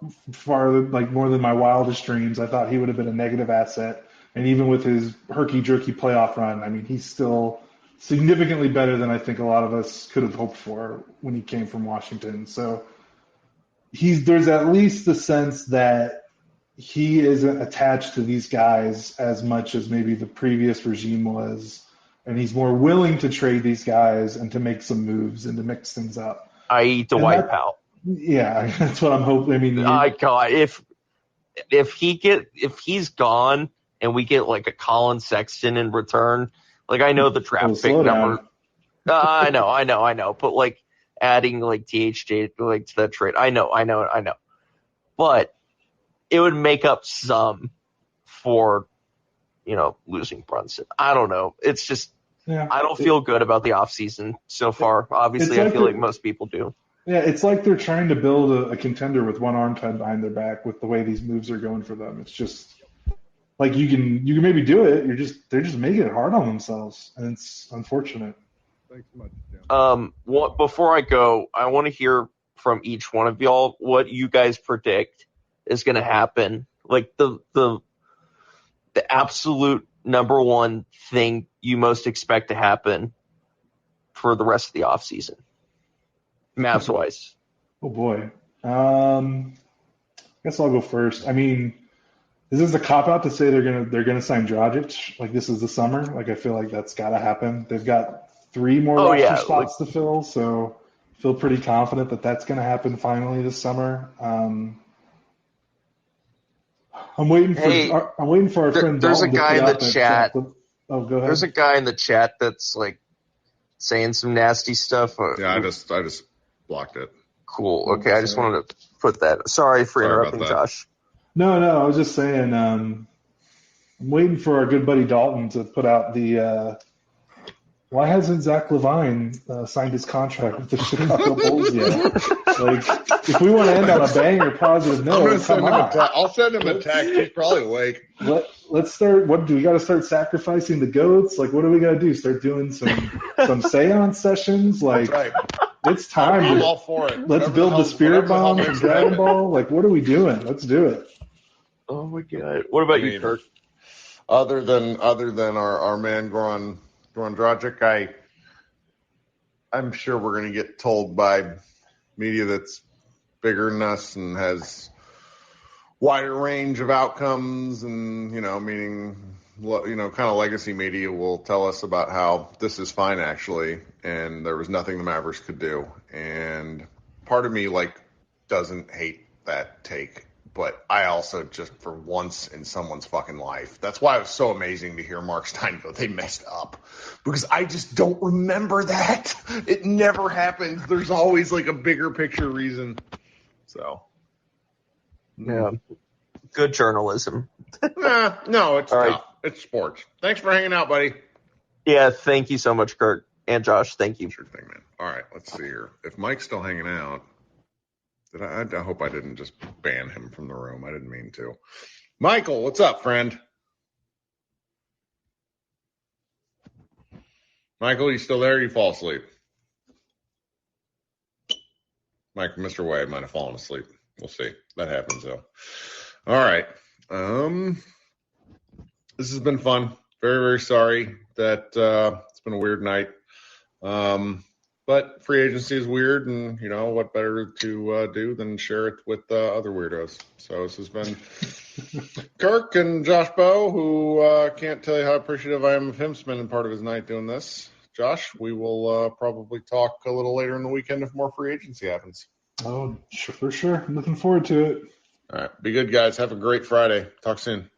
more than my wildest dreams. I thought he would have been a negative asset. And even with his herky-jerky playoff run, I mean, he's still significantly better than I think a lot of us could have hoped for when he came from Washington. So there's at least the sense that he isn't attached to these guys as much as maybe the previous regime was, and he's more willing to trade these guys and to make some moves and to mix things up. I.e. Dwight Powell. Yeah, that's what I'm hoping. I mean, God, if he's gone and we get a Colin Sexton in return, I know the draft pick number. I know, but adding THJ to that trade, I know, but it would make up some for losing Brunson. I don't know. It's just Yeah. I don't feel good about the offseason so far. Obviously, I feel like most people do. Yeah, it's like they're trying to build a contender with one arm tied behind their back with the way these moves are going for them. It's just like you can maybe do it. They're just making it hard on themselves, and it's unfortunate. Thanks so much, Jim. Before I go, I want to hear from each one of y'all what you guys predict is going to happen. Like the absolute number one thing you most expect to happen for the rest of the offseason. Mavs wise. Oh boy. I guess I'll go first. I mean, is this a cop out to say they're gonna sign Dragic? Like this is the summer? Like I feel like that's gotta happen. They've got 3 more roster spots to fill, so I feel pretty confident that that's gonna happen finally this summer. I'm waiting for our friend There's a Dalton guy to in put the out chat. Oh, go ahead. There's a guy in the chat that's like saying some nasty stuff. Yeah, I just blocked it. Cool. Okay, I just wanted to put that. Sorry for interrupting, Josh. No, I was just saying. I'm waiting for our good buddy Dalton to put out the. Why hasn't Zach LaVine signed his contract with the Chicago Bulls yet? Like, if we want to end on a banger positive note, come on. I'll send him a text. He's probably awake. Let's start. What do we got to start sacrificing the goats? Like, what do we got to do? Start doing some seance sessions? Like, it's time. I'm all for it. Let's build the spirit bomb from Dragon Ball. Like, what are we doing? Let's do it. Oh my god! What about you, Kirk? Other than our man Goran Dragic, I'm sure we're going to get told by media that's bigger than us and has wider range of outcomes, and meaning kind of legacy media will tell us about how this is fine actually, and there was nothing the Mavericks could do. And part of me doesn't hate that take, but I also just for once in someone's fucking life, that's why it was so amazing to hear Mark Stein go, they messed up, because I just don't remember that. It never happens. There's always a bigger picture reason. So. Yeah. Good journalism. No, it's all tough. right. It's sports. Thanks for hanging out, buddy. Yeah, thank you so much, Kirk. And Josh, thank you. Sure thing, man. All right, let's see here. If Mike's still hanging out, I hope I didn't just ban him from the room. I didn't mean to. Michael, what's up, friend? Michael, you still there? Or you fall asleep? Mike, Mr. Way might have fallen asleep. We'll see. That happens, though. All right. This has been fun. Very, very sorry that it's been a weird night. But free agency is weird, and what better to do than share it with other weirdos. So this has been Kirk and Josh Bowe, who can't tell you how appreciative I am of him spending part of his night doing this. Josh, we will probably talk a little later in the weekend if more free agency happens. Oh, for sure. I'm looking forward to it. All right. Be good, guys. Have a great Friday. Talk soon.